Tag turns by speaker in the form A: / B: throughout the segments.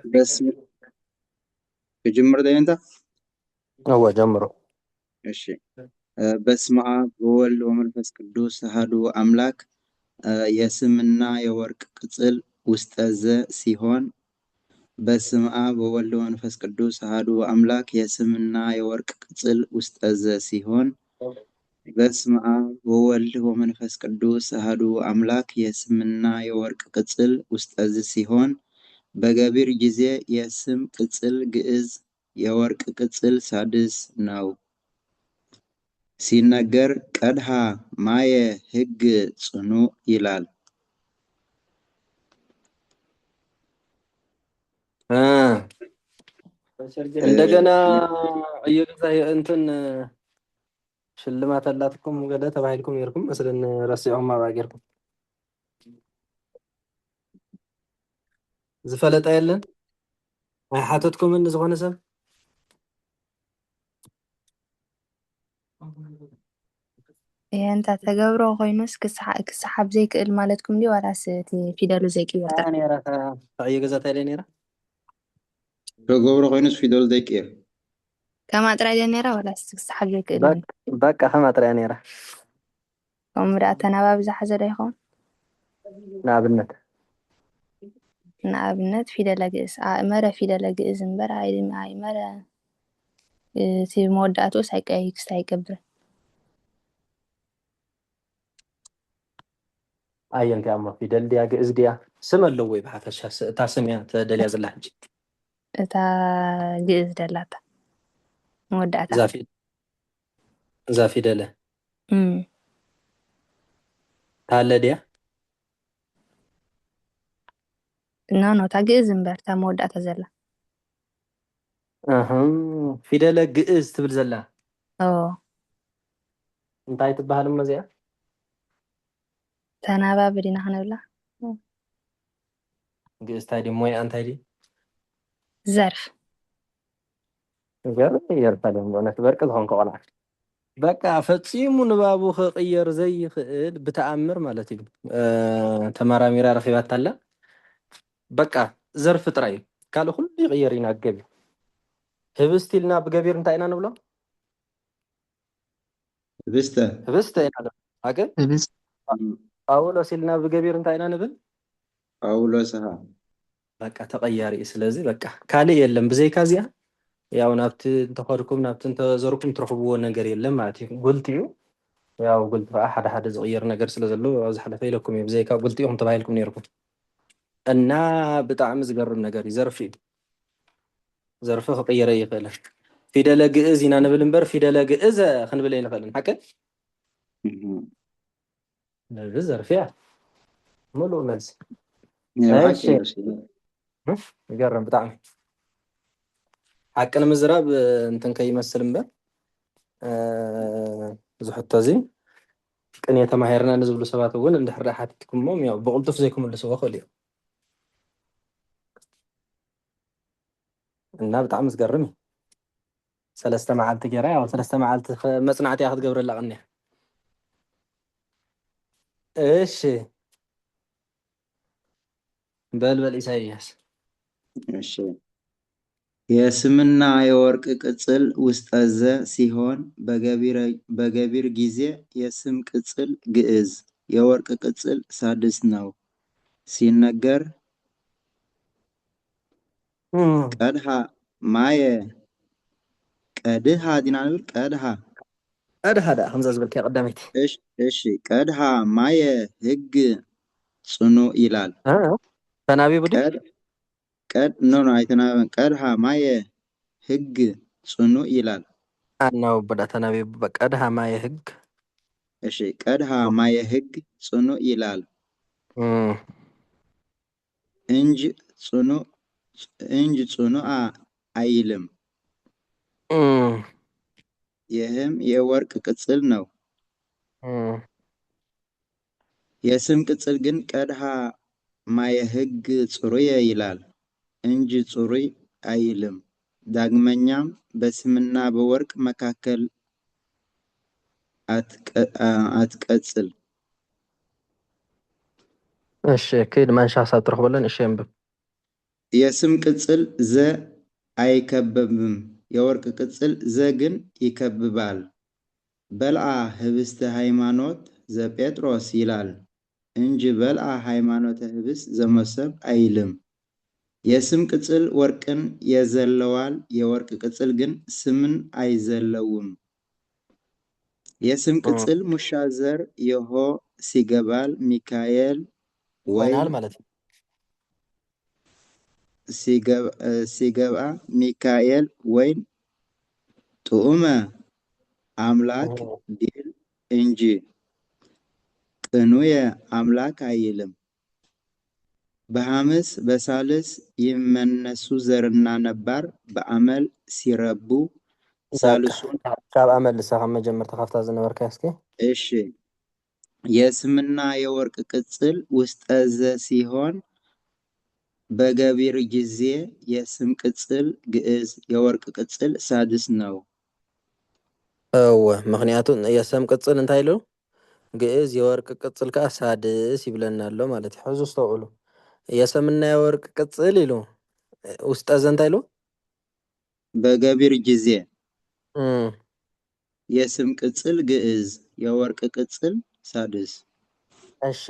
A: بس بجمر ده انت.
B: هو جمره.
A: እሺ በስመ አብ ወወልድ ወመንፈስ ቅዱስ አሐዱ አምላክ የስምና የወርቅ ቅጽል ውስጠ ዘ ሲሆን በስመ አብ ወወልድ ወመንፈስ ቅዱስ አሐዱ አምላክ የስምና የወርቅ ቅጽል ውስጠ ዘ ሲሆን በስመ አብ ወወልድ ወመንፈስ ቅዱስ አሐዱ አምላክ የስምና የወርቅ ቅጽል ውስጠ ዘ ሲሆን በገቢር ጊዜ የስም ቅጽል ግዕዝ የወርቅ ቅጽል ሳድስ ነው። ሲነገር ቀድሃ ማየ ሕግ ጽኑዕ ይላል።
B: እንደገና እየገዛ እንትን ሽልማት አላትኩም ገለ ተባሂልኩም ነርኩም መስለን ረሲዖም አባጌርኩም ዝፈለጠ የለን አይ ሓተትኩምን ዝኾነ ሰብ
C: እንታ ተገብሮ ኮይኑስ ክሰሓብ ዘይክእል ማለትኩም ዲ ዋላስ እቲ ፊደሉ ዘይቅየር
B: ነራ እየገዛታ ኢለ ነራ
A: ተገብሮ ኮይኑስ ፊደሉ ዘይቅየር
C: ከማ ጥራይ እያ ነራ ዋላስ ክሰሓብ ዘይክእል
B: በቃ ከማ ጥራይ ነራ
C: ከምኡ ዳ ተናባቢ ዝሓዘ ዶ ይኸውን ንኣብነት ፊደለ ግእዝ ኣእመረ ፊደለ ግእዝ እምበር ኣይመረ እቲ መወዳእትኡስ ክስታይ ኣይገብርን
B: ኣየንቲ እሞ ፊደል ድያ ግእዝ ድያ ስም ኣለዎ ወይ ብሓፈሻ እታ ስም እያ ተደልያ ዘላ ሕጂ
C: እታ ግእዝ ደላታ መወዳእታ
B: እዛ ፊደለ ታለ ድያ
C: ኖ እታ ግእዝ እምበር እታ መወዳእታ ዘላ
B: ፊደለ ግእዝ ትብል ዘላ እንታይ ትበሃል እሞ እዚኣ
C: ተናባቢ ዲና ክንብላ
B: ግእዝ እንታይ ዲ ሞያ እንታይ ዲ
C: ዘርፍ
B: የርፈለም እውነት በርቂ ዝኾንከ ቆልዓ በቃ ፈፂሙ ንባቡ ክቅየር ዘይክእል ብተኣምር ማለት እዩ ተመራሚራ ረኺባታ ኣላ በቃ ዘርፊ ጥራይ እዩ ካልእ ኩሉ ይቅየር ኢና ገቢር ህብስቲ ኢልና ብገቢር እንታይ ኢና ንብሎ ህብስተ ኢና ንብሎ ኣገ ጳውሎስ ኢልና ብገቢር እንታይ ኢና ንብል
A: ጳውሎስሃ
B: በቃ ተቀያሪ ስለዚ በቃ ካልእ የለን ብዘይካ እዚኣ ያው ናብቲ እንተኸድኩም ናብቲ እንተዘርኩም ትረኽብዎ ነገር የለን ማለት እዩ ጉልቲ እዩ ያው ጉልቲ ከዓ ሓደ ሓደ ዝቕየር ነገር ስለ ዘሎ ኣብ ዝሓለፈ ኢለኩም እዩ ብዘይካ ጉልቲ ኢኹም ተባሂልኩም ነይርኩም እና ብጣዕሚ ዝገርም ነገር እዩ ዘርፊ እዩ ዘርፊ ክቅየረ ይኽእልን ፊደለ ግእዝ ኢና ንብል እምበር ፊደለ ግእዘ ክንብል ኣይንኽእልን ሓቂ ነዚ ዘርፊ እያ ሙሉእ መልሲ ይገርም ብጣዕሚ ሓቂ ንምዝራብ እንትን ከይመስል እምበር ዝሕቶ እዚ ቅኔ ተማሂርና ንዝብሉ ሰባት እውን እንድሕር ሓቲትኩሞም ያው ብቕልጡፍ ዘይክምልስዎ ክእል እዩ እና ብጣዕሚ ዝገርም እዩ ሰለስተ መዓልቲ ገይራ ያው ሰለስተ መዓልቲ መፅናዕቲ እያ ክትገብረላ ቅኒያ እሺ በልበል ኢሳይያስ
A: እሺ የስምና የወርቅ ቅጽል ውስጠ ዘ ሲሆን በገቢር ጊዜ የስም ቅጽል ግዕዝ የወርቅ ቅጽል ሳድስ ነው። ሲነገር ቀድሃ ማየ ቀድሃ ዲና ንብል ቀድሃ
B: ዳ ከምዛ ዝበልካ ቀዳመይቲ
A: እሺ ቀድሃ ማየ ሕግ ጽኑዕ ይላል
B: ተናቢቡ ዲ
A: ኖ አይተናበን ቀድሃ ማየ ሕግ ጽኑዕ ይላል
B: አናው በዳ ተናቢቡ ቀድሃ ማየ ሕግ
A: እሺ ቀድሃ ማየ ሕግ ጽኑዕ ይላል እንጂ ጽኑዕ አይልም ይህም የወርቅ ቅጽል ነው። የስም ቅጽል ግን ቀድሃ ማየ ሕግ ጽሩየ ይላል እንጂ ጽሩይ አይልም። ዳግመኛም በስምና በወርቅ መካከል አትቀጽል።
B: እሺ ከይድ ማንሻ ሀሳብ ትረክበለን። እሺ እንብብ
A: የስም ቅጽል ዘ አይከበብም። የወርቅ ቅጽል ዘ ግን ይከብባል። በልዓ ህብስተ ሃይማኖት ዘጴጥሮስ ይላል እንጂ በልዓ ሃይማኖተ ህብስት ዘመሰብ አይልም። የስም ቅጽል ወርቅን የዘለዋል። የወርቅ ቅጽል ግን ስምን አይዘለውም። የስም ቅጽል ሙሻዘር የሆ ሲገባል ሚካኤል ወይ
B: ይሆናል ማለት ነው።
A: ሲገባ ሚካኤል ወይ ጥዑመ አምላክ ቢል እንጂ ቅኑየ አምላክ አይልም። በሐምስ በሳልስ ይመነሱ ዘርና ነባር በአመል ሲረቡ ሳልሱን
B: ካብ አመል ልሳኻ መጀመር ተኻፍታ ዝነበርካ እስኪ
A: እሺ የስምና የወርቅ ቅጽል ውስጠ ዘ ሲሆን በገቢር ጊዜ የስም ቅጽል ግዕዝ የወርቅ ቅጽል ሳድስ ነው።
B: እወ ምክንያቱ የሰም ቅጽል እንታይ ኢሉ ግዕዝ የወርቅ ቅጽል ከዓ ሳድስ ይብለና ኣሎ ማለት እዩ። ሕዙ ዝተውዕሉ የሰምና የወርቅ ቅጽል ኢሉ ውስጠ ዘ እንታይ ኢሉ
A: በገቢር ጊዜ የስም ቅጽል ግዕዝ የወርቅ ቅጽል ሳድስ።
B: እሺ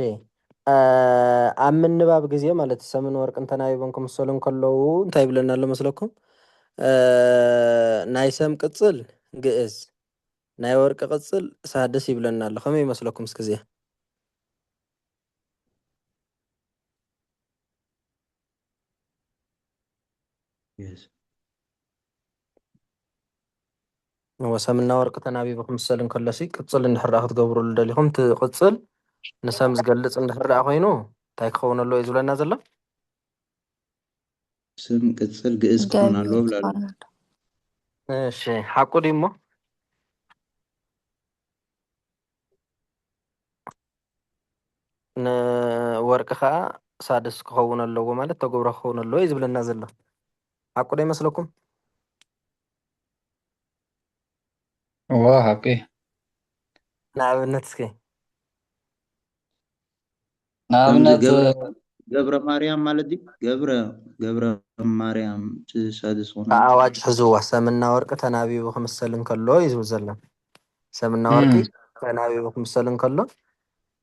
B: ኣብ ምንባብ ግዜ ማለት ሰምን ወርቅን ተናቢቦም ክምሰሉ ከለዉ እንታይ ይብለና ኣሎ መስለኩም? ናይ ሰም ቅጽል ግዕዝ ናይ ወርቂ ቅጽል ሳድስ ይብለና ኣሎ። ከመይ ይመስለኩም እስኪ እዚኣ? ወሰምና ወርቂ ተናቢቡ ክምሰል እንከሎሲ ቅጽል እንድሕር ዳኣ ክትገብርሉ ደሊኹም እቲ ቅጽል ንሰም ዝገልጽ እንድሕር ዳኣ ኮይኑ እንታይ ክኸውን ኣለዎ እዩ ዝብለና ዘሎ?
A: ስም ቅጽል ግዕዝ ክኾን ኣለዎ ብላሉ።
B: እሺ ሓቁ ድዩ እሞ? ንወርቂ ከዓ ሳድስ ክኸውን ኣለዎ ማለት ተገብሮ ክኸውን ኣለዎ እዩ ዝብለና ዘሎ። ሓቁ ዶ ይመስለኩም?
D: ሓቂ
B: ንኣብነት እስኪ
D: ንኣብነት
A: ገብረ ማርያም ማለት ድዩ? ገብረ ማርያም ሳድስ ኾነ
B: ኣዋጅ ሕዝዋ ሰምና ወርቂ ተናቢቡ ክምሰል እንከሎ እዩ ዝብል ዘሎ። ሰምና ወርቂ ተናቢቡ ክምሰል እንከሎ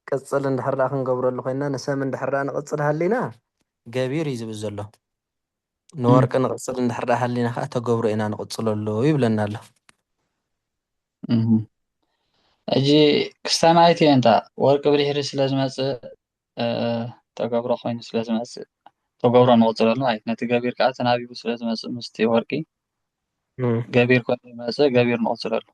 B: ቅጽል እንድሕር ዳኣ ክንገብረሉ ኮይና ንሰም እንድሕር ዳኣ ንቅጽል ሃሊና ገቢር እዩ ዝብል ዘሎ። ንወርቂ ንቅጽል እንድሕር ዳኣ ሃሊና ከዓ ተገብሮ ኢና ንቅጽለሉ ይብለና ኣሎ።
D: ሕጂ ክስተማይት እየ እንታ ወርቂ ብድሕሪ ስለ ዝመፅእ ተገብሮ ኮይኑ ስለ ዝመፅእ ተገብሮ ንቅጽለሉ ማለት ነቲ ገቢር ከዓ ተናቢቡ ስለ ዝመፅእ ምስቲ ወርቂ ገቢር ኮይኑ ይመፅእ ገቢር ንቅጽለሉ።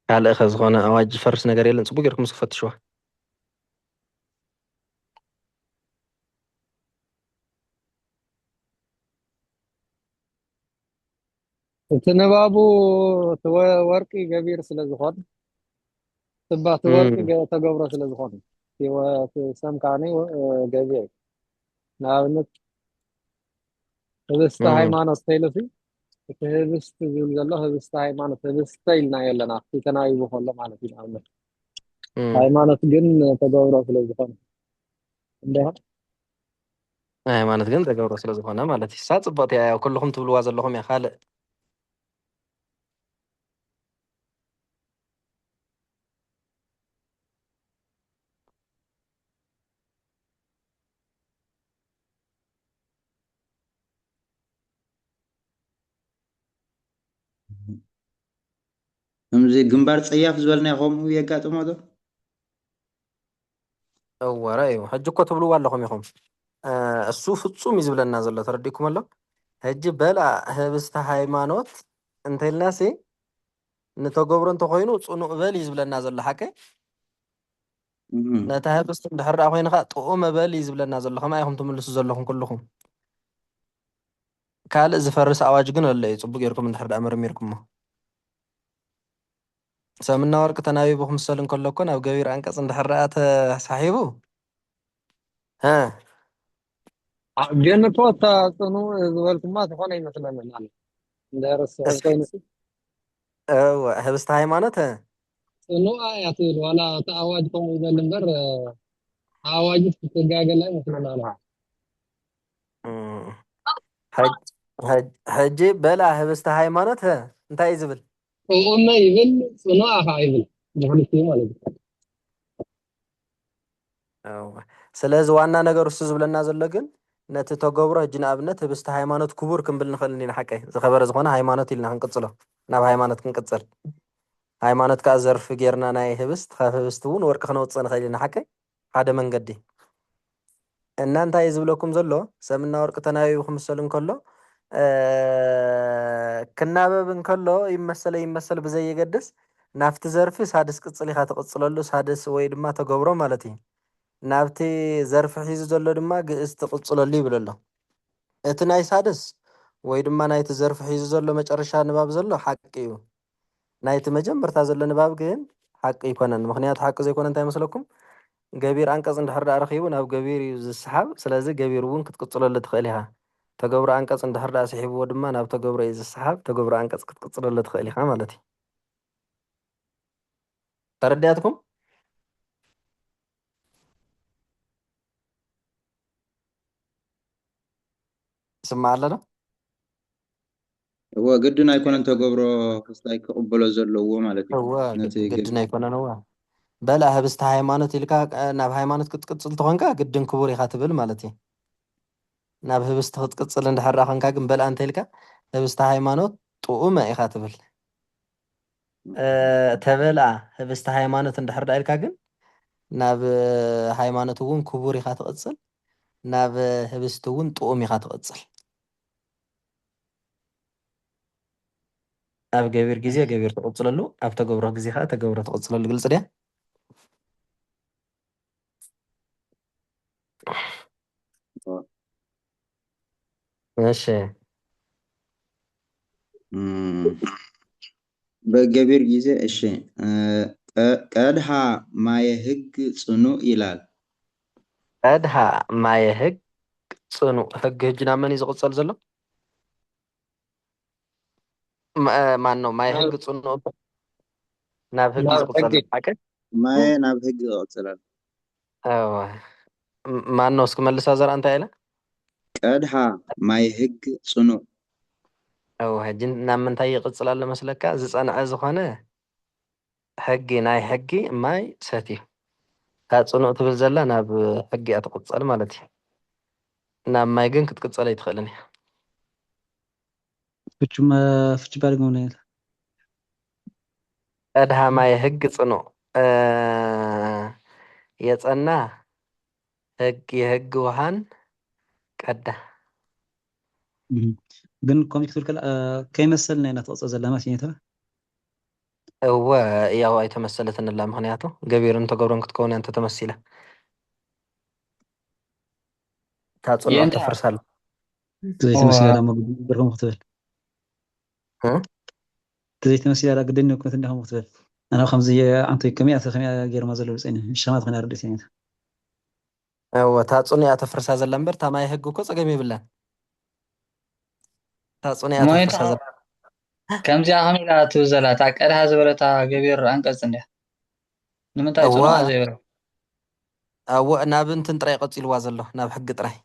B: ካልእ ኸ ዝኾነ ኣዋጅ ዝፈርስ ነገር የለን? ፅቡቅ ጌርኩም ክፈትሽዋ።
E: እቲ ንባቡ እቲ ወርቂ ገቢር ስለ ዝኾን ጽባህ እቲ ወርቂ ተገብሮ ስለ ዝኾን እቲ ሰም ከዓኒ ገቢር ንኣብነት ህብስተ ሃይማኖት ተይሉሲ እቲ ህብስቲ ዝብል ዘሎ ህብስተ ሃይማኖት ህብስተ ኢልና የለና እቲ ተናቢቡ ከሎ ማለት እዩ። ንኣብነት ሃይማኖት ግን ተገብሮ ስለ ዝኾነ እንዲሆ
B: ሃይማኖት ግን ተገብሮ ስለ ዝኾነ ማለት እዩ። ሳ ጽብቕቲ እያ ያው ኩልኩም ትብልዋ ዘለኹም እያ። ካልእ
A: ከምዚ ግንባር ፀያፍ ዝበልና ከምኡ የጋጥሞ ዶ?
B: እወረ እዩ ሕጂ እኮ ትብልዋ ኣለኹም ኢኹም እሱ ፍጹም እዩ ዝብለና ዘሎ ተረዲእኩም ኣሎ። ሕጂ በልዓ ህብስተ ሃይማኖት እንተኢልናሲ ንተገብሮ እንተኮይኑ ፅኑዕ በል እዩ ዝብለና ዘሎ ሓቀ ነታ ህብስቲ እንድሕር ዳኣ ኮይኑ ከዓ ጥዑመ በል እዩ ዝብለና ዘሎ። ከመይ ኢኹም ትምልሱ ዘለኹም ኩልኹም? ካልእ ዝፈርስ ኣዋጅ ግን ኣሎ እዩ ፅቡቅ ጌርኩም እንድሕር ዳኣ መርሚርኩሞ። ሰምና ወርቂ ተናቢቡ ክምሰል እንከሎ እኮ ናብ ገቢር አንቀጽ እንድሕር ዳኣ ተሳሒቡ
E: ግን እኮ እታ ጽኑዕ ዝበልኩማ ዝኾነ ይመስለኒ ማለት እንደርስ ኮይኑሲ
B: እወ ህብስተ ሃይማኖት
E: ጽኑዕ እያ ትብል ዋላ እቲ ኣዋጅ ከምኡ ይበል እምበር ኣዋጅ ትጋገላ ይመስለና ኣለካ
B: ሕጂ በላ ህብስተ ሃይማኖት እንታይ እዩ ዝብል
E: ከምኡ'ማ ይብል ጽኑዕ ኣኻ ይብል ብክልቲኡ ማለት እዩ
B: ስለዚ ዋና ነገር እሱ ዝብለና ዘሎ ግን ነቲ ተገብሮ ሕጂ ንኣብነት ህብስተ ሃይማኖት ክቡር ክንብል ንኽእል ኢና ሓቀይ ዝኸበረ ዝኾነ ሃይማኖት ኢልና ክንቅፅሎ ናብ ሃይማኖት ክንቅፅል ሃይማኖት ከዓ ዘርፊ ጌርና ናይ ህብስት ካብ ህብስት እውን ወርቂ ክነውፅእ ንኽእል ኢና ሓቀይ ሓደ መንገዲ እና እንታይ ዝብለኩም ዘሎ ሰምና ወርቂ ተናቢቡ ክምሰል እንከሎ ክናበብ እንከሎ ይመሰል ብዘየገድስ ናብቲ ዘርፊ ሳድስ ቅፅል ኢኻ ትቕፅለሉ ሳድስ ወይ ድማ ተገብሮ ማለት እዩ ናብቲ ዘርፊ ሒዙ ዘሎ ድማ ግእዝ ትቕፅለሉ ይብል ኣሎ እቲ ናይ ሳድስ ወይ ድማ ናይቲ ዘርፊ ሒዙ ዘሎ መጨረሻ ንባብ ዘሎ ሓቂ እዩ ናይቲ መጀመርታ ዘሎ ንባብ ግን ሓቂ ይኮነን ምክንያቱ ሓቂ ዘይኮነ እንታይ መስለኩም ገቢር አንቀጽ እንድሕር ዳ ረኺቡ ናብ ገቢር እዩ ዝስሓብ ስለዚ ገቢር እውን ክትቅፅለሉ ትኽእል ኢኻ ተገብሮ አንቀጽ እንድሕር ዳ ስሒብዎ ድማ ናብ ተገብሮ እዩ ዝስሓብ ተገብሮ አንቀጽ ክትቅፅለሉ ትኽእል ኢኻ ማለት እዩ ተረዳያትኩም ስማ አለ ዶ
A: هو قدنا يكون أنت قبره خصائص قبله زلوا ማለት እዩ
B: هو
A: ነቲ
B: ግድና ይኮነን هو በላ ህብስተ ሃይማኖት ኢልካ ናብ ሃይማኖት ክትቅፅል ትኾንካ ግድን ክቡር ኢኻ ትብል ማለት እዩ ናብ ህብስቲ ክትቅፅል እንድሕር ኮንካ ግን በላ እንታይ ኢልካ ህብስተ ሃይማኖት ጥዑመ ኢኻ ትብል ተበልአ ህብስተ ሃይማኖት እንድሕር ዳ ኢልካ ግን ናብ ሃይማኖት እውን ክቡር ኢኻ ትቕፅል ናብ ህብስቲ እውን ጥዑም ኢኻ ትቕፅል ኣብ ገቢር ግዜ ገቢር ትቕፅለሉ ኣብ ተገብሮ ግዜ ከዓ ተገብሮ ትቕፅለሉ ግልጽ ድያ እሺ
A: በገቢር ጊዜ እሺ ቀድሃ ማየ ህግ ጽኑዕ ይላል
B: ቀድሃ ማየ ህግ ጽኑዕ ህግ ሕጂ ናብ መን እዩ ዝቕፀል ዘሎ ማን ነው ማየ ህግ ጽኑዕ ናብ ህግ እዩ ዝቕፀል ሓቀ
A: ማየ ናብ ህግ ይቕፅላል
B: ማን ነው እስኪ መልሳ ዘርአ እንታይ ኢለ
A: ቀድሃ ማየ ህግ ጽኑዕ
B: ሕጂ ናብ ምንታይ ይቕፅል ኣሎ መስለካ ዝፀንዐ ዝኾነ ሕጊ ናይ ሕጊ ማይ ሰትዩ ካብ ጽኑዕ ትብል ዘላ ናብ ሕጊ እያ ትቕፀል ማለት እዩ ናብ ማይ ግን ክትቅፀል ኣይትኽእልን እያ
F: ፍቹ ባርግም ነው
B: ቀድሃ ማይ ህግ ጽኑዕ የጸና ህግ የህግ ውሃን ቀዳ
F: ግን ኮሚክ ትብል ከላ ከይመሰልና ኢና ትቕፅል ዘላ ማለት እዩ
B: እወ ያው ኣይተመሰለትን ላ ምክንያቱ ገቢርን ተገብሮን ክትከውን እያ እንተተመሲለ ታጽንዖ ተፍርሳለ
F: ዘይተመሲለ ላ ብርኩም ክትብል ዘይተመሲለ ላ ግድን ነው ክነት እንደኹም ክትብል ኣነ ከምዚ አንተ ከመይ ገይርማ ዘሎ ብፅኒ ሸማት ኮይና ርድእት እያ
B: እወ ታጽንዖ እያ ተፍርሳ ዘላ እምበር ታ ማይ ህግ እኮ ፀገም የብላን ታጽንዖ እያ ተፍርሳ ዘላ
D: ከምዚኣ ከመኢላ ትብል ዘላ እታ ቀድሃ ዝበለታ ገቢር አንቀጽ እንድያ ንምንታይ ጽኑዕ ዘይብላ
B: እወ ናብ እንትን ጥራይ ቀፂልዋ ዘሎ ናብ ሕጊ ጥራይ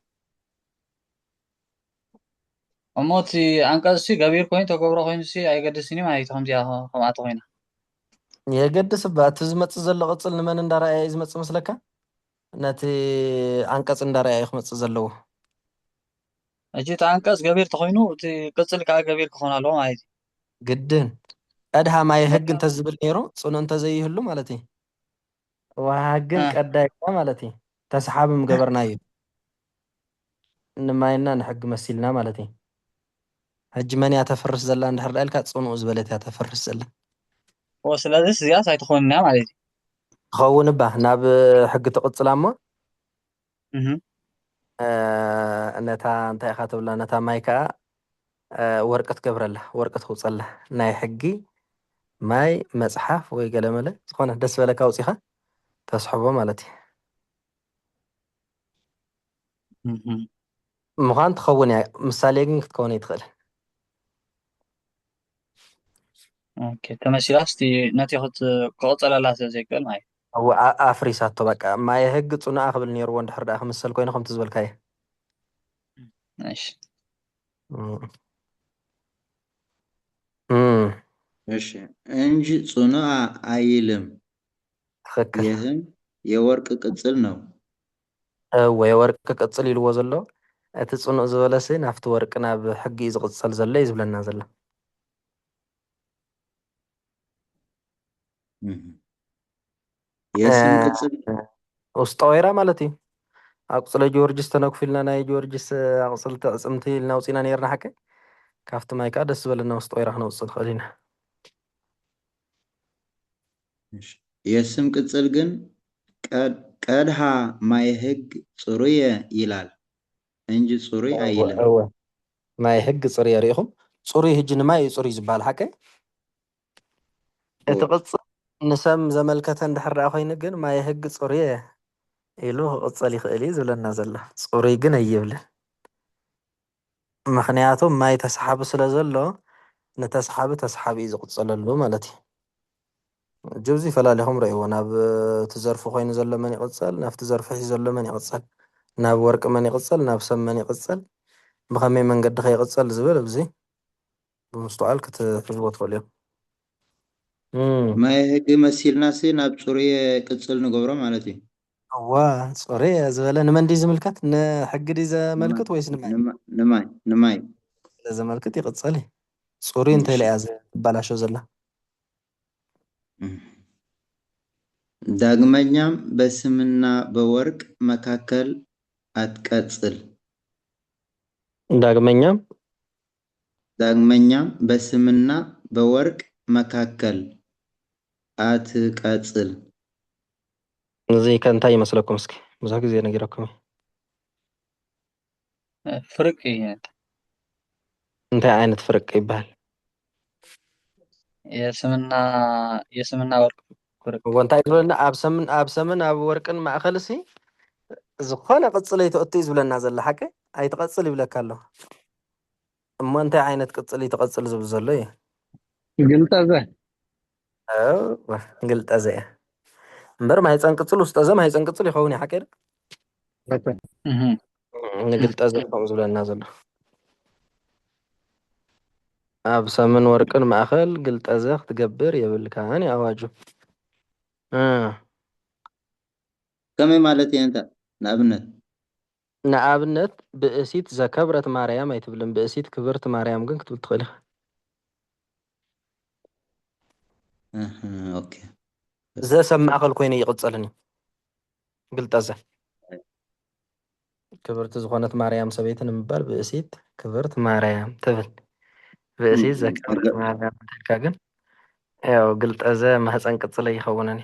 D: እሞቲ አንቀጽ ገቢር ኮይኑ ተገብሮ ኮይኑ ኣይገድስን እዩ ማለት ከምዚኣ ከምኣቶ ኮይና
B: የገድስ ባ እቲ ዝመፅእ ዘሎ ቅፅል ንመን እንዳረኣየ እዩ ዝመፅእ መስለካ ነቲ አንቀጽ እንዳረኣየ እዩ ክመፅእ ዘለዎ
D: እጂ እቲ አንቀጽ ገቢር ተኮይኑ እቲ ቅፅል ከዓ ገቢር ክኾን ኣለዎ ማለት እዩ
B: ግድን ቀድሃ ማይ ህግ እንተዝብል ነይሩ ጽኑዕ እንተዘይህሉ ማለት እዩ ወሃግን ቀዳይ ማለት እዩ ተሰሓብም ገበርና እዩ ንማይና ንሕጊ መሲልና ማለት እዩ ሕጂ መን እያ ተፈርስ ዘላ እንድሕር ዳ ኢልካ ጽኑዕ ዝበለት እያ ተፈርስ ዘላ
D: ስለዚ እዚኣስ ኣይትኾንና ማለት እዩ
B: ትኸውን ባ ናብ ሕጊ ትቕፅላ እሞ ነታ እንታይ ኢኻ ትብላ ነታ ማይ ከዓ ወርቂ ትገብረላ ወርቂ ትውፀላ ናይ ሕጊ ማይ መፅሓፍ ወይ ገለመለ ዝኾነ ደስ በለካ ውፂኻ ተስሕቦ ማለት እዩ ምዃን ትኸውን እያ ምሳሌ ግን ክትከውን ኣይትኽእልን
D: ተመሲላስቲ ነቲ ክቕፀለላ ስለዘይክእል ማለት
B: እዩ ኣፍሪሳቶ በቃ ማይ ሕጊ ጽኑዓ ክብል ነይርዎ እንድሕር ዳ ክምሰል ኮይኑ ከምቲ ዝበልካ እየ
D: እሺ
A: እሺ እንጂ ጽኑዕ አይልም።
B: ትክክል
A: ይህም የወርቅ ቅጽል ነው።
B: የወርቅ ቅጽል ኢልዎ ዘሎ እቲ ጽኑዕ ዝበለሲ ናብቲ ወርቂ ናብ ሕጊ እዩ ዝቕፀል ዘሎ እዩ ዝብለና ዘሎ
A: የስም ቅጽል
B: ውስጠ ወይራ ማለት እዩ ኣቁፅለ ጊዮርጊስ ተነኩፍ ኢልና ናይ ጊዮርጊስ ኣቁፅልቲ ኣዕፅምቲ ኢልና ውፂና ነርና ሓቀ ካብቲ ማይ ከዓ ደስ ዝበለና ውስጠ ወይራ ክነውፅእ ንኽእል ኢና
A: የስም ቅጽል ግን ቀድሃ ማይ ሕግ ጽሩየ ይላል እንጂ ጽሩይ አይልም።
B: ማይ ሕግ ጽሩይ ሪኢኹም ጽሩይ ሕጂ ንማይ እዩ ጽሩይ ዝበሃል ሓቀ እቲ ቅጽል ንሰም ዘመልከተ እንድሕር ደኣ ኮይኑ ግን ማይ ሕግ ጽሩየ ኢሉ ክቕፀል ይኽእል እዩ ዝብለና ዘሎ ጽሩይ ግን ኣይብልን ምክንያቱም ማይ ተሰሓቢ ስለ ዘሎ ነተሰሓቢ ተሰሓቢ እዩ ዝቕፀለሉ ማለት እዩ ጅብዚፈላለኹም ረእይዎ ናብ እቲ ዘርፊ ኮይኑ ዘሎ መን ይቕፀል ናብቲ ዘርፊ ሒዙ ዘሎ መን ይቕፀል ናብ ወርቂ መን ይቕፀል ናብ ሰብ መን ይቕፀል ብኸመይ መንገዲ ከይቕፀል ዝብል ኣብዚ ብምስተዋዕል ክትሕዝቦ ትኽእሉ እዮም
A: ማይ ሕጊ መሲልናሲ ናብ ጽሩየ ቅጽል ንገብሮ ማለት እዩ
B: እዋ ጽሩየ ዝበለ ንመን ዲ ዝምልከት ንሕጊ ዲ ዘመልክት ወይስ
A: ንማይ
B: ዘመልክት ይቕፀል እዩ ጽሩይ እንተይለያ ዝበላሾ ዘላ
A: ዳግመኛም በስምና በወርቅ መካከል አትቀጽል ዳግመኛም በስምና በወርቅ መካከል አትቀጽል
B: እዚ ከንታይ ይመስለኩም እስኪ ብዙሕ ግዜ ነጊረኩም
D: ፍርቂ
B: እንታይ ዓይነት ፍርቂ ይበሃል
D: የስምና ወርቅ ፍርቂ
B: ወንታይ ዝበለና ኣብ ሰምን ኣብ ወርቅን ማእኸል ሲ ዝኾነ ቅፅል ኣይተእቱ እዩ ዝብለና ዘሎ ሓቂ ኣይትቐፅል ይብለካ ኣሎ እሞ እንታይ ዓይነት ቅፅል ይትቐፅል ዝብል ዘሎ እዩ ግልጠዘ እያ እምበር ማይፀን ቅፅል ውስጠ ዘ ማይፀን ቅፅል ይኸውን እዩ ሓቂ ንግልጠዘ ከምኡ ዝብለና ዘሎ ኣብ ሰምን ወርቅን ማእኸል ግልጠዘ ክትገብር የብልካን እዩ ኣዋጁ
A: ከመይ ማለት እየ እንታ
B: ንኣብነት ብእሲት ዘከብረት ማርያም ኣይትብልን ብእሲት ክብርቲ ማርያም ግን ክትብል ትኽእል
A: ኦኬ
B: ዘሰብ ማእኸል ኮይኑ ይቕፀልን እዩ ግልጠዘ ክብርቲ ዝኾነት ማርያም ሰበይቲ ንምባል ብእሲት ክብርት ማርያም ትብል ብእሲት ዘከብረት ማርያም ትልካ ግን ያው ግልጠዘ ማህፀን ቅፅል ኣይኸውንን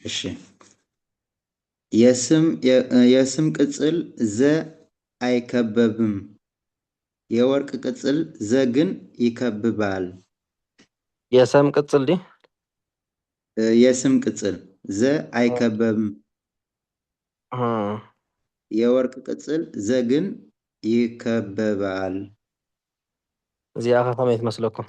A: እሺ የስም ቅጽል ዘ አይከበብም የወርቅ ቅጽል ዘ ግን ይከብባል
B: የሰም ቅጽል ዲ
A: የስም ቅጽል ዘ አይከበብም የወርቅ ቅጽል ዘ ግን ይከበባል
B: እዚኣ ከመይ ትመስለኩም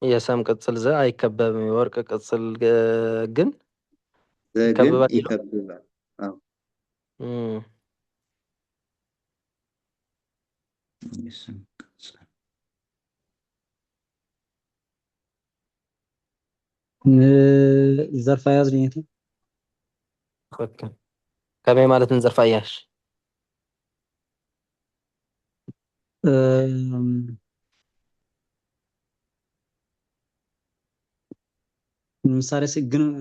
B: የሰም ቅጽል ዘ አይከበብም የወርቅ ቅጽል ግን
A: ይከብባል አዎ የስም ቅጽል
F: ዘርፋ ያዝ ዲንቲ
B: ከመይ ማለት ንዘርፋ እያሽ
F: ምሳሌ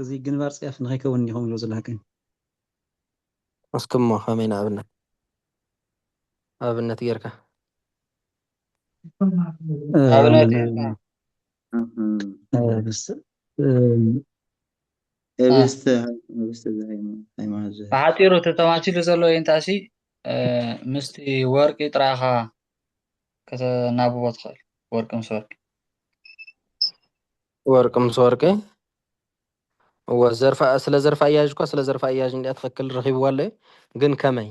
F: እዚ ግንባር ፅያፍ ንኸይከውን ይኸውን ኢሎ ዘለካ
B: እስክሞ ከመይ ንኣብነት ጌርካ
D: ብሓፂሩ ተተማቺሉ ዘሎ እንታይ ምስቲ ወርቂ ጥራይኻ ከተናብቦ ትኽእል ወርቂ ምስ
B: ወርቂ ስለ ዘርፋ እያዥ እኳ ስለ ዘርፋ እያዥ እንዲያ ትኽክል ረኺብዋ ኣሎ ግን ከመይ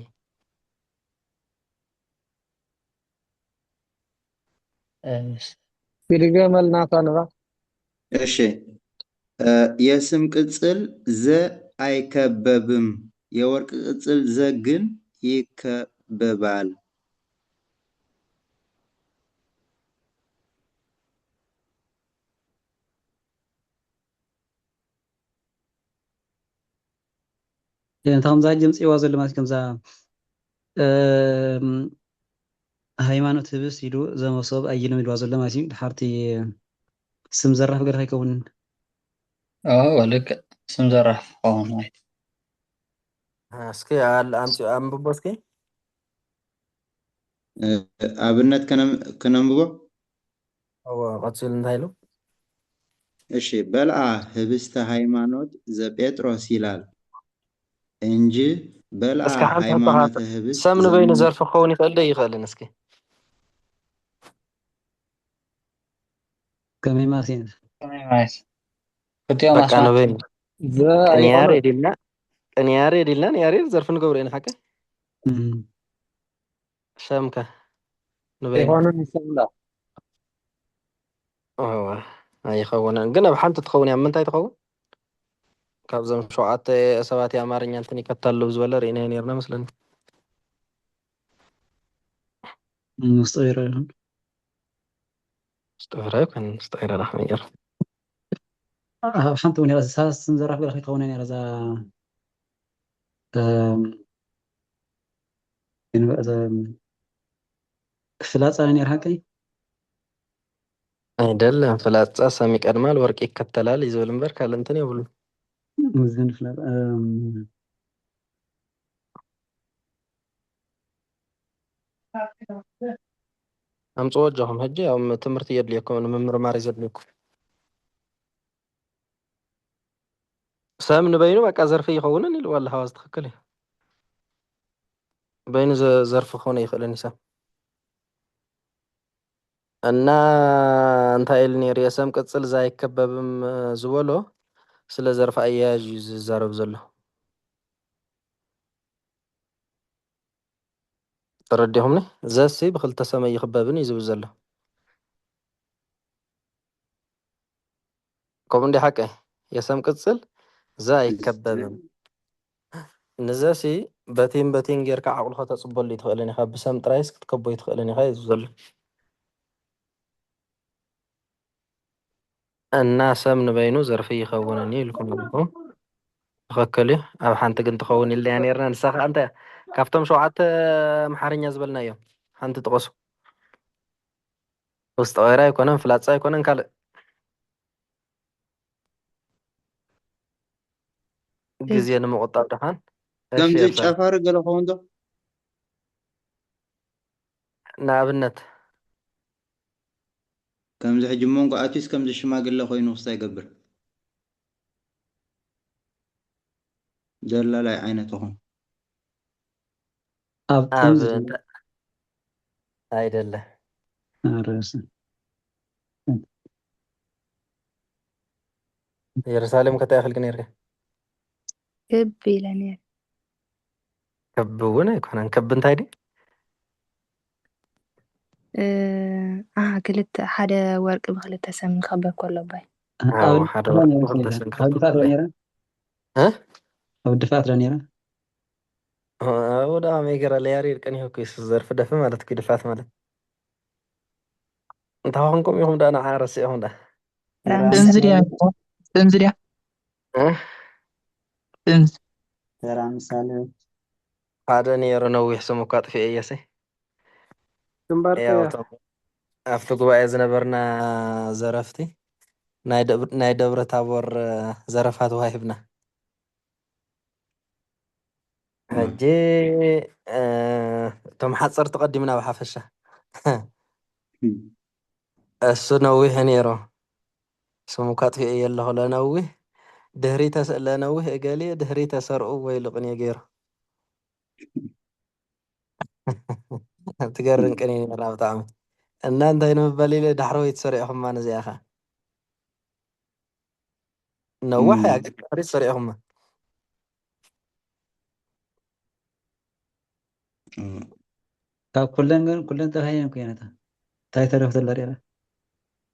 E: ሲድገመል ናታ ንባ
A: እሺ የስም ቅጽል ዘ አይከበብም የወርቅ ቅጽል ዘ ግን ይከበባል።
F: انت ከምዛ ድምፂ ዋዘ ለማለት ከምዛ ሃይማኖት ህብስ ኢሉ ዘመሶብ ኣይልም ኢልዋ ዘሎ ማለት እዩ ድሓርቲ ስም ዘራፍ ገርካ ይከውን
D: ልክ ስም ዘራፍ ክኸውን ማለት
B: እስኪ አንብቦ እስኪ
A: አብነት ከነንብቦ
B: ቀፂል እንታይ ኢሉ
A: እሺ በልዓ ህብስተ ሃይማኖት ዘጴጥሮስ ይላል እንጂ በልዓ
B: እስኪ ሓንቲ
A: ሃይማኖተ ህብስት
B: ሰብ ንበይኑ ዘርፊ ክኸውን ይኽእል ዶ ይኽእልን እስኪ
F: ከመይ ማለት እዩ
D: ማለት ክልቲኦም
B: በቃ
D: ኣስማት
B: ንበይኑ
E: ዘ
B: ቅንያር
E: ኣይኮነን
B: የዲልና ቅንያር የዲልና ንያሬር ዘርፊ ንገብሮ ኢና ሓቀ ሸምከ ንበይኑ
E: ኣይኮነን ይሰምላ
B: ኣይኸውንን ግን ኣብ ሓንቲ ትኸውን እያ ምንታይ ትኸውን ካብዞም 7 ሰባት የአማርኛ እንትን ይከታሉ ዝበለ ርኢና ነርና መስለኒ
F: مستغير ይሆን
B: استغرب كان استغرب رحمير
F: ሓንቲ እውን ሳስ ስም ዘራፍ ገርካ ይከውን ነራ ዛ ፍላፃ ነር ሓቀይ
B: አይደለም ፍላጻ ሰም ይቀድማል ወርቅ ይከተላል ይዘብል እምበር ካለ እንትን ይብሉ
F: ምዝን ፍላፃ
B: ኣምጽኦ ወጃኹም ሕጂ ያው ትምህርቲ የድልየኩም ምምርማር የዘድልየኩም ሰብ ንበይኑ በቃ ዘርፊ ይኸውንን ኢሉ ዋላ ሓዋዝ ትክክል እዩ በይኑ ዘርፊ ክኾነ ይኽእልን ሰብ እና እንታይ ኢሉ ነይሩ የሰም ቅጽል ዛ አይከበብም ዝበሎ ስለ ዘርፊ ኣያያዥ እዩ ዝዛረብ ዘሎ ተረዲኹምኒ ዘሲ ብክልተ ሰመይ ይኽበብን እዩ ዝብል ዘሎ ከምኡ እንዲ ሓቀይ የሰም ቅጽል ዛ አይከበብም ንዘሲ በቲን ጌርካ ዓቁልካ ተጽበሉ ይትኽእልን ኢኻ ብሰም ጥራይስ ክትከቦ ይትኽእልን ኢኻ እዩ ዘሎ እና ሰብ ንበይኑ ዘርፊ ይኸውንን ኢልኩም ኣለኩም ተኸከል እዩ ኣብ ሓንቲ ግን ትኸውን ኢልና ነርና ንሳኻ እንተ ካብቶም 7 ኣምሓርኛ ዝበልና እዮም ሓንቲ ጥቀሱ ውስጠ ወይራ ኣይኮነን ፍላጻ ኣይኮነን ካልእ ግዜ ንምቁጣብ ድሓን
A: ከምዚ ጨፋር ገለ ኸውን ዶ
B: ንኣብነት
A: ከምዚ ሕጂ መንጎ ኣቲስ ከምዚ ሽማግለ ኮይኑ ክስታይ ይገብር ደላላይ ዓይነት ኹን
F: ኣብ
B: ኣብ
F: ጥምዝ
B: ኣይደለ
F: ኣረስ
B: ኢየሩሳሌም ከታ ያኽል ግን ነርካ
C: ክብ ኢለ ነይሩ
B: ከብ እውን ኣይኮነን ከብ እንታይ ዲ
C: ክልተ ሓደ ወርቂ ብክልተ ሰም ክኽበር ከሎ ባይ
B: ኣው ሓደ ወርቂ ብክልተ ሰም
F: ኣብ ድፋት ነራ ኣብ ድፋት ነራ
B: ወደ ኣሜገራ ለያሪ ቀን ይሆ ኩይስ ዘርፍ ደፍ ማለት ኩ ድፋት ማለት እንታይ ኮንኩም ኢኹም ዳ ንዓረስ ኢኹም ዳ
G: تنزل
A: ተራ ምሳሌ
B: ሓደ ነይሩ ነዊሕ ስሙ እኳ ጥፊአ እየሰ
E: ግንባር
B: ያው
E: ቀያሕ
B: ኣብቲ ጉባኤ ዝነበርና ዘረፍቲ ናይ ደብረ ታቦር ዘረፋት ዋሂብና ሕጂ እቶም ሓፀርቲ ቀዲምና ብሓፈሻ እሱ ነዊሕ ነይሩ ስሙ እኳ ጥፊአ እየ ኣለኹ ለነዊሕ ድህሪ ለነዊሕ እገሌ ድህሪ ተሰርኡ ወይ ልቕንየ ገይሩ ትገርም ቅኔ ነራ ብጣዕሚ እና እንታይ ንምባል ኢለ ዳሕሮ ወይ ተሰሪዕኹማ ነዚኣኻ ነዋሕ እያ ግን ድሕሪ ተሰሪዕኹማ
F: ካብ ኩለን ተባሂለን ኮይነታ እንታይ ተረፍ ዘላ ሪራ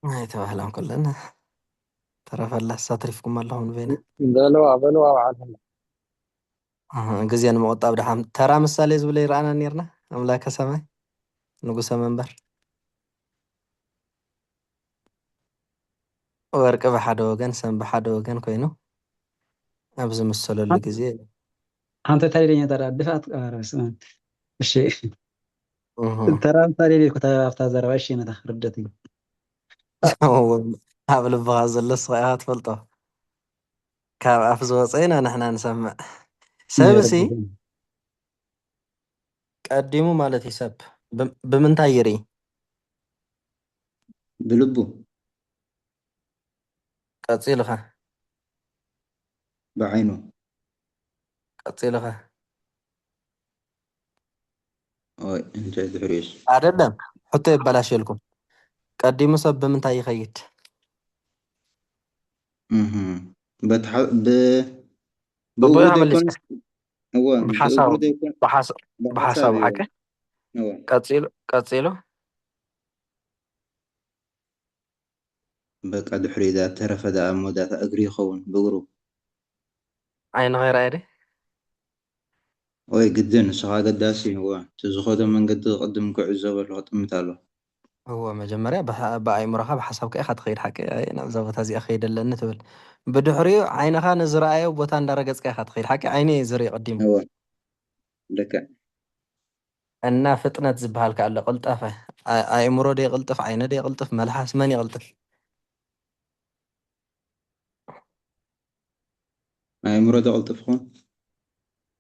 B: ኣይተባህላን ኩለን ተረፈላ ሳትሪፍኩም ኣለኹም ንበይና
E: በለዋ በዓል
B: ግዜ ንምቁጣብ ድሓም ተራ ምሳሌ ዝብለ ይረአና ነርና ኣምላከ ሰማይ ንጉሰ መንበር ወርቂ ብሓደ ወገን ሰም ብሓደ ወገን ኮይኑ ኣብ ዝምሰለሉ ግዜ
F: أنت تالي ترى دفعت رسمان الشيء ترى تالي كنت أفتح 20 أنا ردتي
B: ኣብ ልብኻ ዘሎ ስቃይካ ትፈልጦ ካብ ኣፍ ዝወፀና ንሕና ንሰምዕ ሰብ እሲ ቀዲሙ ማለት እዩ ሰብ ብምንታይ ይርኢ
A: ብልቡ
B: ቀፂልኻ
A: بعينه
B: ቀፂልኻ
A: أوي أنت تحريش
B: አይደለም ሕቶ ይበላሽልኩም ቀዲሙ ሰብ ብምንታይ ይኸይድ
A: بتح ب
B: بقول
A: بأجرد
B: عمل
A: يكون هو
B: بحسب
A: بأجرد يكون
B: بحسب
A: بحسب
B: حكي
A: هو
B: ቀፂሉ
A: بقى دحري ذا ترف ذا مودات أجري خون بقرو
B: ዓይኑ ኸይረኣየ ዲ
A: أوي جدا شغال قداسي هو تزخذ من قد قدم كعزة ولا قدم تالو
B: هو መጀመርያ ብኣይምሮኻ ብሓሳብካ ኢኻ ትኸይድ ሓቂ ናብዛ ቦታ እዚኣ ከይድ ኣለኒ ትብል ብድሕሪኡ ዓይንኻ ንዝረኣዮ ቦታ እንዳረገፅካ ኢኻ ትኸይድ ሓቂ ዓይነ እዩ ዝርኢ ቀዲሙ
A: هو لك
B: እና ፍጥነት ዝበሃል ከ ኣሎ ቅልጣፈ ኣእምሮ ደ ይቕልጥፍ ዓይነ ደ ይቕልጥፍ መልሓስ መን ይቕልጥፍ
A: أمره تغلط فخون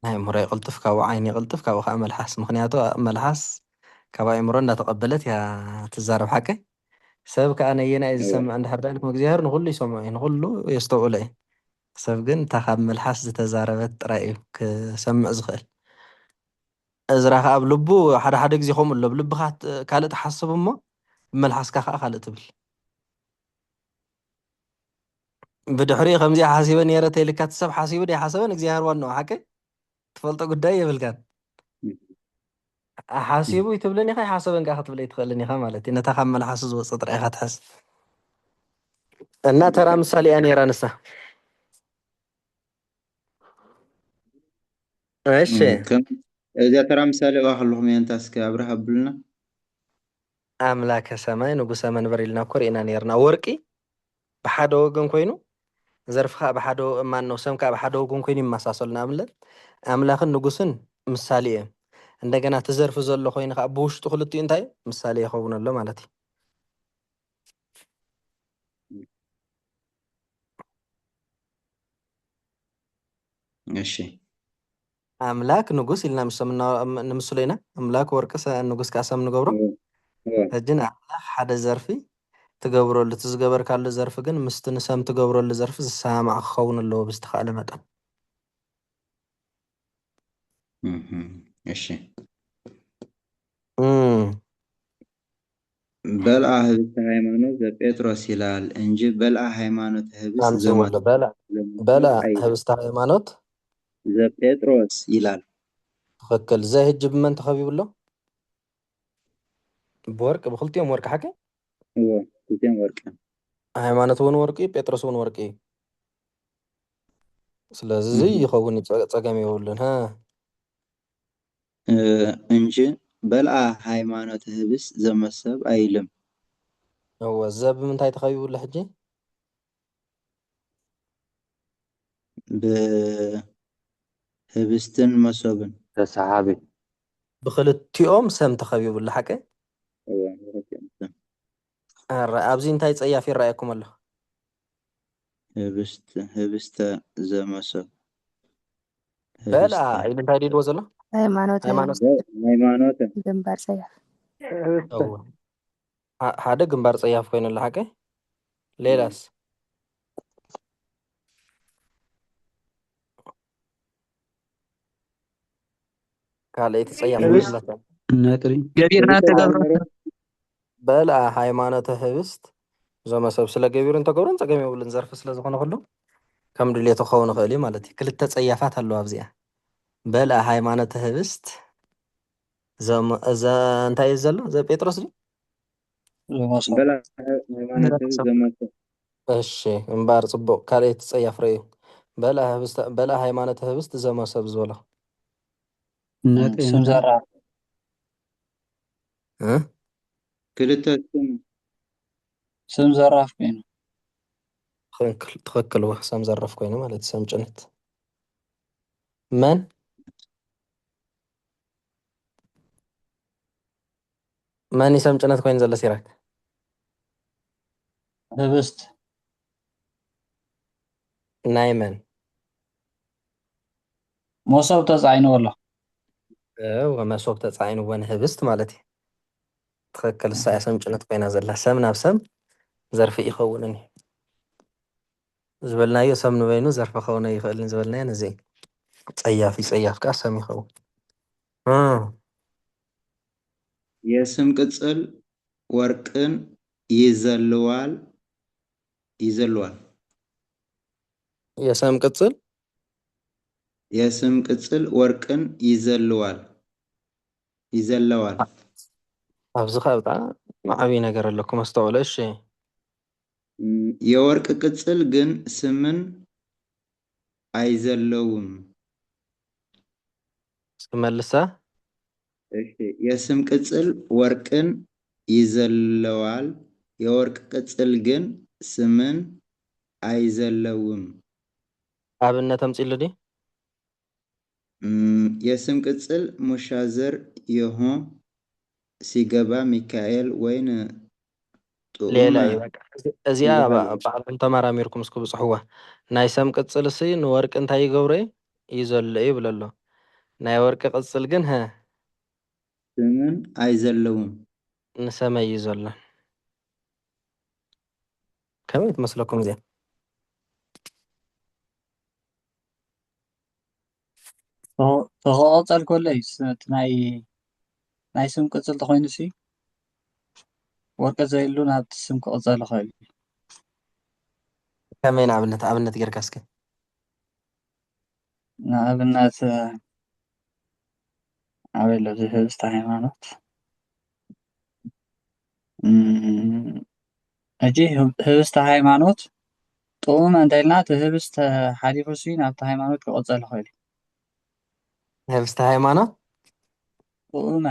B: ኣእምሮ ይቕልጥፍ ካብኡ ዓይኒ ይቕልጥፍ ካብኡ ከዓ መልሓስ ምክንያቱ መልሓስ ካብ ኣእምሮ እንዳተቐበለት እያ ትዛረብ ሓቂ ሰብ ከዓ ነየና እዩ
A: هو
B: ዝሰምዕ እንድሕር ዳኢልኩም እግዚኣብሔር ንኩሉ ይሰምዖ እዩ ንኩሉ የስተውዕሎ እዩ ሰብ ግን እታ ካብ መልሓስ ዝተዛረበት ጥራይ እዩ ክሰምዕ ዝኽእል እዝራ ከዓ ኣብ ልቡ ሓደ ሓደ ግዜ ከምኡ ኣሎ ብልብካ ካልእ ትሓስብ እሞ ብመልሓስካ ከዓ ካልእ ትብል ብድሕሪኡ ከምዚኣ ሓሲበ ነረ ተይልካ እቲ ሰብ ሓሲቡ ደይሓሰበን እግዚኣብሔር ዋንኦ ሓቂ ትፈልጦ ጉዳይ የብልካን ሓሲቡ ይትብለኒ ኢኻ ይሓሰበን ካ ክትብል ኣይትኽእልን ኢኻ ማለት እዩ ነታ ካብ መልሓስ ዝወፅእ ጥራይ ኢኻ ትሕዝ እና ተራ ምሳሌ እያ ነራ ንሳ እሺ
A: كم إذا ترى مثال أخلهم ينتاسك أبرها بلنا
B: ኣምላከ ሰማይ ንጉሰ መንበር ኢልና እኮ ርኢና ነርና ወርቂ ብሓደ ወገን ኮይኑ ዘርፍካ ብሓደ ማነው ሰምካ ብሓደ ወገን ኮይኑ ይመሳሰሉ ንኣብነት ኣምላኽን ንጉስን ምሳሌ እዮም እንደገና እቲ ዘርፊ ዘሎ ኮይኑ ከዓ ብውሽጡ ክልቲኡ እንታይ ምሳሌ ይኸውን ኣሎ ማለት እዩ
A: እሺ
B: ኣምላክ ንጉስ ኢልና ንምስሎ ኢና ኣምላክ ወርቂ ንጉስ ከዓ ሰብ ንገብሮ ሕጂ ንኣምላኽ ሓደ ዘርፊ ትገብረሉ እቲ ዝገበርካሉ ዘርፊ ግን ምስቲ ንሰም ትገብረሉ ዘርፊ ዝሰማዕ ክኸውን ኣለዎ ብዝተኸኣለ መጠን
A: እሺ በልዓ ህብስተ ሃይማኖት ዘጴጥሮስ ይላል እንጂ በልዓ ሃይማኖት ህብስት
B: ናምፅወሎ በልዓ ህብስተ ሃይማኖት
A: ዘጴጥሮስ ይላል
B: ትክክል ዘ ህጂ ብመን ተኸቢቡሎ ብወርቂ ብክልቲኦም ወርቂ ሓቂ
A: ክልቲኦም ወርቂ
B: ሃይማኖት እውን ወርቂ ጴጥሮስ እውን ወርቂ እዩ ስለዚ ይኸውን ፀገም የብሉን
A: እንጂ በልዓ ሃይማኖት ህብስ ዘመሰብ ኣይልም
B: እወ ዘ ብምንታይ ተኸቢቡሎ ሕጂ
A: ብህብስትን መሶብን ተሰሓቢ
B: ብክልቲኦም ሰም ተኸቢቡሎ ሓቂ ኣብዚ እንታይ ፀያፍ ይረኣየኩም ኣሎ
A: ህብስተ ዘመሰብ
B: በልዓ ኢሉ እንታይ ድልዎ ዘሎ
C: ሃይማኖት ግንባር ፀያፍ
B: ሓደ ግንባር ፀያፍ ኮይኑ ኣሎ ሓቂ ሌላስ ካልአይቲ ፀያፍ
F: ገቢርና ተገብሮ
B: በልዓ ሃይማኖተ ህብስት ዘመሰብ ስለ ገቢሩን ተገብሮን ፀገም የብሉን ዘርፊ ስለዝኾነ ኩሉ ከም ድሌቱ ክኸውን ይኽእል እዩ ማለት እዩ ክልተ ፀያፋት ኣለዋ ኣብዚኣ በልዓ ሃይማኖተ ህብስት እንታይ እዩ ዘሎ ዘጴጥሮስ ድ እሺ እምበር ፅቡቅ ካልአይቲ ፀያፍ ረእዩ በላ ሃይማኖት ህብስት ዘመሰብ ዝበሎ
D: ስም ዘራፍ
A: ክልተ
D: ስም ዘራፍ ኮይኑ
B: ትክክል ሰም ዘረፍ ኮይኑ ማለት ሰም ጭነት መን ሰም ጭነት ኮይኑ ዘሎ ሲራክ
D: ህብስት
B: ናይ መን
D: መሶብ ተጻዒንዎ ኣሎ
B: መሶብ ተጻዒንዎን ህብስት ማለት እዩ ትክክል እሳ ሰም ጭነት ኮይና ዘላ ሰብ ናብ ሰብ ዘርፊ ይኸውንኒ ዝበልናዮ ሰብ ንበይኑ ዘርፊ ከውነ ይኽእልን ዝበልናዮ ነዚ ፀያፍ ከዓ ሰም ይኸውን
A: የስም ቅጽል ወርቅን ይዘልዋል
B: የስም ቅጽል ወርቅን ይዘለዋል ኣብዚ ኸ ብጣዕሚ ዓብይ ነገር ኣለኩም ኣስተውዕሎ እሺ
A: የወርቅ ቅጽል ግን ስምን አይዘለውም
B: መልሳ
A: እሺ የስም ቅጽል ወርቅን ይዘለዋል የወርቅ ቅጽል ግን ስምን አይዘለውም
B: አብነት አምጪልኝ
A: የስም ቅጽል ሙሻዘር ይሆን ሲገባ ሚካኤል ወይን
B: ሌላ ይበቃ እዚያ ባዕልኩም ተመራሚርኩም እስኩ ብጽሕዋ ናይ ሰም ቅጽል ሲ ንወርቅ እንታይ ይገብሮ ይዘለ ይብል ኣሎ ናይ ወርቂ ቅጽል ግን
A: ስምን አይዘለውም
B: ንሰመይ እዩ ዘሎ ከመይ ትመስለኩም እዚኣ
D: ተኸቐፀል ከሎ እዩ ናይ ስም ቅጽል ተኾይኑ ሲ ወርቂ ዘይሉ ናብቲ ስም ክቕፀል ይኽእል እዩ
B: ከመይ ንኣብነት ጌርካ እስኪ
D: ንኣብነት ኣበይ ኣሎ እዚ ህብስተ ሃይማኖት ሕጂ ህብስተ ሃይማኖት ጥዑመ እንተኢልና እቲ ህብስተ ሓሊፉ ሲ ናብቲ ሃይማኖት ክቕፀል ይኽእል እዩ
B: ህብስተ ሃይማኖት
D: ጥዑመ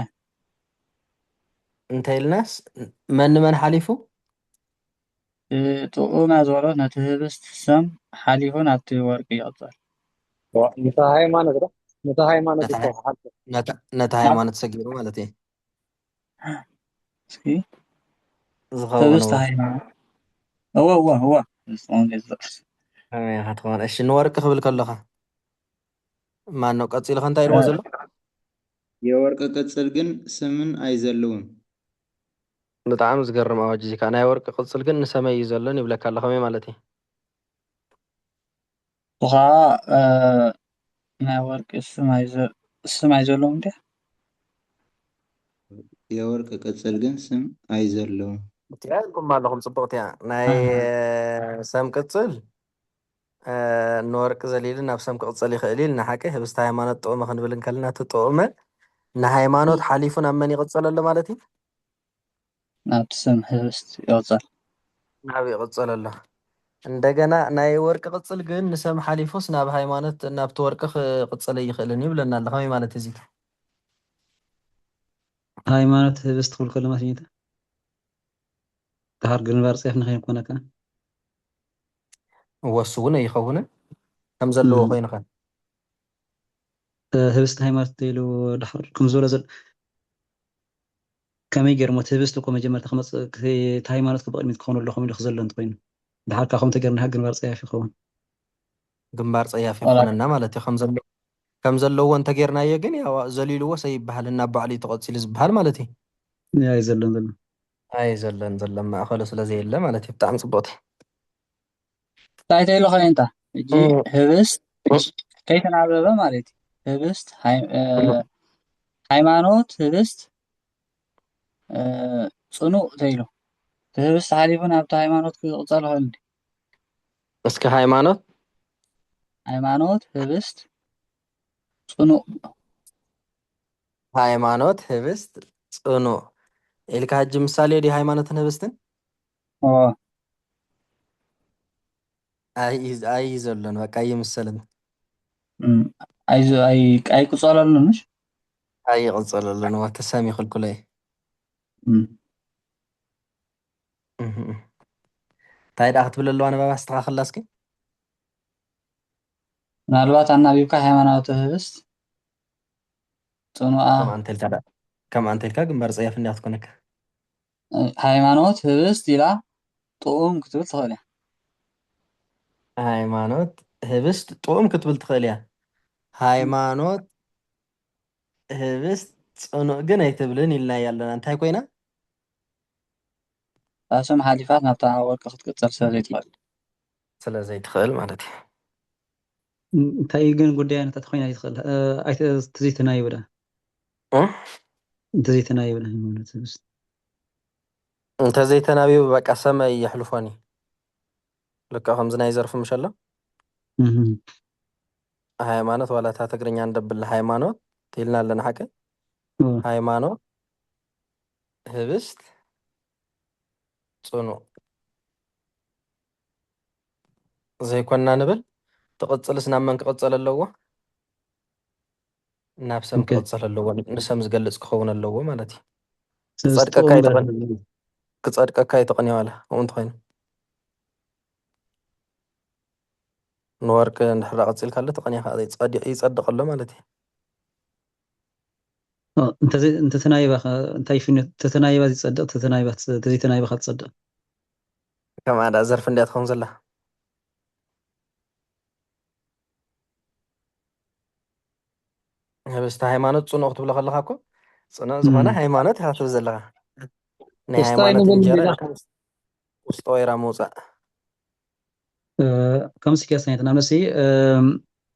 B: እንተኢልናስ መን ሓሊፉ
D: ጥዑመ ዝበሎ ነቲ ህብስት ሰም ሓሊፉ ናብቲ ወርቂ ይቕፀል
E: ነታ ሃይማኖት ዶ ነታ ሃይማኖት ይተዋሓል
B: ነታ ሃይማኖት ሰጊሩ ማለት እዩ
D: እስኪ
B: ዝኸውን
D: ህብስተ ሃይማኖት እወ
B: ክትኾን እሺ ንወርቂ ክብል ከለኻ ማነው ቀፂልካ እንታይ ኢልዎ ዘሎ
A: የወርቅ ቅጽል ግን ስምን አይዘለውም
B: ብጣዕሚ ዝገርም ኣዋጅ እዚ ከዓ ናይ ወርቂ ቅጽል ግን ንሰመይ እዩ ዘሎን ይብለካ ኣሎ ከመይ ማለት እዩ
D: ከዓ ናይ ወርቂ ስም አይዘለውም እንዴ
A: የወርቅ ቅጽል ግን ስም አይዘለውም
B: ትያልኩም ኣለኹም ፅቡቅቲ እያ ናይ ሰም ቅጽል ንወርቂ ዘሊሉ ናብ ሰም ክቕፀል ይኽእል ኢል ንሓቂ ህብስተ ሃይማኖት ጥዑመ ክንብል ከለና እቲ ጥዑመ ንሃይማኖት ሓሊፉ ናብ መን ይቕፀል ኣሎ ማለት እዩ
D: ናብቲ ስም ህብስት ይቕፀል
B: ናብ ይቕፀል ኣሎ እንደገና ናይ ወርቂ ቅጽል ግን ንሰም ሓሊፉስ ናብ ሃይማኖት ናብቲ ወርቂ ክቕፀለ ይኽእልን ይብለና ኣሎ ከመይ ማለት እዚ
F: ሃይማኖት ህብስት ክብል ከሎ ማለት ድሓር ግንባር ፅሑፍ ንኸይኮነካ
B: ወሱ እውን ኣይኸውንን ከም ዘለዎ ኮይኑ ኸ
F: ህብስቲ ሃይማኖት ኢሉ ድሓር ከም ዝበሎ ዘሎ ከመይ ገይሮሞ እቲ ህብስቲ እኮ መጀመርታ ክመፅእ እቲ ሃይማኖት ብቕድሚት ክኾኑ ኣለኹም ኢሉ ክዘሎ እንተኮይኑ ድሓር ካ ከምቲ ገርና ግንባር ፀያፍ ይኸውን
B: ግንባር ፀያፍ ይኾነና ማለት እዩ ከም ዘለዎ እንተጌርናዮ ግን ያው ዘሊልዎ ሰይበሃል ናብ ባዕሉ ተቐፂሉ ዝበሃል ማለት እዩ ኣይዘለን ዘሎ ማእኸሉ ስለዘየለ ማለት እዩ ብጣዕሚ ፅቡቕቲ
D: እንታይ ተኢሉ ኸይንታ ሕጂ ህብስት ከይተናበበ ማለት እዩ ህብስት ሃይማኖት ህብስት ፅኑዕ ተኢሉ እቲ ህብስት ሓሊፉ ናብቲ ሃይማኖት ክቕፀል ይኽእል እንዲ
B: እስኪ ሃይማኖት
D: ህብስት ፅኑዕ
B: ሃይማኖት ህብስት ፅኑዕ ኢልካ ሕጂ ምሳሌ ዲ ሃይማኖትን ህብስትን أي زلون بقى أي مسلم
D: أي كسر لنا مش
B: أي قصة لون وتسامي خل كله تايد أخذ بالله أنا بس تخلص كي
D: ምናልባት ኣናቢብካ ሃይማኖት ህብስት ጽኑዓ
B: كم أنت الكا جنبار صيف إني أتكونك
D: ሃይማኖት ህብስት ኢላ ጥዑም ክትብል ትኽእል እያ
B: ሃይማኖት ህብስት ጥዑም ክትብል ትኽእል እያ ሃይማኖት ህብስት ጽኑዕ ግን ኣይትብልን ኢልና ያለና እንታይ ኮይና
D: ራስም ሓሊፋት ናብታ ወርቂ ክትቅፅል
B: ስለዘይትኽእል ማለት እዩ
F: እንታይ ግን ጉዳይ እንታይ ኮይና ይትኽእል ተዘይትና ይብላ ተዘይትና ይብላ ሃይማኖት ህብስት
B: እንተዘይተናቢቡ በቃ ሰማይ ይሕልፎኒ ልካ ከምዚ ናይ ዘርፊ ምሽ ኣሎ ሃይማኖት ዋላታ ትግርኛ እንደብል ሃይማኖት ኢልና ኣለና ሓቀ ሃይማኖት ህብስት ጽኑዕ ዘይኮንና ንብል ትቕፅልስ ናብ መን ክቕፅል ኣለዎ ናብ ሰም ክቕፅል ኣለዎ ንሰም ዝገልፅ ክኸውን ኣለዎ ማለት እዩ ክጸድቀካ ይትቕንዮ ዋላ ከምኡ እንተኮይኑ ንወርቂ እንድሕር ቀፂልካ ኣሎ ተቐኒኻ ይጸድቕ ኣሎ ማለት እዩ
F: እንተተናይባ እንታይ ፍንዮ ተተናይባ ይጸድቕ ተተናይባ ተዘይተናይባ ትጸድቕ
B: كما هذا زرف اللي أتخون زلا بس هايمانوت صنع أكتب لك الله هاكو صنع زمانة هايمانوت هاتو زلا نه هايمانوت إنجرا وستويرا موسى
F: كم سكيا سنة نمسي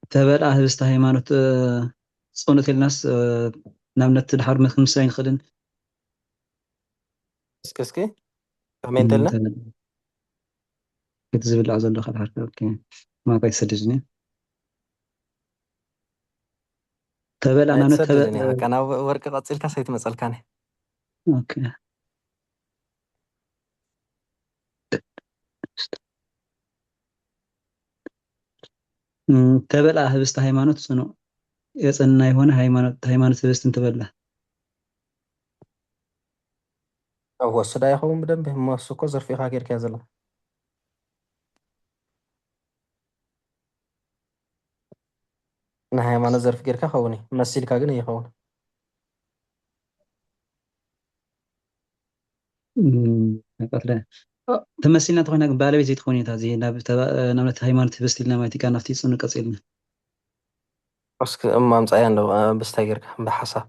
F: تبرع هبست هايمانوت صنعت الناس نمنت الحرب من 5 خدن
B: كسكي فهمين تلنا
F: كتزبل عزل دخل حرف اوكي ما قاعد يسدجني تبل انا
B: تبل كان ورك قصيل كاسيت مسأل كان
F: اوكي تبل هبست ሃይማኖት ጽኑዕ የጸና የሆነ ሃይማኖት ህብስት እንተበላ
B: ወስዳ ይኸውን በደንብ ማስኮ ዘርፊኻ ጌርካ ያዘላ ንሃይማኖት ዘርፊ ጌርካ ኸውን መሲልካ ግን ይኸውን
F: ቀጥለ ተመሲልና ተኾይና ግን ባለቤት ዘይትኾን እታ እዚ ናብነት ሃይማኖት ህብስት ኢልና ማለት ኢካ ናፍቲ ጽኑዕ ቀፂልና
B: እስኪ ማምፃያ እንደው ብስታይ ጌርካ ብሓሳብ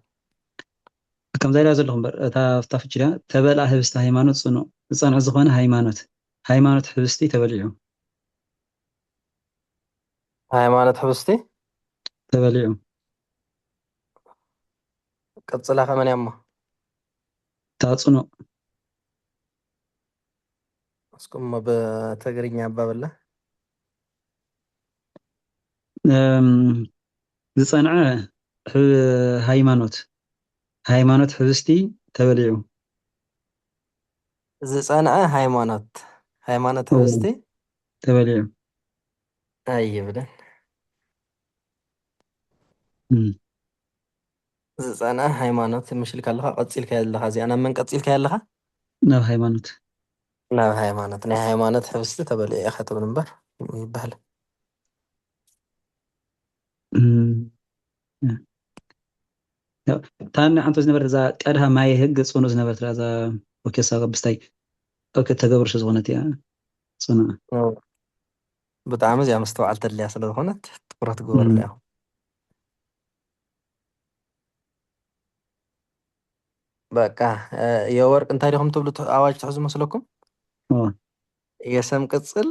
F: ከምዛ ኢላ ዘለኹም በር እታ ፍታፍችዳ ተበልዓ ህብስቲ ሃይማኖት ጽኑዕ ዝጸንዕ ዝኾነ ሃይማኖት ህብስቲ ተበሊዑ
B: ሃይማኖት ህብስቲ
F: ተበሊዑ
B: ቅጽላ ከመን ያማ
F: ታጽኑዕ
B: እስኩም በትግርኛ አባበላ
F: ዝጸንዐ ሃይማኖት ህብስቲ ተበሊዑ
B: ዝጸንዐ ሃይማኖት ህብስቲ
F: ተበሊዑ
B: ኣይብለን ዝጸንዐ ሃይማኖት ምሽልካ ኣለኻ ቀፂልካ ያለኻ እዚኣ ናብ መን ቀፂልካ ያለኻ
F: ናብ ሃይማኖት
B: ናይ ሃይማኖት ህብስቲ ተበሊዑ ኢኻ ትብል እምበር ይበሃል
F: ታን ሓንቶ ዝነበረ እዛ ቀድሃ ማይ ህግ ጽኑዕ ዝነበረት እዛ ኦኬሳ ብስታይ ኦኬ ተገብርሽ ዝኾነት እያ ጽኑዕ
B: ብጣዕሚ እዚኣ መስተዋዕል ተድልያ ስለ ዝኾነት ትኩረት ግበርላ ኢኹም በቃ የወርቅ እንታይ ዲኹም ትብሉ ኣዋጅ ትሕዙ መስለኩም የሰም ቅጽል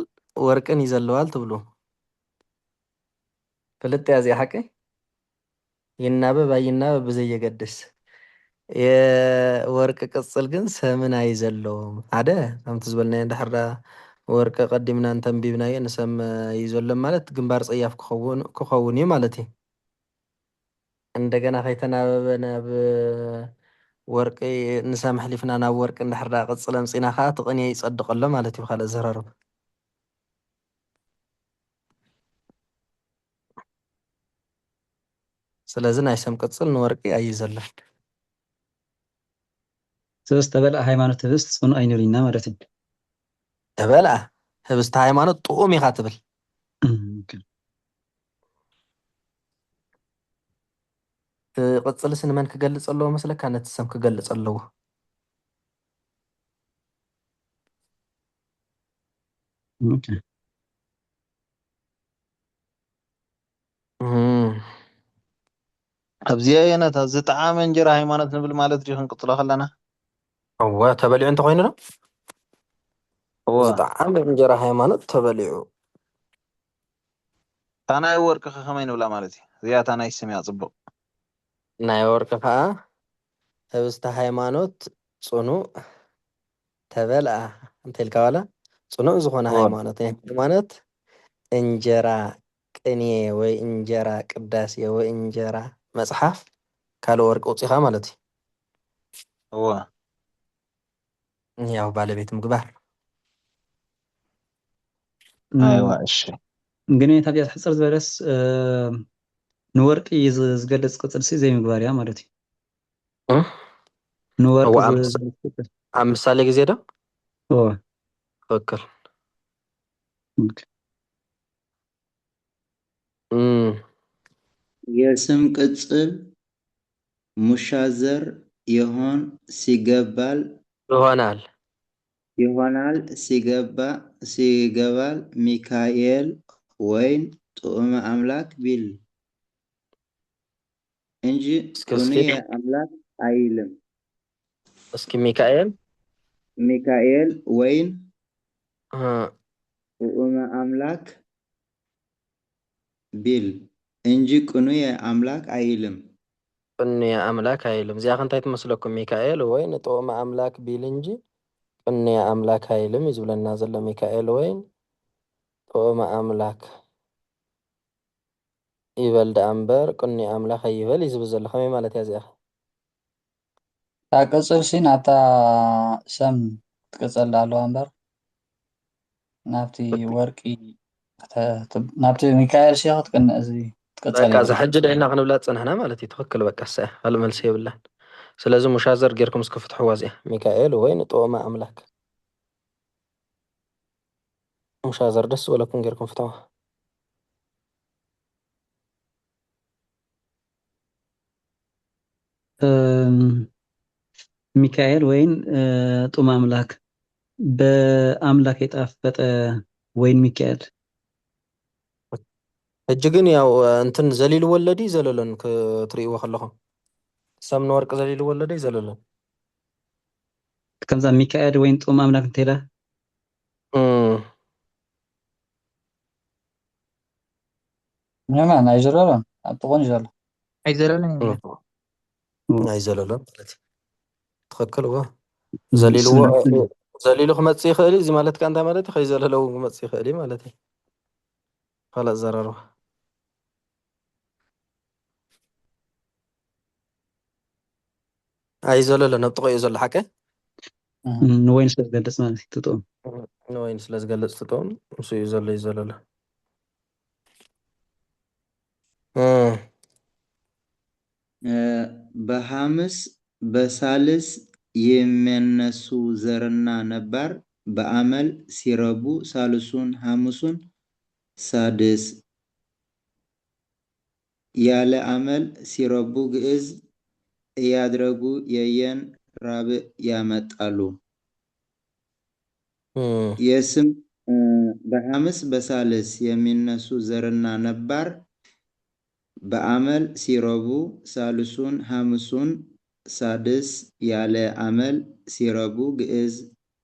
B: ወርቅን ይዘለዋል ትብሉ ፍልጥ ያዝ ሓቂ ይናበብ ኣይናበብ ብዘየገድስ የወርቅ ቅጽል ግን ሰምን ኣይዘለዎም ሓደ ከምቲ ዝበልና እንድሕር ወርቂ ቀዲምና እንተንቢብናዮ ንሰም ይዘሎም ማለት ግንባር ፀያፍ ክኸውን እዩ ማለት እዩ እንደገና ከይተናበበ ናብ ወርቂ ንሰም ሕሊፍና ናብ ወርቂ እንድሕር ቅጽል ኣምፂና ከዓ ትቕንየ ይጸድቕ ኣሎ ማለት እዩ ካልእ ዘራርብ ስለዚ ናይ ሰም ቅጽል ንወርቂ ኣይዘለን
F: ሶስት ተበልአ ሃይማኖት ህብስት ጽኑዕ ኣይኑርና ማለት እዩ
B: ተበልአ ህብስቲ ሃይማኖት ጥዑም ኢኻ ትብል ቅጽልስ ንመን ክገልጽ ኣለዎ መስለካ ነቲ ሰም ክገልጽ ኣለዎ
F: ኦኬ
G: ኣብዚኣ የነታ ዝጣዓመ እንጀራ ሃይማኖት ንብል ማለት ድዩ ክንቅጽሎ ከለና
B: እወ ተበሊዑ እንተኮይኑ ዶ
G: እወ
B: ዝጣዓመ እንጀራ ሃይማኖት ተበሊዑ
G: ታናይ ወርቂ ከመይ ንብላ ማለት እዩ እዚኣ ታናይ ስም እያ ጽቡቕ
B: ናይ ወርቂ ከዓ ህብስቲ ሃይማኖት ጽኑዕ ተበልአ እንተኢልካ ዋላ ጽኑዕ ዝኾነ ሃይማኖት ሃይማኖት እንጀራ ቅኔ ወይ እንጀራ ቅዳሴ ወይ እንጀራ መጽሓፍ ካልእ ወርቂ ውፂኻ ማለት
G: እወ
B: እዩ ያው ባለቤት ምግባር
G: ኣይዋ እሺ
F: ግን ታብያ ሕፅር ዝበለስ ንወርቂ ዝገልጽ ቅጽል ሲ ዘይምግባር እያ ማለት እዩ ንወርቂ
B: ኣብ ምሳሌ ግዜ ዶ ትክክል
A: የስም ቅጽል ሙሻዘር ይሆን ይሆናል ሲገባል ሚካኤል ወይን ጥዑመ አምላክ ቢል እንጂ ቁንየ አምላክ አይልም።
B: እስኪ
A: ሚካኤል ወይን ጥዑመ አምላክ ቢል እንጂ ቁንየ አምላክ አይልም።
B: ቁንየ አምላክ አይልም። እዚኣ እንታይ ትመስለኩም? ሚካኤል ወይን ጥዑመ አምላክ ቢል እንጂ ቁንየ አምላክ አይልም ይዝብለና ዘሎ ሚካኤል ወይን ጥዑመ አምላክ ይበል ዳ እምበር ቁንየ አምላክ አይበል ይዝብል ዘሎ ከመይ ማለት እያ እዚኣ?
D: ቅጽል ሲ ናብታ ሰም ትቅጸል ኣለዋ እምበር ናብቲ ወርቂ ናብቲ ሚካኤል ሲ ክትቅንዕ እዚ ትቅጸል
B: በቃ ዝሕጂ ደይና ክንብላ ፀንሕና ማለት እዩ። ትክክል በቃ ሰ ካልእ መልሲ የብላን። ስለዚ ሙሻዘር ጌርኩም እስክፍትሕዋ እዚኣ ሚካኤል ወይን ጥዑመ አምላክ ሙሻዘር ደስ ዝበለኩም ጌርኩም ፍትሕዋ።
F: ሚካኤል ወይን ጥዑመ አምላክ በአምላክ የጣፈጠ ወይን ሚካኤል
B: ሕጂ ግን ያው እንትን ዘሊሉ ወለዲ ዘለሎን ክትርእይዎ ከለኹም ሰም ንወርቂ ዘሊሉ ወለዲ ዘለሎን
F: ከምዛ ሚካኤል ወይን ጥዑመ አምላክ እንተኢላ
D: ንማን ኣይዘለሎን ኣብ ጥቑን እዩ ዘሎ
G: ኣይዘለሎን
B: ኣይዘለሎን ማለት እዩ። ትክክል እዎ ዘሊሉ ክመጽእ ይኽእል እዚ ማለት ከዓ እንታይ ማለት እዩ? ከይዘለለ እውን ክመጽእ ይኽእል እዩ ማለት እዩ። ካልእ ዘረርባ ኣይዘለሎን ኣብ ጥቑ እዩ ዘሎ ሓቀ
F: ንወይን ስለ ዝገልጽ ማለት እዩ ትጥኡም
B: ንወይን ስለ ዝገልጽ ትጥኡም ንሱ እዩ ዘሎ እዩ ዘለሎ
A: በሐምስ በሳልስ የሚነሱ ዘርና ነባር በአመል ሲረቡ ሳልሱን ሐሙሱን ሳድስ ያለ አመል ሲረቡ ግዕዝ እያድረጉ የየን ራብዕ ያመጣሉ። የስም በሐምስ በሳልስ የሚነሱ ዘርና ነባር በአመል ሲረቡ ሳልሱን ሐሙሱን ሳድስ ያለ አመል ሲረቡ ግዕዝ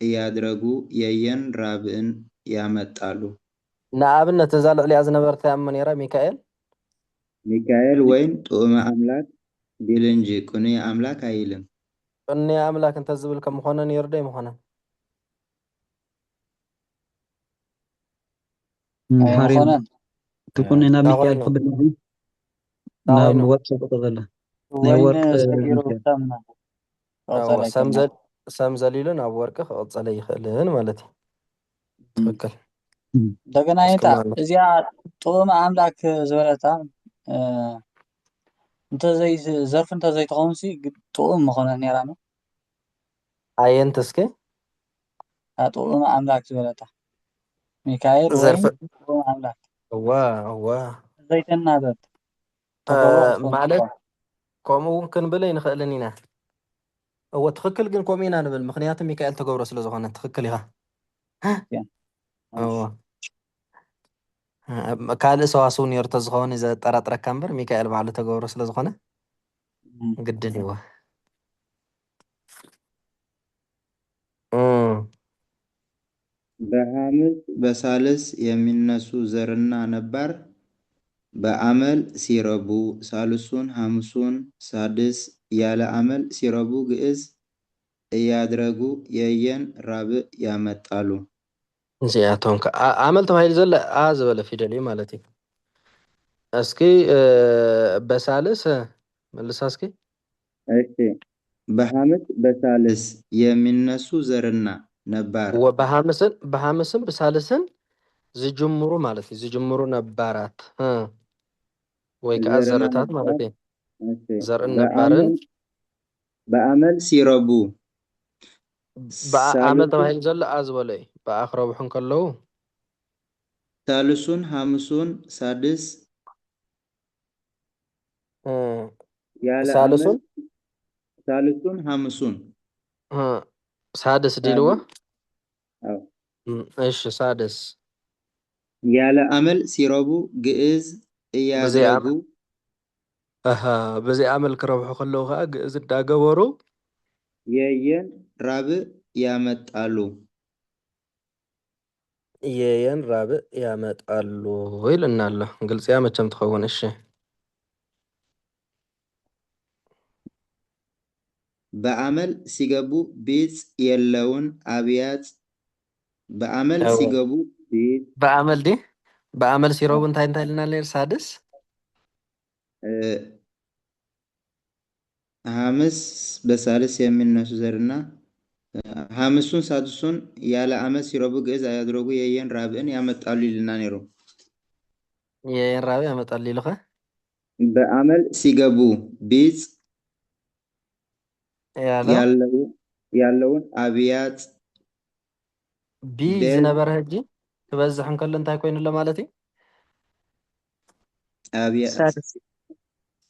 A: እያድረጉ የየን ራብዕን ያመጣሉ።
B: ንኣብነት እዛ ልዕሊኣ ዝነበረታ እሞ ነይራ ሚካኤል
A: ወይን ጥዑመ አምላክ ቢል እንጂ ቁንየ አምላክ አይልም።
B: ቁንየ አምላክ እንተዝብል ከም ምኾነ ነይሩ ዶ ይምኾነን?
D: ኣይኮነን
F: ትኩን ናብ ሚካኤል ክብል ናብ ወርቅ ሰቆጠ ዘላ ናይ ወርቅ
B: ሰም ዘሊሉ ናብ ወርቂ ክቕፀለ ይኽእልን ማለት እዩ። ትክክል
D: እንደገና ይታ እዚኣ ጥዑመ አምላክ ዝበለታ انت زي ظرف انت زي تغونسي تقوم مخونه نيرانو
B: عين تسكي
D: تقوم أملاك زبلتا ميكائيل
B: ظرف
D: وين تقوم أملاك
B: هو
D: زي تنادت تقبرو خصوصا
B: ማለት ከምኡ ክንብል ይንኽእልን ኢና እወ ትኽክል ግን ከምኡ ኢና ንብል ምክንያቱ ሚካኤል ተገብሮ ስለ ዝኾነ ትኽክል ኢኻ እወ ካልእ ሰዋስው ነይሩ ተዝኸውን ዘጠራጥረካ እምበር ሚካኤል ባዕሉ ተገብሮ ስለ ዝኾነ ግድን ይወ
A: በሐምስ በሳልስ የሚነሱ ዘርና ነባር በአመል ሲረቡ ሳልሱን ሐምሱን ሳድስ ያለ አመል ሲረቡ ግዕዝ እያድረጉ የየን ራብዕ ያመጣሉ።
B: እዚኣቶም አመል ተባሂሉ ዘሎ አ ዝበለ ፊደል እዩ ማለት እዩ እስኪ በሳልስ መልሳ እስኪ
A: እሺ በሐምስ በሳልስ የሚነሱ ዘርና ነባር
B: በሐምስን በሳልስን ዝጅምሩ ማለት እዩ ዝጅምሩ ነባራት ወይ ከዓ ዘርታት ማለት እዩ ዘርን ነባርን
A: በአመል ሲረቡ
B: በአመል ተባሂሉ ዘሎ አ ዝበለ እዩ በአ ክረብሑ ከለዉ
A: ሳልሱን ሐምሱን ሳድስ ያለ አመል ሳልሱን ሐምሱን
B: ሳድስ ዲልዎ እሺ ሳድስ
A: ያለ አመል ሲረቡ ግዕዝ እያድረጉ
B: በዚ አመል ክረብሑ ከለዉ ከዓ ግዕዝ እንዳገበሩ
A: የየን ራብዕ ያመጣሉ
B: የየን ራብዕ ያመጣሉ ይልና ኣሎ ግልጽ ያ መቸም ትኸውን እሺ
A: በአመል ሲገቡ ቢጽ የለውን አብያት በአመል ሲገቡ ቢጽ
B: በአመል ዲ በአመል ሲረቡ እንታይ እንታይ ልና ነር ሳድስ
A: ሐምስ በሳልስ የሚነሱ ዘርና ሐምሱን ሳድሱን ያለ አመል ሲረቡ ግዕዝ አያድረጉ የየን ራብዕን ያመጣሉ ይልና ነሩ
B: የየን ራብዕ ያመጣሉ ይልኸ
A: በአመል ሲገቡ ቢጽ ያለውን አብያት
B: ቢ ዝነበረ ሕጂ ክበዝሕ እንከሎ እንታይ ኮይኑ ኣሎ ማለት እዩ
A: አብያት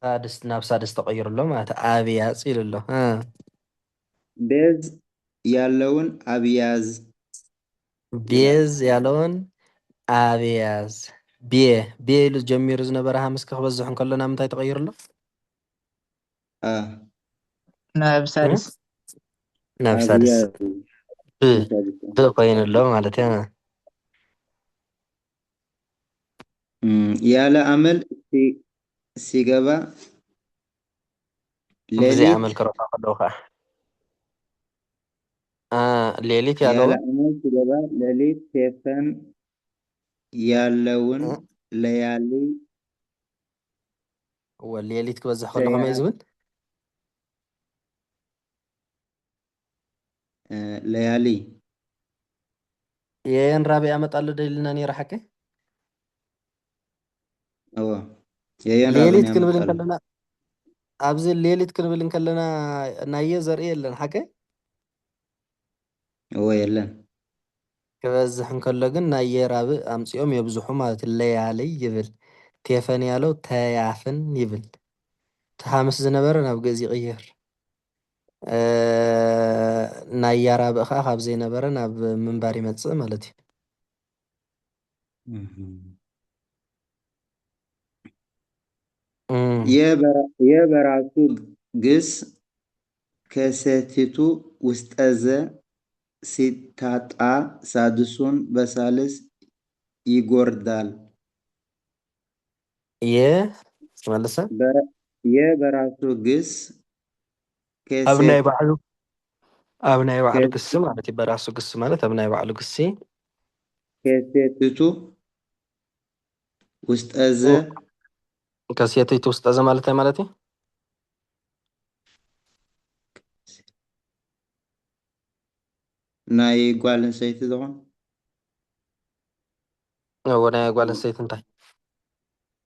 B: ሳድስ ናብ ሳድስ ተቀይሩ ኣሎ ማለት አብያጽ ኢሉ ኣሎ
A: ቤዝ ያለውን አብያዝ
B: ቤዝ ያለውን አብያዝ ቤ ኢሉ ጀሚሩ ዝነበረ ሐምስ ክበዝሕ እንከሎ ናብ ምንታይ ተቀይሩ ኣሎ
D: ናብ ሳድስ
B: ናብ ሳድስ ኮይኑ ኣሎ ማለት እዩ
A: ያለ አመል ሲገባ
B: በዚ አመል ክረብሑ ከለዉ ከዓ ሌሊት ያለውን
A: ያለ አመል ሲገባ ሌሊት ቴፈን ያለውን ለያሊ
B: ሌሊት ክበዝሕ ከሎ ከመይ ዝብል
A: ለያሊ
B: የየን ራብዕ ያመጣሉ ደሊልና ነይረ ሓቀ
A: እወ የየን
B: ሌሊት ክንብል ከለና ኣብዚ ሌሊት ክንብል ከለና ናየ ዘርኢ የለን ሓቀ
A: እወ የለን
B: ክበዝሕ እንከሎ ግን ናየ ራብዕ ኣምፂኦም የብዝሑ ማለት ለያሊ ይብል ቴፈን ያለው ተያፍን ይብል ተሐምስ ዝነበረ ናብ ገዚ ይቅየር ናያ ራብዕ ከዓ ካብ ዘይነበረ ናብ ምንባር ይመጽእ ማለት
A: እዩ የበራሱ ግስ ከሰቲቱ ውስጠዘ ሲታጣ ሳድሱን በሳልስ ይጎርዳል
B: መልሰ
A: የበራሱ ግስ
B: ኣብናይ ባዕሉ ግስ ማለት እዩ በራሱ ግስ ማለት ኣብናይ ባዕሉ ግሲ
A: ከሰቲቱ ውስጠዘ
B: ከሴቲቱ ውስጠዘ ማለት እዩ ማለት እዩ
A: ናይ ጓል ኣንስተይቲ ዝኾን
B: ናይ ጓል ኣንስተይቲ እንታይ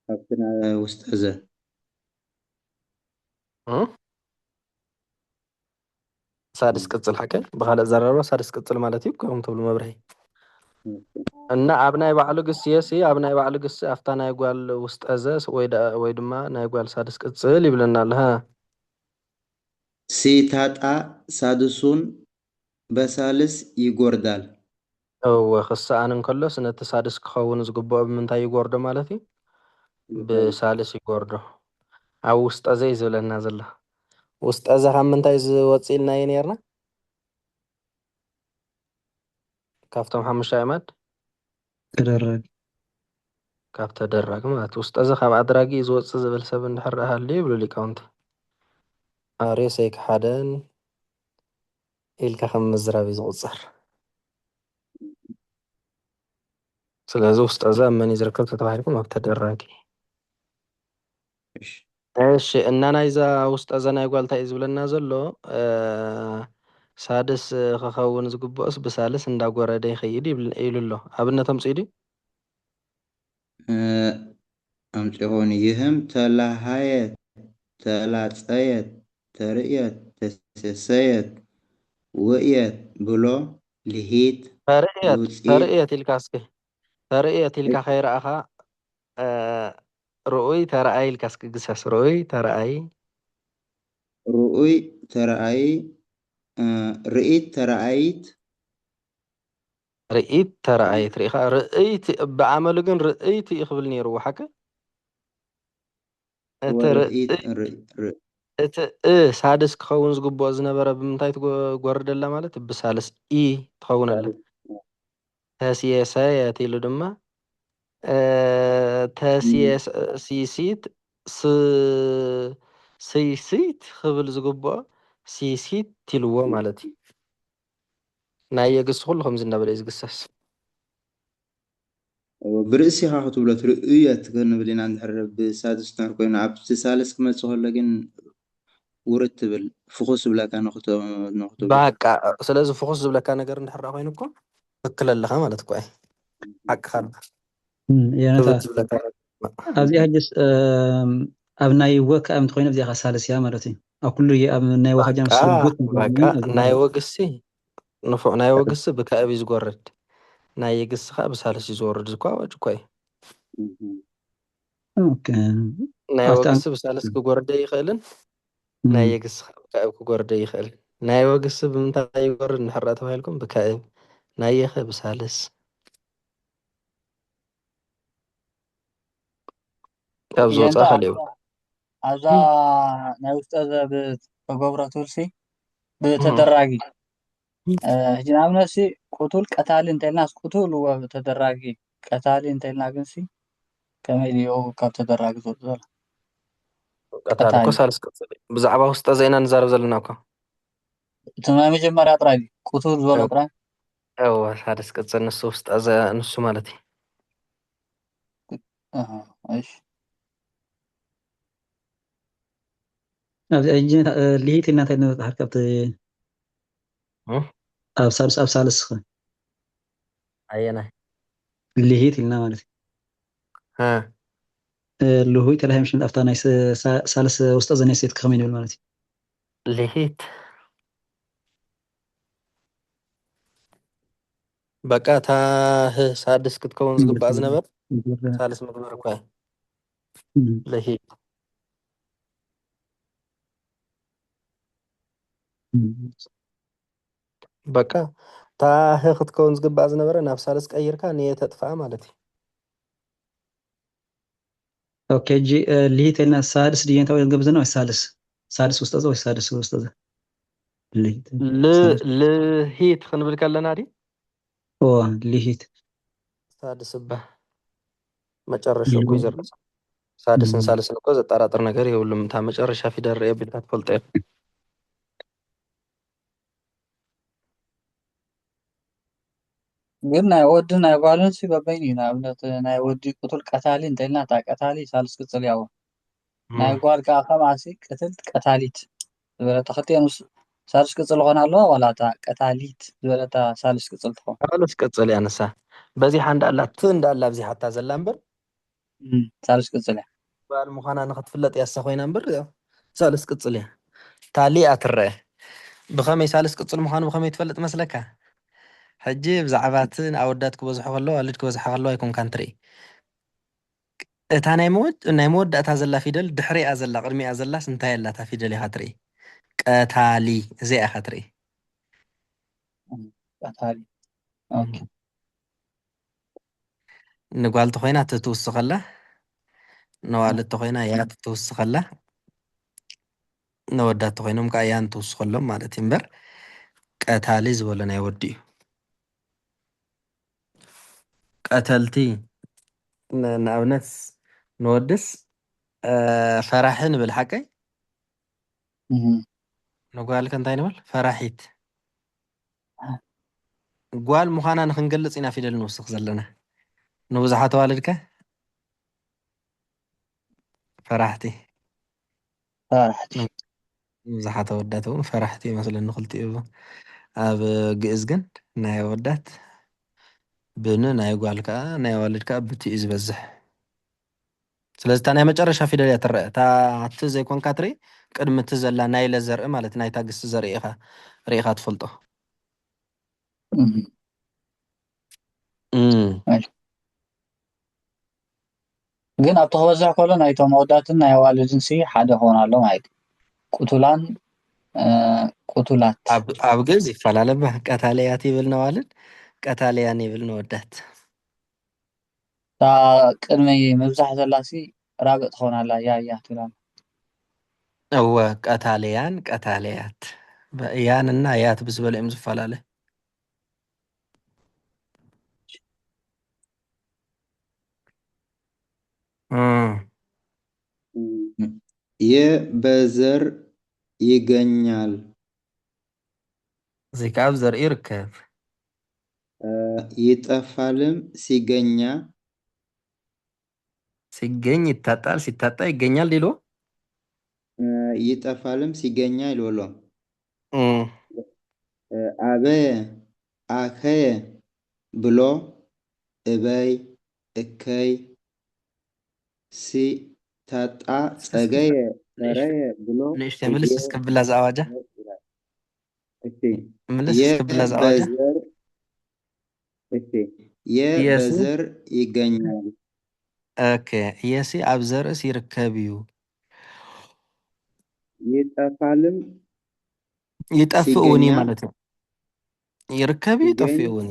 A: ኣብቲ ውስጠዘ
B: سادس قتل حكى بخالق زرارة سادس قتل مالتي كم تبلو مبرهي እና ኣብ ናይ ባዕሉ ግስየሲ ኣብ ናይ ባዕሉ ግስ ኣፍታ ናይ ጓል ውስጥ ኣዘስ ወይ ድማ ናይ ጓል ሳድስ ቅፅል ይብለና ኣለ
A: ሲታጣ ሳድሱን በሳልስ ይጎርዳል
B: እወ ክሳኣን እንከሎስ ነቲ ሳድስ ክኸውን ዝግብኦ ብምንታይ ይጎርዶ ማለት እዩ ብሳልስ ይጎርዶ ኣብ ውስጥ ኣዘ እዩ ዝብለና ዘሎ ውስጥ ኣዘ ካብ ምንታይ ዝወፅእ ኢልና እዩ ነርና ካብቶም 5 ኣዕማድ
F: ተደራጊ
B: ካብ ተደራጊ ማለት ውስጥ ኣዘ ካብ ኣድራጊ ዝወፅእ ዝብል ሰብ እንድሕር ሃልዩ ይብሉ ሊቃውንቲ ኣርዮስ ኣይክሓደን ኢልካ ከም ምዝራብ እዩ ዝቁፀር ስለዚ ውስጥ ኣዘ ኣብ መን ይዝርከብ ተባሂልኩም ኣብ ተደራጊ እሺ እና ናይዛ ውስጥ ኣዘ ናይ ጓል እንታይ እዩ ዝብለና ዘሎ ሳድስ ክኸውን ዝግብኦስ ብሳልስ እንዳጎረደ ይኸይድ ኢሉ ኣሎ ኣብነት ኣምፂኡ ድዩ
A: ኣምፂኾን ይህም ተላሃየት ተላፀየት ተርእየት ተሰሰየት ውእየት ብሎ ልሂት
B: ተርእየት ኢልካ እስኪ ተርእየት ኢልካ ከይረኣኻ ርኡይ ተረኣይ ኢልካ እስኪ ግሰስ ርኡይ ተረኣይ
A: ርኡይ ተረኣይ ርኢት ተረኣይት
B: ርኢት ተረኣይት ርኢኻ ርኢት ብዓመሉ ግን ርኢት ይኽብል ነይሩ ሓቀ እቲ ሳድስ ክኸውን ዝግብኦ ዝነበረ ብምንታይ ትጎርደላ ማለት ብሳልስ ኢ ትኸውን ኣላ ተስየሰየት ኢሉ ድማ ተሲሲት ስይሲት ክብል ዝግብኦ ሲሲት ኢልዎ ማለት እዩ ናይ የግስ ኩሉ ከምዚ እናበለ እዩ ዝግሰስ
A: ብርእሲኻ ክትብሎ ትርእየት ክንብል ኢና እንድሕር ብሳድስ ትሕር ኮይኑ ኣብቲ ሳልስ ክመፅእ ከሎ ግን ውርድ ትብል ፍኹስ ዝብለካ ንክትብል
B: በቃ ስለዚ ፍኹስ ዝብለካ ነገር እንድሕር ኮይኑ እኮ ትክክል ኣለኻ ማለት እኮ እዩ ሓቅኻ
F: የነታ ኣብዚኣ ሕጅስ ኣብ ናይ ወካ እምቲ ኮይኑ ኣብዚኣ ሳልስ እያ ማለት እዩ ኣብ ኩሉ ኣብ ናይ ወካጃ ስርጉት
B: ናይ ወግሲ ንፉዕ ናይ ወግሲ ብካዕብ እዩ ዝጎርድ ናይ የግስ ከዓ ብሳልስ እዩ ዝወርድ ዝኳዋጭ እኳ እዩ ናይ ወግሲ ብሳልስ ክጎርደ ይኽእልን ናይ የግስ ብካዕብ ክጎርደ ይኽእልን ናይ ወግሲ ብምንታይ ይጎርድ እንድሕር ተባሂልኩም ብካዕብ ናይ የኸ ብሳልስ ካብ ዝወፃ ከልዩ
D: ኣብዛ ናይ ውሽጠ ዘ ብተገብሮ ትብልሲ ብተደራጊ ሕጂ ንኣብነት ሲ ቁቱል ቀታሊ እንተኢልናስ ቁቱል ተደራጊ ቀታሊ እንተኢልና ግን ሲ ከመይ ድዩ ካብ ተደራጊ ዝወፅ ዘሎ
B: ቀታሊ እኮ ሳልስ ቅፅል ብዛዕባ ውስጠ ዘ ኢና ንዛረብ ዘለና እኮ
D: እቲ ናይ መጀመርያ ጥራይ ቁቱል ዝበሎ ጥራይ
B: እወ ሳልስ ቅፅል ንሱ ውስጠ ዘ ንሱ ማለት
D: እዩ እሺ
F: ኣብዚ እጅ ልሂት ኢልና እንታይ ንበፅሓት ካብቲ ኣብ ሳልስ
B: ኣየናይ
F: ልሂት ኢልና ማለት እዩ ልሁይ ተላሂ ምሽን ኣብታ ናይ ሳልስ ውስጠ ዘ ናይ ሴት ከመይ ንብል ማለት እዩ
B: ልሂት በቃ እታ ሳድስ ክትከውን ዝግባእ ዝነበር ሳልስ ምግባር እኳ ልሂት በቃ ታህ ክትከውን ዝግባእ ዝነበረ ናብ ሳልስ ቀይርካ ንየ ተጥፋኣ ማለት እዩ
F: ኦኬ ጂ ልሂት ኢልና ሳድስ ድየ እንታይ ወይ ገብዘና ወይ ሳድስ ውስጠ ዘ ወይ ሳድስ ውስጠ ዘ
B: ልሂት ክንብል ከለና ዲ
F: ልሂት
B: ሳድስ ባ መጨረሻ እኮ ይዘርስ ሳድስን ሳልስን እኮ ዘጠራጥር ነገር የብሉም እታ መጨረሻ ፊደል ርአ ቢልካ ትፈልጦ እየ
D: ግን ናይ ወዲ ናይ ጓልን ሲ በበይን እዩ ንኣብነት ናይ ወዲ ቁቱል ቀታሊ እንተኢልና እታ ቀታሊ ሳልስ ቅፅል ያው ናይ ጓል ከዓ ከምኣሲ ቅትልት ቀታሊት ዝበለታ ክልቲአን ሳልስ ቅፅል ዝኾና ኣለዋ ዋላ እታ ቀታሊት ዝበለታ ሳልስ ቅፅል ትኾን
B: ሳልስ ቅፅል እያ ንሳ በዚሓ እንዳላ እንዳላ ኣብዚሓታ ዘላ እምበር
D: ሳልስ ቅፅል እያ
B: ጓል ምዃና ንክትፍለጥ እያሳ ኮይና እምበር ሳልስ ቅጽል እያ ታሊኣ ትረአ ብኸመይ ሳልስ ቅጽል ምዃኑ ብኸመይ ትፈልጥ መስለካ ሕጂ ብዛዕባ እቲ ኣወዳት ክበዝሑ ከለዉ ኣወልድ ክበዝሓ ከለዋ ኣይኮንካን ትርኢ እታ ናይ መወዳእታ ዘላ ፊደል ድሕሪኣ ዘላ ቅድሚኣ ዘላስ እንታይ ኣላ እታ ፊደል ኢኻ ትርኢ ቀታሊ እዚኣ ኢኻ ትርኢ
D: ቀታሊ ኦኬ
B: ንጓል እንተኮይና እቲ ትውስኸላ ነዋልድ እንተኮይና ያ ትውስኸላ ነወዳት እንተኮይኖም ከዓ ያን ትውስኸሎም ማለት እዩ እምበር ቀታሊ ዝበሎ ናይ ወዲ እዩ ቀተልቲ ንኣብነት ንወድስ ፈራሒ ንብል ሓቀይ ንጓልከ እንታይ ንብል ፈራሒት ጓል ምዃና ንክንገልፅ ኢና ፊደል ንውስኽ ዘለና ንብዙሓት ኣዋልድከ ፈራሕቲ ብዙሓት ኣወዳት እውን ፈራሕቲ ይመስለኒ ክልቲኡ ኣብ ግእዝ ግን ናይ ኣወዳት ብን ናይ ጓል ከዓ ናይ ኣዋልድ ከዓ ብቲ እዩ ዝበዝሕ ስለዚ እታ ናይ መጨረሻ ፊደል እያ ትረአ እታ እቲ ዘይኮንካ ትርኢ ቅድሚ እቲ ዘላ ናይ ለ ዘርኢ ማለት ናይታ ግስቲ ዘርኢ ኢኻ ርኢኻ ትፈልጦ
D: ግን ኣብቲ ክበዝሕ ከሎ ናይቶም ኣወዳትን ናይ ኣዋልድን ሲ ሓደ ክኾን ኣሎ ማለት እዩ ቁቱላን ቁቱላት
B: ኣብ ግእዝ ይፈላለ ቀታልያት ይብል ነዋልድ ቀታልያን ይብል ንወዳት
D: ቅድሚ ምብዛሕ ዘላሲ ራግእ ትኾን ኣላ ያ ትብላ
B: እወ ቀታልያን ቀታልያት ያንና ያት ብዝበለ እዮም ዝፈላለ
A: የበዘር ይገኛል
B: እዚህ ከዓ ብዘርኢ ይርከብ
A: ይጠፋልም ሲገኛ
B: ሲገኝ ይታጣል ሲታጣ ይገኛል ዲሎ
A: ይጠፋልም ሲገኛ ይልወሎ አበየ አከየ ብሎ እበይ እከይ ሲታጣ ጸገየ ፈረየ ብሎ
B: ንእሽተይ ምልስ እስክብላ ዝኣዋጃ
A: የበዘር ይገኛል
B: ኦኬ የሲ ኣብ ዘርእስ ይርከብ እዩ
A: ይጠፋልም
B: ይጠፍእ እውን ማለት ነው ይርከብ ይጠፍእ እውን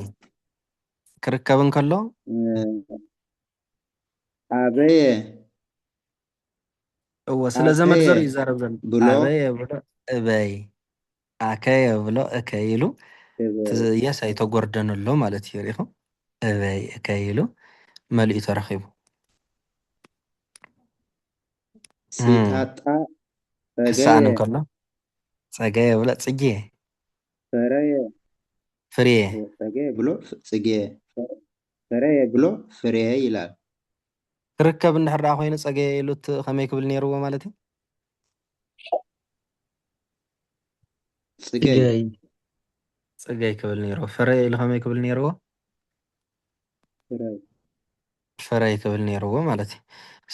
B: ክርከብ እንከሎ
A: አበየ
B: እወ ስለ ዘመድ ዘር ይዛረብ ዘሎ አበየ ብሎ እበይ አከየ ብሎ እከይ ኢሉ የስ ኣይተጎርደነሎ ማለት እዩ ሪኢኹም እበይ እከይ ኢሉ መልኡ ተረኺቡ
A: ሲታጣ
B: ክሳኣን እንከሎ ጸገየ ብሎ ጽጌ
A: ፈረየ
B: ፍሬ
A: ጸገየ ብሎ ጽጌ ፈረየ ብሎ ፍሬ ይላል
B: ክርከብ እንድሕር ዳኣ ኮይኑ ጸገየ ኢሉት ከመይ ክብል ነይርዎ ማለት እዩ ጽገይ ክብል ነይርዎ ፈረየ ኢሉ ከመይ ክብል ነይርዎ ፈረይ ክብል ነይርዎ ማለት እዩ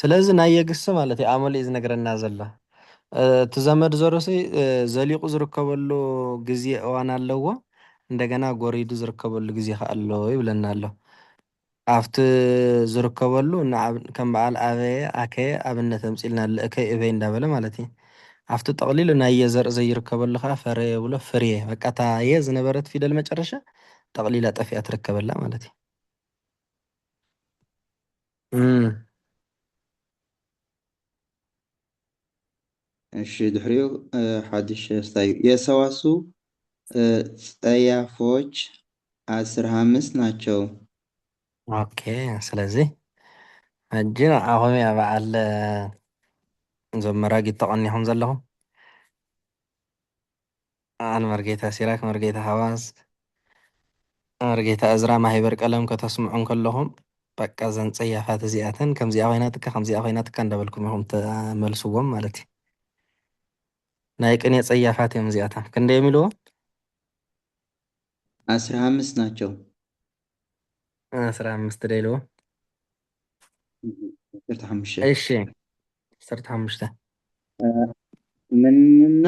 B: ስለዚ ናይ የግስ ማለት እዩ ኣመሊኡ ዝነገረና ዘሎ እቲ ዘመድ ዘርሲ ዘሊቑ ዝርከበሉ ግዜ እዋን ኣለዎ እንደገና ጎሪዱ ዝርከበሉ ግዜ ከዓ ኣሎ ይብለና ኣሎ ኣብቲ ዝርከበሉ ከም በዓል ኣበየ ኣከየ ኣብነት ኣምፂልና እከይ እበይ እንዳበለ ማለት እዩ ኣብቲ ጠቕሊሉ ናይ የዘርኢ ዘይርከበሉ ከዓ ፈረየ ብሎ ፍርየ በቃ እታ የ ዝነበረት ፊደል መጨረሻ ጠቕሊላ ጠፊኣ ትርከበላ ማለት እዩ
A: እሺ ድሕሪኡ ሓድሽ ስታይ የሰዋስው ጸያፎች 15 ናቸው
B: ኦኬ ስለዚህ ሕጂ ንዓኹም እያ በዓል እዞም መራጊት ተቐኒሖም ዘለኹም ኣነ መርጌታ ሲራክ መርጌታ ሃዋስ መርጌታ እዝራ ማሂበር ቀለም ከተስምዑን ከለኹም በቃ ዘን ጸያፋት እዚኣተን ከምዚኣ ኮይናትካ ከምዚኣ ኮይናትካ እንዳበልኩም ኢኹም ተመልስዎም ማለት እዩ ናይ ቅኔ ጸያፋት እዮም እዚኣተን ክንደይ የሚልዎ
A: 15 ናቸው
B: 15 ደይልዎ እሺ 15
A: ምንና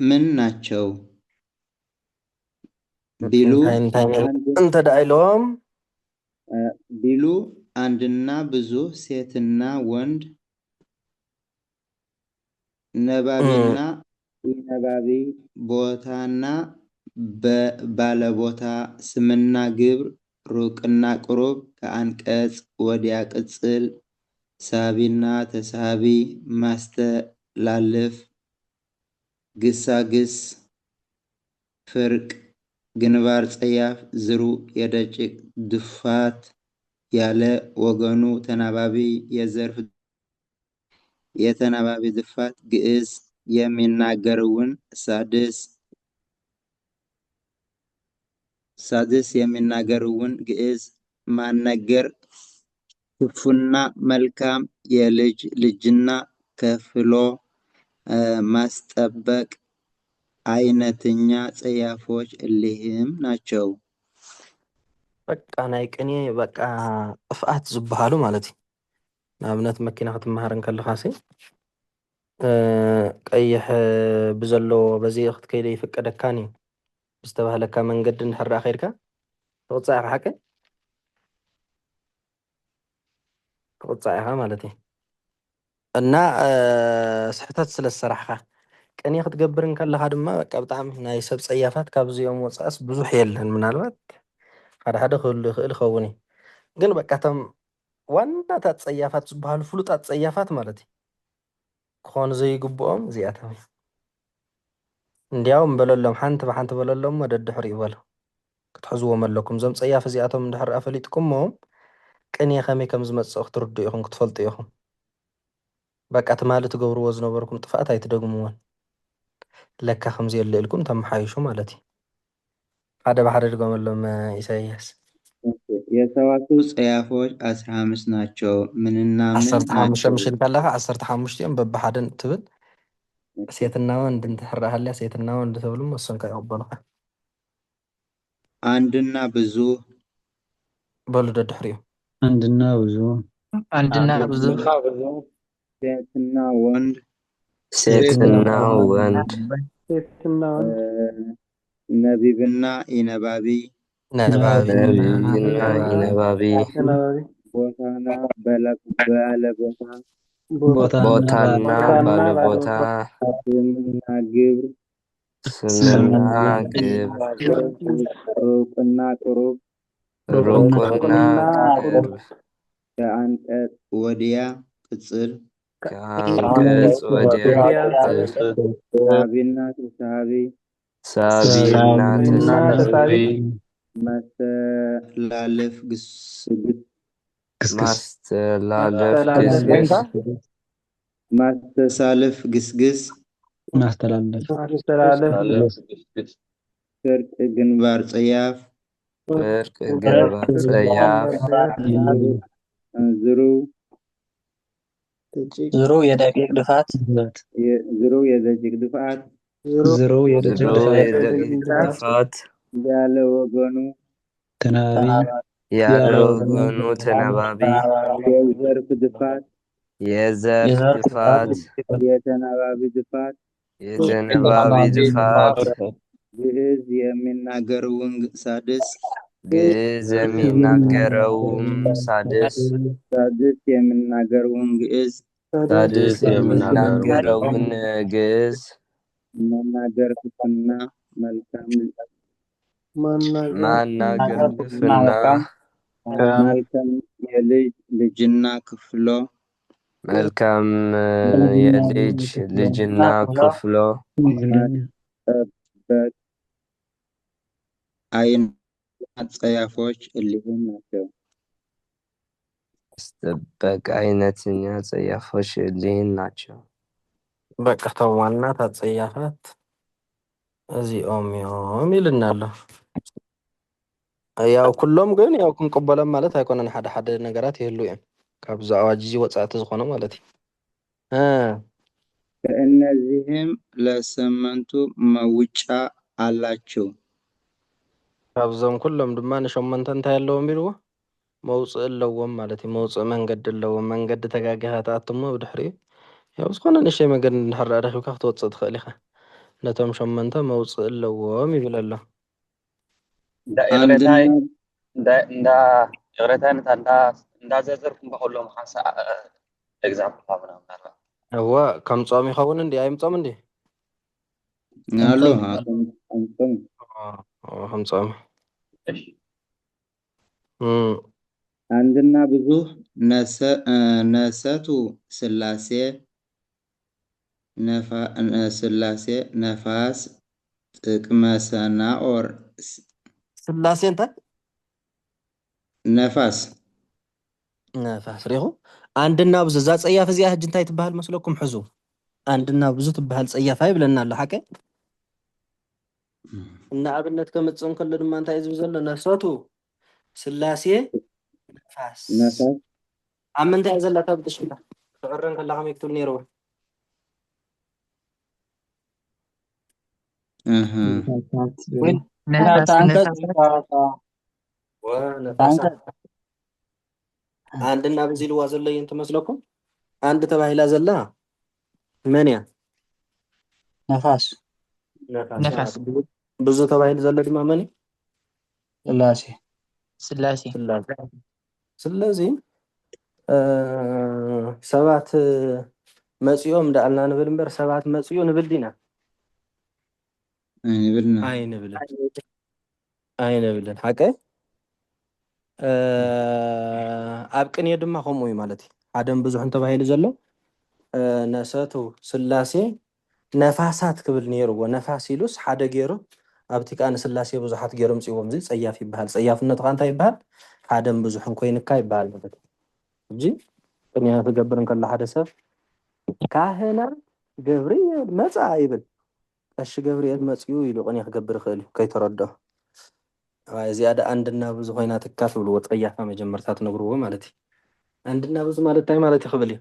A: ምን ናቸው ቢሉ
B: انت دايلوم
A: ቢሉ አንድና ብዙ ሴትና ወንድ ነባቢና ኢነባቢ ቦታና ባለቦታ ስምና ግብር ሩቅና ቅሩብ ከአንቀጽ ወዲያ ቅጽል ሳቢና ተሳቢ ማስተላለፍ ግሳግስ ፍርቅ ግንባር ጸያፍ ዝሩ የደጭቅ ድፋት ያለ ወገኑ ተናባቢ የዘርፍ የተናባቢ ድፋት ግዕዝ የሚናገረውን ሳድስ የሚናገረውን ግዕዝ ማነገር ክፉና መልካም የልጅ ልጅና ከፍሎ ማስጠበቅ አይነተኛ ጸያፎች እሊህም ናቸው።
B: በቃ ናይ ቅኔ በቃ ጥፍኣት ዝበሃሉ ማለት እዩ ንኣብነት መኪና ክትመሃር ከለኻሲ ቀይሕ ብዘለዎ በዚ ክትከይደ ይፍቀደካኒ ዝተባህለካ መንገዲ እንድሕር ከይድካ ትቕፃዕ ኢኻ ሓቂ ትቕፃዕ ኢኻ ማለት እዩ እና ስሕተት ስለ ዝሰራሕካ ቅኔ ክትገብር ከለኻ ድማ በቃ ብጣዕሚ ናይ ሰብ ፀያፋት ካብዚኦም ወፃእስ ብዙሕ የለን ምናልባት ሓደ ሓደ ክህሉ ይኽእል ይኸውን እዩ ግን በቃ እቶም ዋናታት ፀያፋት ዝበሃሉ ፍሉጣት ፀያፋት ማለት እዩ ክኾኑ ዘይግብኦም እዚኣቶም እንዲያውም በለሎም ሓንቲ ብሓንቲ በለሎም ወደድሕሪ ይበሉ ክትሕዝዎም ኣለኩም እዞም ፀያፍ እዚኣቶም እንድሕር ኣፈሊጥኩሞም ቅኔ ከመይ ከም ዝመፅእ ክትርድኡ ኢኹም ክትፈልጡ ኢኹም በቃ ትማሊ ትገብርዎ ዝነበርኩም ጥፍኣት ኣይትደግምዎን ለካ ከምዚ የለ ኢልኩም ተመሓይሹ ማለት እዩ ሓደ ባሕደ ድገመሎም ኢሳይያስ
A: የሰዋስው ፀያፎች 15 ናቸው። ምንና ምን
B: 15 ምሽል ከለኻ 15 እዮም በብሓደን ትብል ሴትና ወንድ እንትሕር ሃልያ ሴትና ወንድ ተብሎም እሱንካ ይቕበሉካ
A: አንድና ብዙ
B: በሉ ደድሕሪኡ
F: አንድና ብዙ
A: ሴትና ወንድ ነቢብና ኢነባቢ ቦታና
H: ቦታና ባለቦታ
A: ስምና ግብር ሩቅና ቅሩብ ከአንቀጽ ወዲያ ቅጽል ሳቢና ተሳቢ ማስተላለፍ ግስግስ ፍርቅ ግንባር ጸያፍ
D: ዝሩ የደቂቅ ድፋት
A: ያለ ወገኑ
H: ተናባቢ
A: የዘርፍ ድፋት የተናባቢ ድፋት ግዕዝ የሚናገረውን ሳድስ የሚናገረውን ግዕዝ መናገር ክፉና መልካም የልጅ ልጅና ክፍሎ ጠበቅ አይን ጸያፎች እሊህም ናቸው።
H: አይነተኛ ጸያፎች እሊህም ናቸው።
B: በቃ ተው ዋናት አጸያፋት እዚኦም እዮም ይልናለሁ። ያው ኩሎም ግን ያው ክንቅበሎም ማለት ኣይኮነን ሓደ ሓደ ነገራት ይህሉ እዮም ካብዚ ኣዋጅ እዚ ወፃእቲ ዝኾነ ማለት እዩ
A: ከእነዚህም ለስምንቱ መውጫ አላቸው።
B: ካብዞም ኩሎም ድማ ንሸመንተ እንታይ ኣለዎም ኢልዎ መውፅእ ኣለዎም ማለት እዩ መውፅእ መንገዲ ኣለዎም መንገዲ ተጋጊኻ ተኣትሞ ብድሕሪኡ ያው ዝኾነ ንእሽተይ መንገዲ እንድሕር ረኺብካ ክትወፅእ ትኽእል ኢኻ ነቶም 8 መውፅእ ኣለዎም ይብል ኣሎ
A: አንድና
I: የቅሬታይ እንዳዘዘርኩም ከሎም ሓንሳ ኤግዛምፕል ምናምን ምናልባት
B: እዋ ከምፆም ይኸውን እንዲ ኣይምፆም እንዲ
A: አሎ
B: ከምፆም
A: አንድና ብዙ ነሰቱ ስላሴ ነፋስ ጥቅመ ሰናኦር
B: ስላሴ እንታይ
A: ነፋስ
B: ሪኹ አንድና ብዙ እዛ ፀያፍ እዚኣ ሕጂ እንታይ ትበሃል መስለኩም ሕዙ አንድና ብዙ ትበሃል ፀያፍ ኣይብለና ኣሎ ሓቀ እና ኣብነት ከምፅእ እንከሎ ድማ እንታይ ዝብል ዘሎ ነፍሰቱ ስላሴ ነፋስ ኣብ ምንታይ እያ ዘላ ተብጥሽላ ትዕረን ከላ ከመይ ክትብል ነይርዎ አንድና ብዙ ኢልዋ ዘሎ እየን ትመስለኩም አንድ ተባሂላ ዘላ መን እያ
D: ነፋስ
B: ነፋስ ብዙ ተባሂሉ ዘሎ ድማ መን
D: ስላሴ
B: ስለዚ ሰባት መፅኦም እንዳኣልና ንብል እምበር ሰባት መፅኡ ንብል ዲና ኣይንብልን ሓቀ ኣብ ቅንየ ድማ ከምኡ እዩ ማለት እዩ ሓደን ብዙሕ እንተባሂሉ ዘሎ ነሰቱ ስላሴ ነፋሳት ክብል ነይርዎ ነፋስ ኢሉስ ሓደ ገይሩ ኣብቲ ከዓ ንስላሴ ብዙሓት ገይሮም ፅዎም እዚ ፀያፍ ይበሃል ፀያፍነቱ ከዓ እንታይ ይበሃል ሓደን ብዙሕን ኮይንካ ይበሃል ማለት እዩ እጂ ቅንያ ክገብር እንከሎ ሓደ ሰብ ካህናት ገብርኤል መፃ ይብል ቀሺ ገብርኤል መፅኡ ኢሉ ቅንያ ክገብር ይኽእል እዩ ከይተረድኦ እዚኣ ዳ አንድና ብዙ ኮይና ትካፍ ብልዎ ፀያፋ መጀመርታ ትነግርዎ ማለት እዩ አንድና ብዙ ማለት እንታይ ማለት ይኽብል እዩ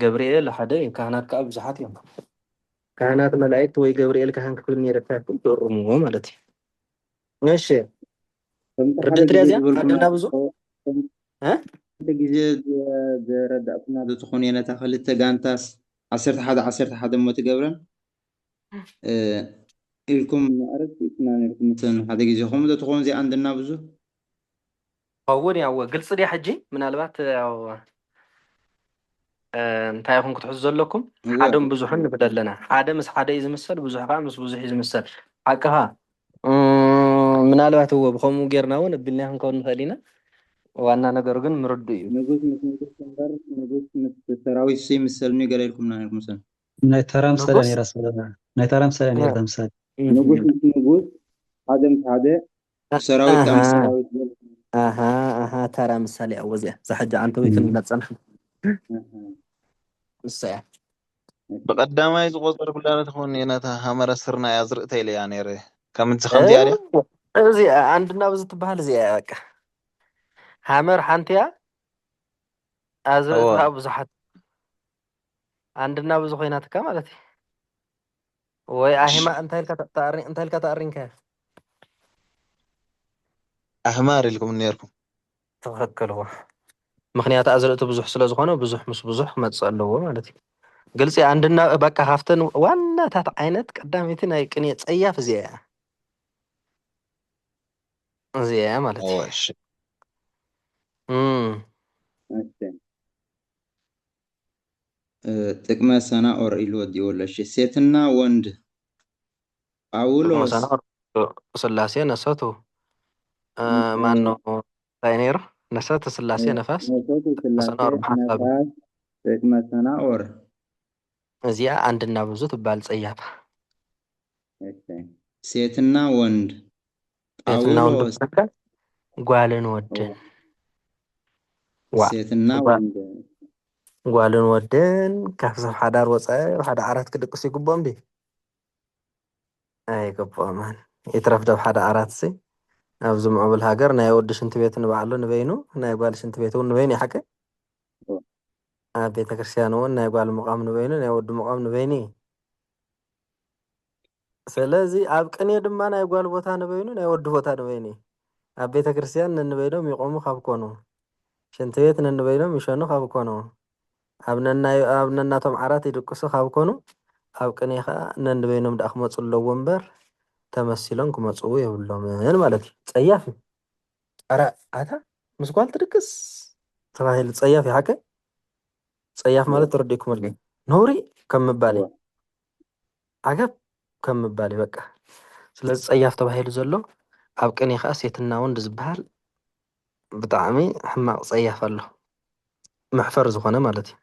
B: ገብርኤል ሓደ ካህናት ከዓ ብዙሓት እዮም ካህናት መላእክት ወይ ገብርኤል ካህን ክፍል ነይረካ ይኩን ትርሙዎ ማለት እዩ እሺ ርድት ሪያ እዚኣ አንድና ብዙ
A: ግዜ ዘረዳእኩና ዝኾነ ነታ ክልተ ጋንታስ 11 እሞ ትገብረን ኢልኩም ኣረግና ነርኩም ምትን ሓደ ግዜ ከምኡ ትኾን እዚ አንድና ብዙ
B: እውን ያው ግልጽ ዲ ሕጂ ምናልባት ያው እንታይ ይኹን ክትሕዙ ዘለኩም ሓደም ብዙሕን ንብል ኣለና ሓደ ምስ ሓደ እዩ ዝምሰል ብዙሕ ከዓ ምስ ብዙሕ እዩ ዝምሰል ሓቅኻ ምናልባት እዎ ብከምኡ ጌርና እውን እብልና ክንከውን ንኽእል ኢና ዋና ነገሩ ግን ምርዱ እዩ
A: ንጉስ ምስ ሰራዊት ይምሰልኒ ገለ ኢልኩምና ነርኩም ሰን
F: ናይ ተራ ምሳሌ ነይራ ናይ ተራ ምሳሌ ነይራ ምሳሌ
A: ንጉስ ሓደ ምስ ሓደ ሰራዊት ምስ ሰራዊት
B: ተራ ምሳሌ ኣወዚያ ዝሓጂ አንተ ወይ ክንላፀና እሰያ
G: ብቀዳማይ ዝቆፀር ጉዳያት ትኾን ነታ ሃመረ ስርናይ ኣዝርእተ ኢለያ ነይረ ከምዚ ከምዚያ ድያ
B: እዚኣ አንድና ብዙ ትበሃል እዚኣ በቃ ሃመር ሓንቲ እያ ኣዝርእቲ ከዓ ብዙሓት አንድና ብዙ ኮይና ትካ ማለት እዩ ወይ ኣሂማ እንታይ ኢልካ ተኣሪንከ
G: ኣህማር ኢልኩም ነርኩም
B: ትኽክልዎ ምክንያቱ ኣዝርእቲ ብዙሕ ስለ ዝኾነ ብዙሕ ምስ ብዙሕ ክመፅእ ኣለዎ ማለት እዩ ግልፂ አንድና በቃ ካብተን ዋናታት ዓይነት ቀዳመይቲ ናይ ቅኔ ፀያፍ እዚኣ እዚኣ ማለት እዩ
A: ጥቅመ ሰናኦር ኢሉ ወዲዎ ለሽ ሴትና ወንድ ጳውሎስ
B: ስላሴ ነሰቱ ማን ነው እንታይ ነይሩ ነሰቱ ስላሴ ነፋስ ሰናኦር ብሓሳብ
A: ጥቅመ ሰናኦር
B: እዚኣ አንድና ብዙ ትባል ፀያፍ
A: ሴትና ወንድ ጳውሎስ
B: ጓልን ወድን
A: ሴትና ወንድ
B: ጓልን ወድን ካብ ሰብ ሓዳር ወፃኢ ሓደ ዓራት ክድቅስ ይግብኦም ዲ ኣይግብኦምን ይትረፍ ደብ ሓደ ዓራት ሲ ኣብዚ ምዕብል ሃገር ናይ ወዲ ሽንቲ ቤት ንባዕሉ ንበይኑ ናይ ጓል ሽንቲ ቤት እውን ንበይኑ ይሓቀ ኣብ ቤተ ክርስቲያን እውን ናይ ጓል መቃም ንበይኑ ናይ ወዲ መቃም ንበይኑ ስለዚ ኣብ ቅኔ ድማ ናይ ጓል ቦታ ንበይኑ ናይ ወዲ ቦታ ንበይኑ ኣብ ቤተ ክርስቲያን ንንበይኖም ይቆሙ ካብ ኮኑ ሽንቲ ቤት ንንበይኖም ይሸኑ ካብ ኮኑ ኣብነናቶም ዓራት ይድቅሱ ካብ ኮኑ ኣብ ቅኔ ከዓ ነንበይኖም ዳ ክመፁ ኣለዎ እምበር ተመሲሎም ክመፁ የብሎምን ማለት እዩ። ፀያፍ እዩ። ኣረ ኣታ ምስ ጓል ትድቅስ ተባሂሉ ፀያፍ እዩ። ሓቀይ ፀያፍ ማለት ተረዲእኩም ኣሎ ነውሪ ከም ምባል እዩ። ዓገብ ከም ምባል እዩ በቃ። ስለዚ ፀያፍ ተባሂሉ ዘሎ ኣብ ቅኔ ከዓ ሴትና ወንድ ዝበሃል ብጣዕሚ ሕማቅ ፀያፍ ኣሎ መሕፈር ዝኾነ ማለት እዩ።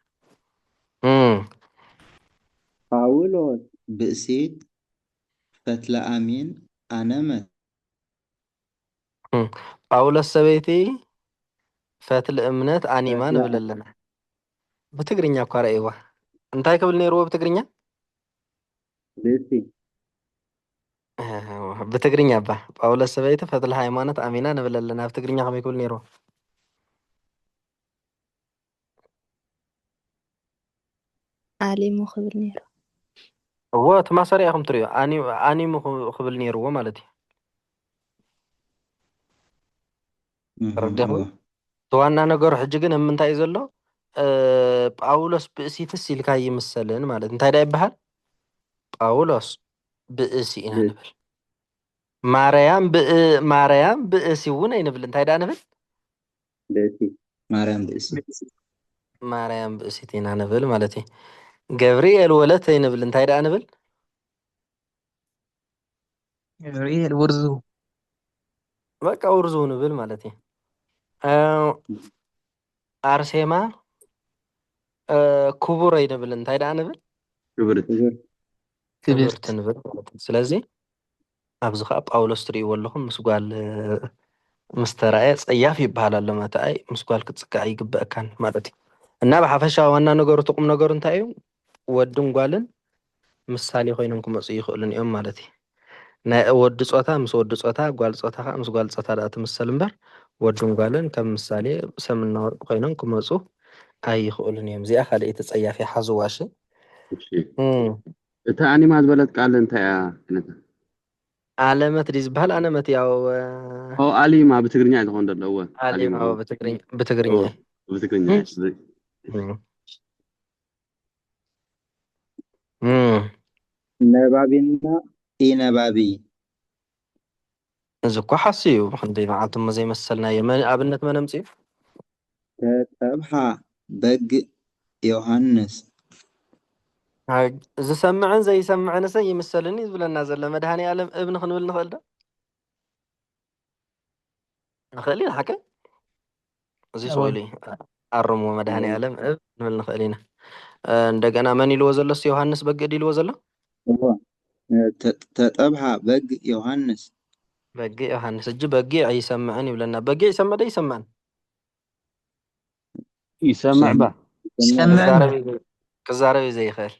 A: ጳውሎስ ብእሲት ፈትለ አሚን ኣነመት
B: ጳውሎስ ሰበይቲ ፈትሊ እምነት ኣኒማ ንብል ኣለና። ብትግርኛ እኳ ረእይዋ እንታይ ክብል ነይርዎ ብትግርኛ?
A: ብእሲ
B: ብትግርኛ ባ ጳውሎስ ሰበይቲ ፈትሊ ሃይማኖት ኣሚና ንብል ኣለና። ብትግርኛ ከመይ ክብል ነይርዎ?
C: ዓሊሙ ክብል ነይሩ።
B: እዎ ተማሰሪያ ኢኹም ትርእዮ ኣኒሙ ክብል ነይርዎ ማለት እዩ። ተረዲኹም? ተዋና ነገሩ ሕጂ ግን ኣብ ምንታይ እዩ ዘሎ? ጳውሎስ ብእሲትስ ኢልካ ይምሰልን ማለት እንታይ ዳ ይበሃል? ጳውሎስ ብእሲ ኢና ንብል። ማርያም ብእሲ እውን ኣይንብል። እንታይ ዳ ንብል?
A: ብእሲ ማርያም ብእሲ
B: ማርያም ብእሲት ኢና ንብል ማለት እዩ። ገብርኤል ወለት ኣይንብል። እንታይ ዳ ንብል?
G: ገብርኤል ውርዙ
B: በቃ ውርዙ ንብል ማለት እዩ። ኣርሴማ ክቡር ኣይንብል። እንታይ ዳ ንብል? ክብርት ንብል ማለት እዩ። ስለዚ ኣብዚ ከዓ ጳውሎስ ትርእይዎ ኣለኹም ምስ ጓል ምስ ተራእየ ፀያፍ ይበሃል ኣሎ መታኣይ ምስ ጓል ክትፅጋዕ ይግበአካን ማለት እዩ። እና ብሓፈሻ ዋና ነገሩ ቁም ነገሩ እንታይ እዩ? ወድን ጓልን ምሳሌ ኮይኖም ክመፁ ይኽእሉን እዮም ማለት እዩ። ናይ ወዲ ፆታ ምስ ወዲ ፆታ ጓል ፆታ ከዓ ምስ ጓል ፆታ ዳ ትምሰል እምበር ወድን ጓልን ከም ምሳሌ ሰምና ወርቂ ኮይኖም ክመፁ ኣይኽእሉን እዮም። እዚኣ ካልአይቲ ፀያፍ እያ ሓዝዋ እሺ።
J: እታ ኣኒማ ዝበለት ቃል እንታይ እያ?
B: ዓለመት ዲ ዝበሃል ኣነመት ያው
J: ኣሊማ ብትግርኛ እዩ ዝኾን ዘሎ። እወ
B: ዓሊማ ብትግርኛ
J: ብትግርኛ
A: ነባቢና ኢነባቢ
B: እዚ እኳ ሓሲ እዩ። ብክንደይ መዓልቲ እሞ ዘይመሰልናዮ ኣብነት መን ኣምፅኡ?
A: ተጠብሓ በግዕ ዮሃንስ
B: ዝሰምዕን ዘይሰምዕን ሰ ይምሰልኒ ዝብለና ዘሎ መድሃኒ ዓለም እብኒ ክንብል ንኽእል ዶ? ንኽእል ኢና ሓቀ እዚ ሰኢሉ ኣርምዎ መድሃኒ ዓለም እብ ንብል ንኽእል ኢና። እንደገና መን ኢልዎ ዘሎስ? ዮሃንስ በግዕ ኢልዎ ዘሎ?
A: ተጠብሓ በግዕ ዮሃንስ
B: በጊዕ ዮሃንስ እጂ በጊዕ ኣይሰምዕን ይብለና። በጊዕ ይሰምዕ ዶ ይሰምዕን?
J: ይሰምዕ ባ
B: ክዛረብ እዩ ዘይኽእል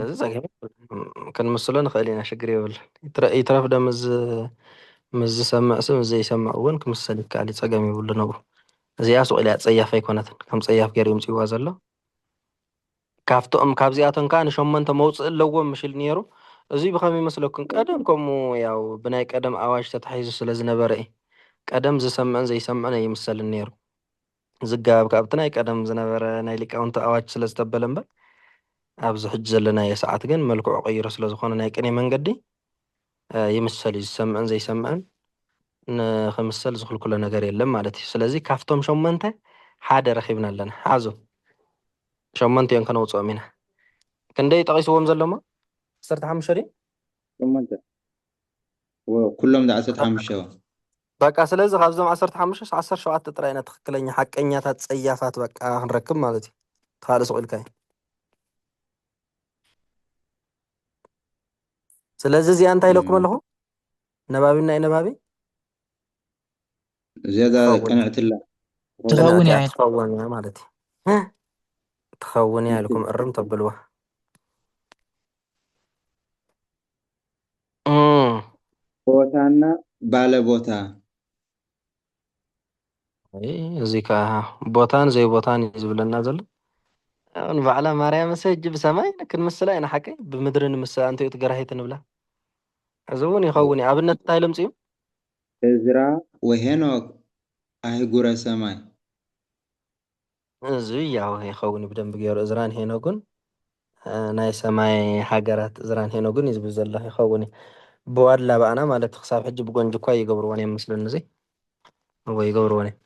B: እዚ ፀገም ክንምስሎ ንኽእል ኢና ሽግር የብለን። ይትረፍ ዶ ምስ ዝሰምዕ ሰብ ምስ ዘይሰምዕ እውን ክምሰል ይከኣል እዩ። ፀገም ይብሉ ነብሩ። እዚኣ ስቑኢል እያ ፀያፍ ኣይኮነትን ከም ፀያፍ ገይሩ ይምፅእዋ ዘሎ። ካብቶም ካብዚኣቶም ከዓ ንሸሞንተ መውፅእ ኣለዎም ምሽል ነይሩ። እዚ ብኸመይ ይመስለኩም? ቀደም ከምኡ ያው ብናይ ቀደም ኣዋጅ ተታሒዙ ስለ ዝነበረ እዩ። ቀደም ዝሰምዕን ዘይሰምዕን ኣይምሰልን ነይሩ። ዝገባብ ካብቲ ናይ ቀደም ዝነበረ ናይ ሊቃውንቲ ኣዋጅ ስለ ዝተበለ እምበር ኣብዚ ሕጂ ዘለናዮ ሰዓት ግን መልክዑ ቀይሮ ስለ ዝኾነ ናይ ቅኔ መንገዲ ይምሰል እዩ። ዝሰምዕን ዘይሰምዕን ንክምሰል ዝኽልክሎ ነገር የለን ማለት እዩ። ስለዚ ካብቶም ሸሞንተ ሓደ ረኺብና ኣለና። ሓዙ ሸሞንተ እዮም ከነውፅኦም ኢና። ክንደይ ጠቒስዎም ዘሎሞ? 15 ድዩ?
A: ኩሎም ዳ 15
B: በቃ ስለዚ ካብዞም 15 17 ጥራይ ኢና ትክክለኛ ሓቀኛታት ፀያፋት በቃ ክንረክብ ማለት እዩ። ተኻልእ ስቑኢልካ እዩ። ስለዚ እዚኣ እንታይ ኢለኩም ኣለኹ? ነባቢና ኢነባቢ
A: ዝያዳ ቀንዕትላ
D: ትኸውን እያ
B: ትኸውን እያ ማለት እዩ። ትኸውን እያ ኢልኩም እርም ተብልዋ።
A: ቦታና ባለቦታ
B: እዚ ከዓ ቦታን ዘይ ቦታን እዩ ዝብለና ዘሎ። ንባዕላ ማርያም ሰ ሕጂ ብሰማይ ክንምስላ ኢና ሓቀይ ብምድሪ ንምስላ እንተዩ ትገራሂት ንብላ። እዚ እውን ይኸውን እዩ። ኣብነት እንታይ ለምፅ እዩ?
A: እዝራ ወሄኖክ ኣህጉረ ሰማይ
B: እዙይ ያው ይኸውን ብደንብ ገይሩ እዝራን ሄኖግን ናይ ሰማይ ሃገራት እዝራን ሄኖግን ይዝብል ዘሎ ይኸውን ብዋድላ በኣና ማለት ክሳብ ሕጂ ብጎንጅ እኳ ይገብርዎን እዮም ምስልን እዚ ወይ ይገብርዎን እዮም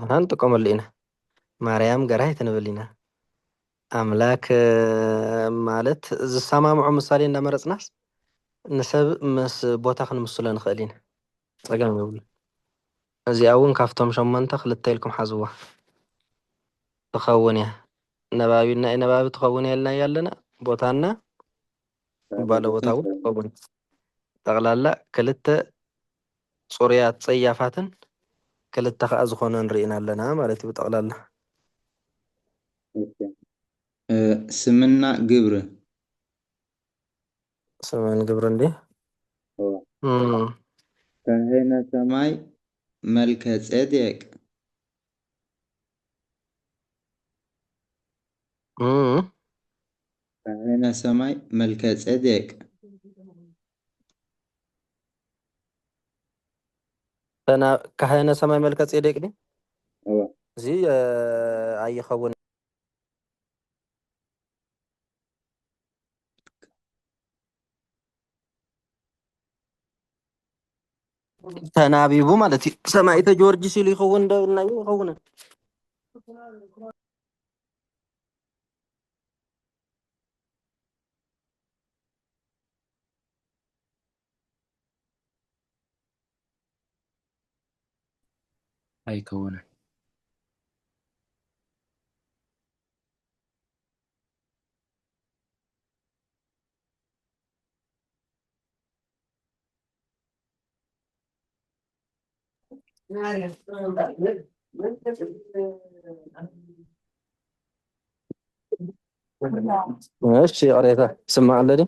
B: ኣና ንጥቀመሉ ኢና ማርያም ገራይ ትንብል ኢና ኣምላክ ማለት ዝሰማምዑ ምሳሌ እንዳመረፅናስ ንሰብ ምስ ቦታ ክንምስሎ ንኽእል ኢና ፀገም የብሉ እዚኣ እውን ካብቶም 8 ክልተ ኢልኩም ሓዝዋ ትኸውን እያ ነባቢና ነባቢ ትኸውን የልና ያለና ቦታና ባለ ቦታ እውን ትኸውን ጠቕላላ ክልተ ፁርያት ፀያፋትን ክልተ ከዓ ዝኾነ ንሪኢና ኣለና ማለት እዩ ጠቕላላ
A: ስምና ግብሪ
B: ስምን ግብሪ እንዴ
A: ካህነ ሰማይ መልከ ጼዴቅ ካህነ ሰማይ መልከ ጼዴቅ
B: ካህነ ሰማይ መልከ ጼዴቅ ዲ እዚ ኣይኸውን ተናቢቡ ማለት እዩ ሰማይተ ጆርጂስ ኢሉ ይኸውን እንደብልና ይኸውን
K: ኣይከውንን
B: እሺ قريتها سمع الذي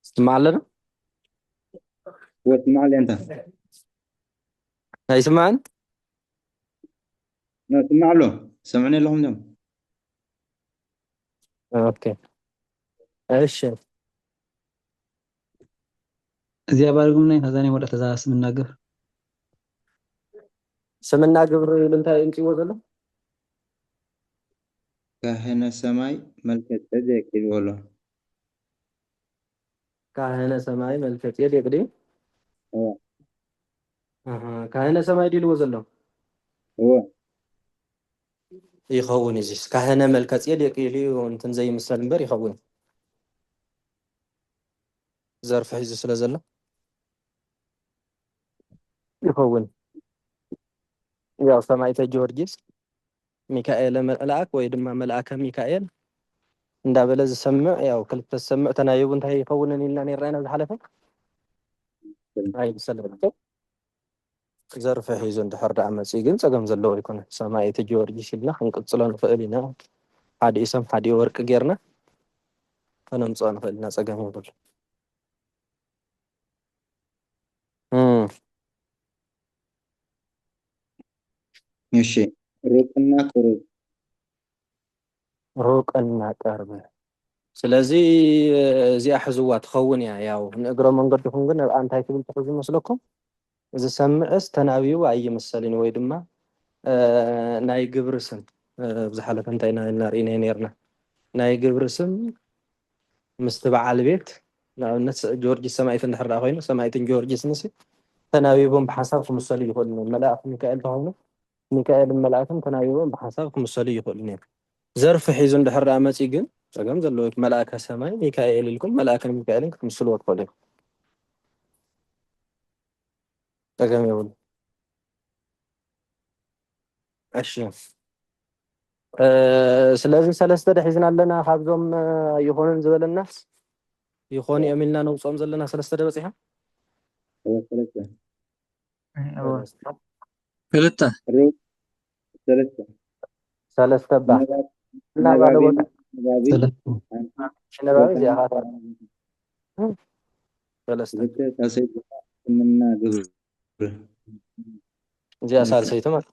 B: سمع لنا
A: واسمع لي انت
B: هاي سمعن
A: اسمع له سمعني لهم دم
B: اوكي ايش
F: እዚኣ ባርጉም ናይ ከዛኔ ወደ ተዛ
B: ስምና ግብሪ እንታይ እንፅዎ ዘሎ
A: ካህነ ሰማይ መልከ ጼዴቅ ይብሎ
B: ካህነ ሰማይ መልከ ጼዴቅ ዲ ካህነ ሰማይ ዲልዎ ዘሎ ይኸውን እዚ ካህነ መልከ ጼዴቅ ኢሉ እንትን ዘይምሰል እምበር ይኸውን ዘርፊ ሒዙ ስለ ዘሎ ይኸውን ያው ሰማይተ ጊዮርጊስ ሚካኤል መልአክ ወይ ድማ መልአከ ሚካኤል እንዳበለ ዝሰምዕ ያው ክልተ ዝሰምዕ ተናይቡ እንታይ ይኸውንን ኢልና ነይርና ዝሓለፈ ኣይምሰልን ዘርፊ ሒዙ እንድሕር ዳኣ መፅኡ ግን ፀገም ዘለዎ ይኮነን ሰማይተ ጊዮርጊስ ኢልና ክንቅፅሎ ንኽእል ኢና ሓዲኡ ሰም ሓዲኡ ወርቂ ጌርና ከነምፅኦ ንኽእል ኢና ፀገም የብሉ
A: እሺ ሩቅና ቅሩብ
B: ሩቅና ቅርብ ስለዚ እዚኣ ሕዝዋ ትኸውን እያ ያው ንእግሮ መንገድኩም ግን እንታይ ትብል ትሕዙ መስለኩም ዝሰምዕስ ተናቢቡ ኣይምሰልን ወይ ድማ ናይ ግብሪ ስም ብዝሓለፈ እንታይ እናርኢና ነርና ናይ ግብሪ ስም ምስቲ በዓል ቤት ንኣብነት ጊዮርጊስ ሰማይት እንድሕር ዳ ኮይኑ ሰማይትን ጊዮርጊስ ንሲ ተናቢቦም ብሓሳብ ክምሰሉ ይኽእሉ መልኣክ ሚካኤል ተኾይኑ ሚካኤል መልኣክን ተናቢቦም ብሓሳብ ክምሰሉ ይኽእሉ ነይሩ ዘርፊ ሒዙ እንድሕር ዳ መፂ ግን ፀገም ዘለዎ መልኣከ ሰማይ ሚካኤል ኢልኩም መልኣክን ሚካኤልን ክትምስልዎ ትኽእሉ ኢኹም ፀገም የብሉ እሺ ስለዚ ሰለስተ ሒዝና ኣለና ካብዞም ይኹንን ዝበለናስ ይኹን እዮም ኢልና ነውፅኦም ዘለና ሰለስተ በፂሓ
D: ክልተ
B: ሰለስተ ባ እና ባለ ቦታ ነባቢ እዚኣ ኻታ ሰለስተ
A: ስምና ግብሪ
B: እዚኣ ሳልሰይቱ ማለት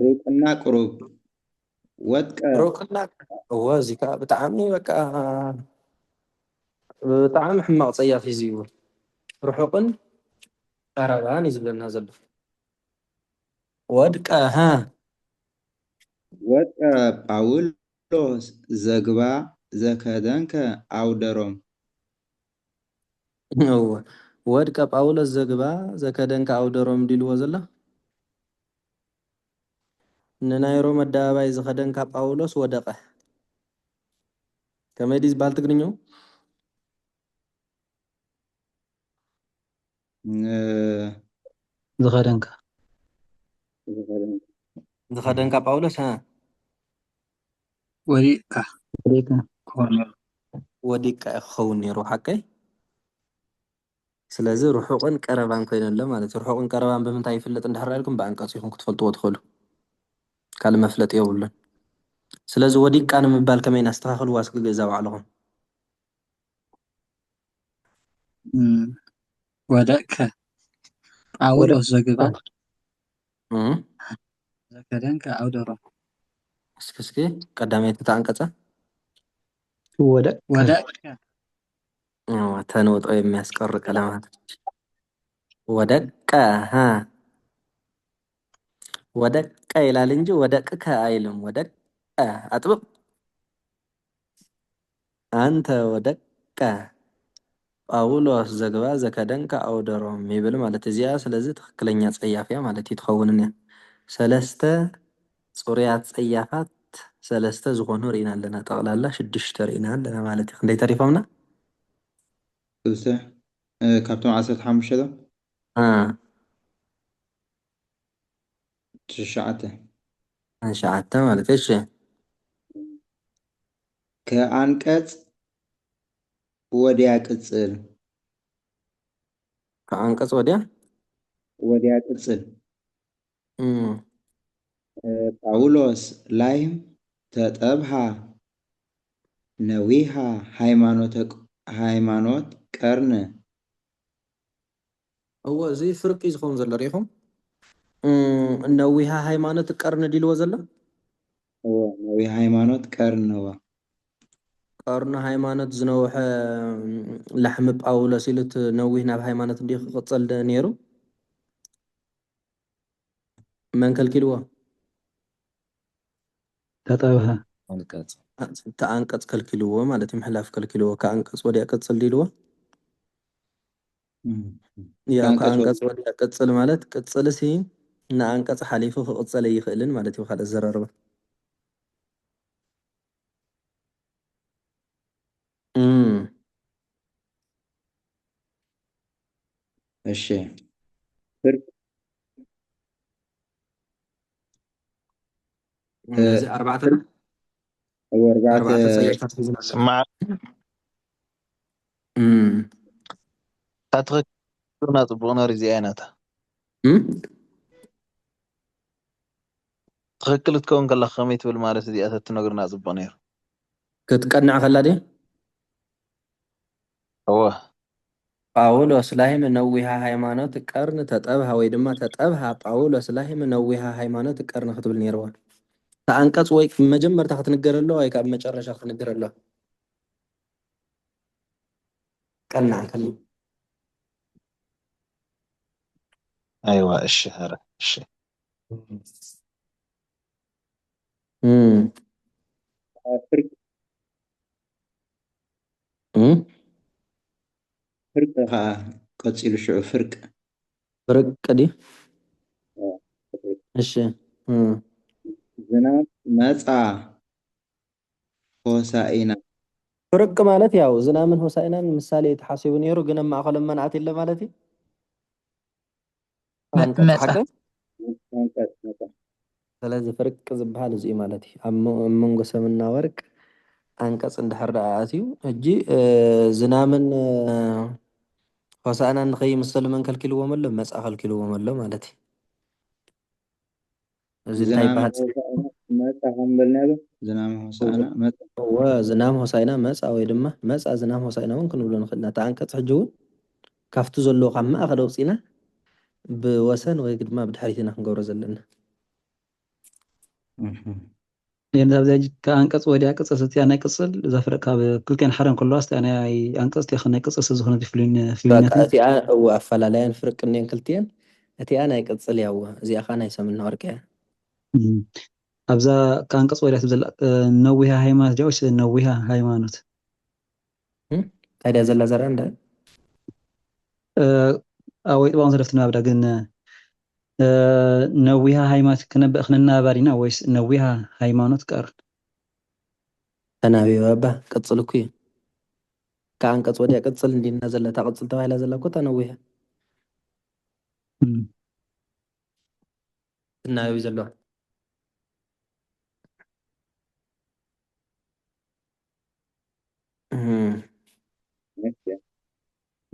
A: ሩቅና ቅሩብ ወጥቀ
B: ሩቅና ወዚ ከዓ ብጣዕሚ በቃ ብጣዕሚ ሕማቕ ፀያፍ እዩ ዝብል ርሑቕን ቀረባን እዩ ዝብለና ዘሎ ወድቀ
A: ወድቀ ጳውሎስ ዘግባ ዘከደንከ አውደሮም
B: ወድቀ ጳውሎስ ዘግባ ዘከደንከ አውደሮም ዲልዎ ዘላ ንናይ ሮም ኣደባባይ ዝኸደንካ ጳውሎስ ወደቀ ከመይ ዲ ዝበሃል ትግርኛው ዝኸደንካ ጳውሎስ ወዲቅካ ክኸውን ነይሩ ሓቀይ ስለዚ ርሑቕን ቀረባን ኮይኑ ኣሎ ማለት እዩ ርሑቕን ቀረባን ብምንታይ ይፍለጥ እንድሕር ኢልኩም ብኣንቀጽ ኢኹም ክትፈልጥዎ ትኽእሉ ካልእ መፍለጥ የብሉን ስለዚ ወዲቅካ ንምባል ከመይ እናስተኻኽልዋ እስክገዛ ባዕልኹም
D: ወደቅከ ጳውሎስ ዘግባ ዘከደንከ አውደሮም
B: እስኪ ቀዳመይቲ ተኣንቀጸ
D: ወደቅከ
B: ተንውጦ የሚያስቀር ቀለማት ወደቀ ወደቀ ይላል እንጂ ወደቅከ አይልም ወደቀ አጥብቅ አንተ ወደቀ ጳውሎስ ዘግባ ዘከደንከ አውደሮም ይብል ማለት እዚያ ስለዚ ትክክለኛ ፀያፍያ ማለት ይትኸውንን እያ ሰለስተ ፅሩያት ፀያፋት ሰለስተ ዝኾኑ ርኢና ኣለና ጠቕላላ 6 ርኢና ኣለና ማለት እዩ ክንደይ ተሪፎምና
A: ካብቶም 15 ዶ
B: ትሽዓተ ማለት እሺ
A: ከአንቀጽ ወዲያ ቅጽል
B: ከአንቀጽ ወዲያ
A: ቅጽል ጳውሎስ ላይም ተጠብሃ ነዊሃ ሃይማኖት ቀርነ
B: እዎ እዚ ፍርቂ ዝኸውን ዘሎ ሪኢኹም ነዊሃ ሃይማኖት ቀርነ ዲልዎ ዘሎ
A: ነዊሃ ሃይማኖት ቀርነዋ
B: ቀርነ ሃይማኖት ዝነውሐ ላሕሚ ጳውሎስ ኢሉት ነዊህ ናብ ሃይማኖት እንዲ ክቕፅል ነይሩ መን ከልኪልዎ
F: ተጠብሃ
B: ተኣንቀጽ ከልኪልዎ ማለት እዩ ምሕላፍ ከልኪልዎ ከኣንቀጽ ወዲያ ቅጽል ዲልዎ ያው ከኣንቀጽ ወዲያ ቅጽል ማለት ቅጽል ሲ ንኣንቀጽ ሓሊፉ ክቕፀለ ይኽእልን ማለት እዩ ካልእ ዘረርበ
A: እሺ
B: እነዚህ أربعة ፀያፋት ሒዝና
G: ስማዕ ታትኽክልና ጽቡቕ ነር እዚኣ ናታ ትኽክል ትከውን ከላ ከመይ ትብል ማለት እዚኣ ተትነግርና ጽቡቕ ነይሩ
B: ክትቀንዕ ከላ ዲ
G: እወ
B: ጳውሎስ ላይም ነዊሃ ሃይማኖት ቀርን ተጠብሃ ወይ ድማ ተጠብሃ ጳውሎስ ላይም ነዊሃ ሃይማኖት ቀርን ክትብል ነይርዋ ተኣንቀጽ ወይ መጀመርታ ክትንገር ኣሎ ወይ ካብ መጨረሻ ክትንገር ኣሎ ቀናዕ ከሊ
G: አይዋ እሺ ኧረ እሺ
A: ፍርቅ ቀፂሉ ሽዑ ፍርቅ
B: ዲ እሺ
A: ዝናብ መጻ ሆሳኢና
B: ፍርቅ ማለት ያው ዝናምን ሆሳኢናን ምሳሌ ተሓሲቡ ነይሩ ግን ኣብ ማእኸሎም መንኣት የለ ማለት እዩ ስለዚ ፍርቅ ዝበሃል እዚ እዩ ማለት እዩ ኣብ መንጎ ሰምና ወርቅ ኣንቀጽ እንድሕር ደኣ ኣትዩ ሕጂ ዝናምን ሆሳኢናን ንኸይምሰሉ መን ከልኪልዎም ኣሎ መጻ ከልኪልዎም ኣሎ ማለት እዩ እዚ እንታይ ይበሃል
A: መጻ ከምበልና ዶ ዝናብ ሆሳኢና መጻ
B: ዝናብ ሆሳኢና መጻ ወይ ድማ መጻ ዝናብ ሆሳኢና እውን ክንብሎ ንኽእል ኢና ተኣንቀጽ ሕጂ እውን ካብቲ ዘለዎ ካብ ማእኸል ኣውፂና ብወሰን ወይ ድማ ብድሕሪት ኢና ክንገብሮ ዘለና
F: يعني كأنقص ودي أنقص ستي أنا قصل إذا فرق كل كان حرام كل واست أنا أنقص تي خلنا قصص زخنا في
B: በቃ
F: فلويناتي
B: እቲኣ እዎ ኣፈላላየን ፍርቅ እኒአን ክልቲአን እቲኣ ናይ ቅፅል እያ እዋ እዚኣ ኸ ናይ ሰምና ወርቂ እያ
F: أبزا كأنقص ودي تبزل نويها هايمانوت جوش نويها هايمانوت
B: ታዲያ ዘላ ዘርአ እንዳ
F: أو يبغى نصرفتنا أبدا قلنا نويها هايمانوت كنا خلنا بارينا ويس نويها هايمانوت كار
B: ተናቢባ ባ ቅፅል እኮ እዩ ከኣንቀፅ ወዲያ ቅፅል እንዲና ዘለታ ቅፅል ተባሂላ ዘላ እኮ ተነዊሃ ትናበቢ ዘለዋ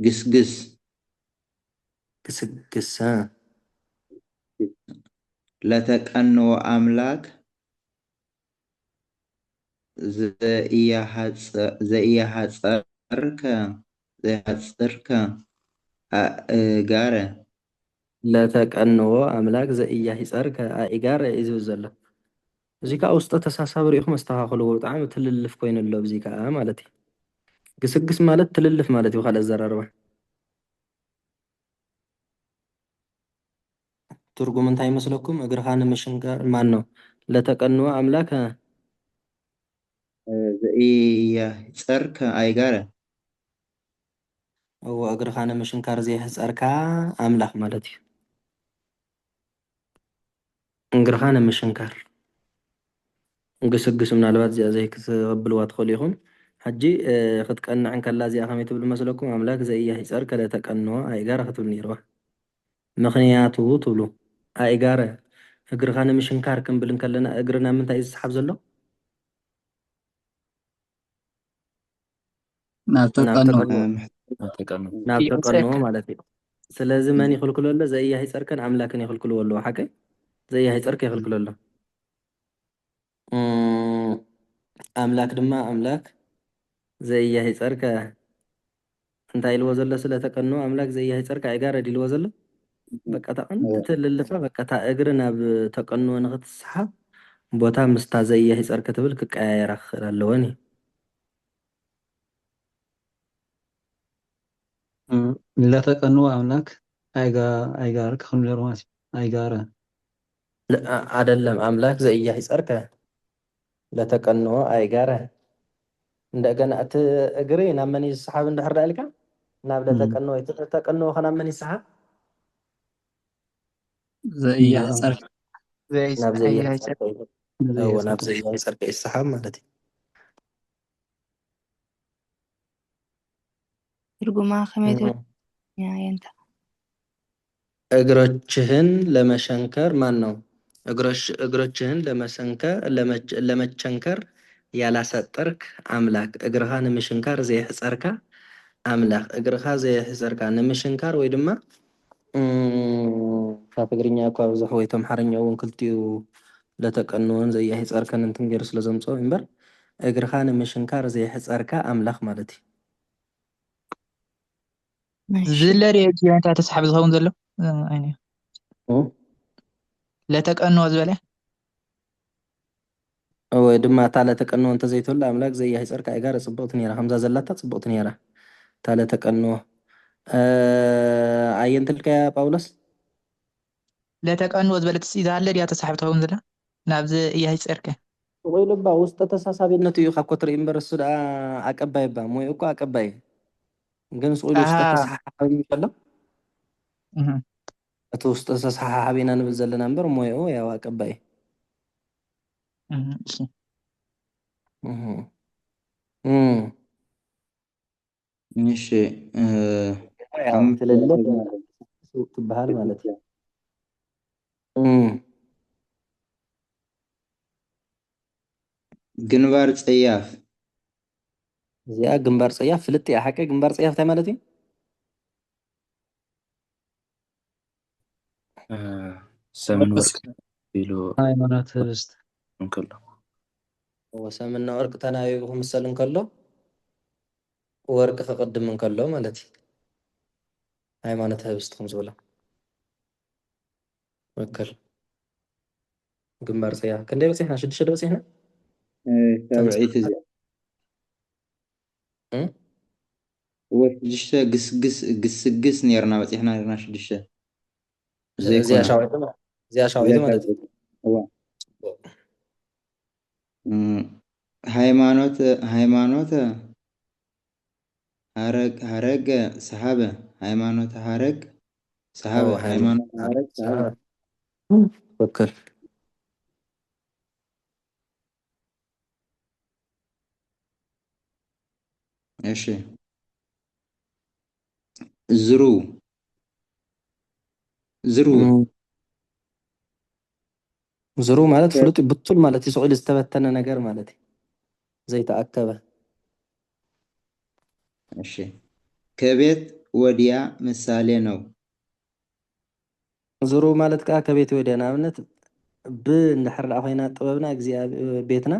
A: ግስግስ
B: ግስግስ
A: ለተቀንዎ አምላክ ዘኢያሐፀርከ አእጋረ
B: ለተቀንዎ ኣምላክ ዘኢያሒፀርከ ኣኢጋረ እዩ ዝብል ዘሎ እዚ ከዓ ውስጦ ተሳሳቢ ሪኢኹም ኣስተኻኽልዎ ብጣዕሚ ትልልፍ ኮይኑ ኣሎ እዚ ከዓ ማለት እዩ ግስግስ ማለት ትልልፍ ማለት እዩ ካልእ ኣዘራርባ ትርጉም እንታይ ይመስለኩም እግርኻ ንምሽንካር ማን ነው ለተቀንዎ ኣምላክ
A: ዘኢያሕፀርከ አእጋረ
B: እዎ እግርኻ ንምሽንካር ዘይሕፀርካ ኣምላኽ ማለት እዩ እግርኻ ንምሽንካር ግስግስ ምናልባት እዚኣ ዘይክትቕብልዋ ትኽእሉ ኢኹም ሕጂ ክትቀንዕን ከላ እዚኣ ከመይ ትብል መስለኩም ኣምላክ ዘኢያሕፀርከ ለተቀንዎ ኣእጋረ ክትብል ነይርዋ ምክንያቱ ትብሉ ኣእጋረ እግርኻ ንምሽንካር ክንብል ከለና እግሪ ናብ ምንታይ እዩ ዝሰሓብ ዘሎ
D: ናብ
B: ተቀንዎ ማለት እዩ ስለዚ መን ይኽልክሎ ኣሎ ዘኢያሕፀርከን ኣምላክን ይኽልክልዎ ኣለዎ ሓቀይ ዘኢያሕፀርከ ይኽልክሎ ኣሎ ኣምላክ ድማ ኣምላክ ዘኢያሕፀርከ እንታይ ኢልዎ ዘሎ ስለተቀንዎ ኣምላክ ዘኢያሕፀርከ ኣእጋረ ድልዎ ዘሎ በቃ ተቐንዲ ትልልፈ በቃ እታ እግሪ ናብ ተቀንዎ ንኽትሰሓብ ቦታ ምስታ ዘኢያሕፀርከ ትብል ክቀያየራ ክኽእል ኣለወን እዩ
F: ለተቀንዎ ኣምላክ ኣይጋር ክኽኑ ነይሩ ማለት እዩ ኣይጋረ
B: አይደለም አምላክ ዘኢያሕፀርከ ለተቀንዎ ኣይጋረ እንደገና እቲ እግሪ ናብ መን ይሰሓብ እንድሕር ዳ ኢልካ ናብ ለተቀንዎ ተቀንዎ ከናብ መን ይሰሓብ
D: ዘኢያሕፀርከ
B: ናብ ዘኢያሕፀርከ ናብ ዘኢያሕፀርከ ይሰሓብ ማለት እዩ
C: ትርጉማ ከመይ ትብል የንታ
B: እግሮችህን ለመሸንከር ማን ነው እግሮችህን ለመቸንከር ያላሰጠርክ አምላክ እግርኻ ንምሽንካር ዘይሕፀርካ አምላክ እግርኻ ዘይሕፀርካ ንምሽንካር ወይ ድማ ካብ ትግርኛ እኳ ብዙሕ ወይ ተምሓርኛ እውን ክልቲኡ ለተቀንዎን ዘኢያሕፀርከን እንትን ገይሩ ስለ ዘምፅኦ እምበር እግርኻ ንምሽንካር ዘይሕፀርካ አምላክ ማለት እዩ
K: ዝለርየ እንታይ ተሰሓቢ ዝኸውን ዘሎ ኣይነ ለተቀንዎ ዝበለ
B: ወይ ድማ እታ ለተቀንዎ እንተዘይትህሉ ኣምላክ ዘኢያሕፀርከ ኣእጋረ ፅብቕቲ ነይራ ከምዛ ዘላታ ፅብቕቲ ነይራ እታ ለተቀንዎ ኣየንትልከያ ጳውሎስ
K: ለተቀንዎ ዝበለት ዝሃለ ድያ ተሰሓቢ ትኸውን ዘላ ናብ ዘኢያሕፀርከ
B: ወይ ልባ ውስጠ ተሳሳቢነቱ እዩ ካብ ኮትርኢ እምበር እሱ ደኣ ኣቀባይ ባ ሞዩ እኮ ኣቀባይ ግን ስኡሉ ውስጠ ተሰሓሓቢ ዘሎ እቲ ውስጠ ተሰሓሓቢ ኢና ንብል ዘለና እምበር ሞዩ ያው ኣቀባይ
A: እሺ
B: ትልልፍ ትበሃል ማለት እዩ
A: ግንባር ፀያፍ
B: እዚኣ ግንባር ፀያፍ ፍልጥ እያ ሓቀ ግንባር ፀያፍ እንታይ ማለት እዩ
L: ሰምን ወርቅ ኢሉ
F: ሃይማኖት ህብስት
L: እንከሎ
B: ወሰምና ወርቂ ተናቢቡ ክምሰል እንከሎ ወርቂ ክቅድም እንከሎ ማለት እዩ ሃይማኖት ህብስት ከም ዝብሎ ወከል ግንባር ፀያፍ ክንደይ በፂሕና 6 በፂሕና
A: تبعيت زي وشدشة قس نيرنا بس إحنا نيرنا شدشة زي
B: زي
A: كنا
B: شاويته زي شاويته مالتي
A: هو ሃይማኖት ሀረግ ሰሃበ ሃይማኖት ሀረግ ሰሃበ
B: أو
A: ሃይማኖት ሀረግ ሰሃበ
B: فكر
A: እሺ ዝሩ
B: زرو ማለት ፍሉጥ ብቱል ማለት ይስቁል ዝተበተነ ነገር ማለት ዘይተአከበ
A: እሺ ከቤት ወዲያ ምሳሌ ነው
B: ዝሩ ማለት ከዓ ከቤት ወዲያ ንኣብነት እንድሕር ደኣ ኮይና ጥበብና ቤትና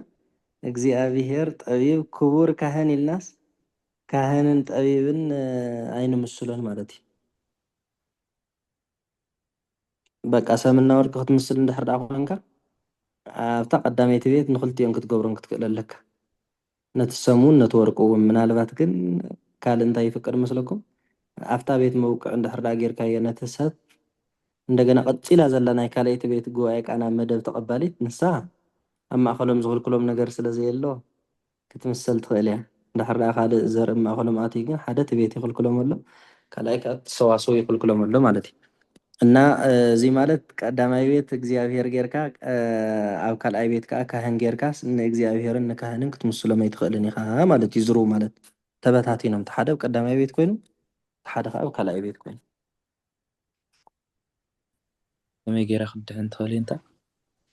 B: እግዚአብሔር ጠቢብ ክቡር ካህን ኢልናስ ካህንን ጠቢብን ኣይንምስሎን ማለት እዩ በቃ ሰምና ወርቂ ክትምስል እንድሕር ደኣ ኮንካ ኣብታ ቀዳመይቲ ቤት ንክልቲኦም ክትገብሮም ክትክእል ኣለካ ነቲ ሰሙን ነቲ ወርቁ እውን ምናልባት ግን ካልእ እንታይ ይፍቅድ መስለኩም ኣብታ ቤት መውቅዕ እንድሕር ደኣ ጌርካዮ ነቲ ሰብ እንደገና ቀፂላ ዘላ ናይ ካልአይቲ ቤት ጉባኤ ቃና መደብ ተቐባሊት ንሳ ኣብ ማእኸሎም ዝኽልክሎም ነገር ስለዘየሎ ክትምሰል ትኽእል እያ እንድሕር ደኣ ካልእ ዘርኢ ማእኸሎም ኣትዩ ግን ሓደ እቲ ቤት ይኽልክሎም ኣሎ ካልኣይ ከዓ ተሰዋስው ይኽልክሎም ኣሎ ማለት እዩ እና እዚ ማለት ቀዳማይ ቤት እግዚኣብሔር ጌርካ ኣብ ካልኣይ ቤት ከዓ ካህን ጌርካስ ንእግዚኣብሔርን ንካህንን ክትምስሎም ኣይትኽእልን ኢኻ ማለት እዩ ዝሩ ማለት ተበታቲኖም እቲ ሓደ ኣብ ቀዳማይ ቤት ኮይኑ እቲ ሓደ ከዓ ኣብ ካልኣይ ቤት ኮይኑ
L: ከመይ ጌራ ክድሕን ትኽእል እንታ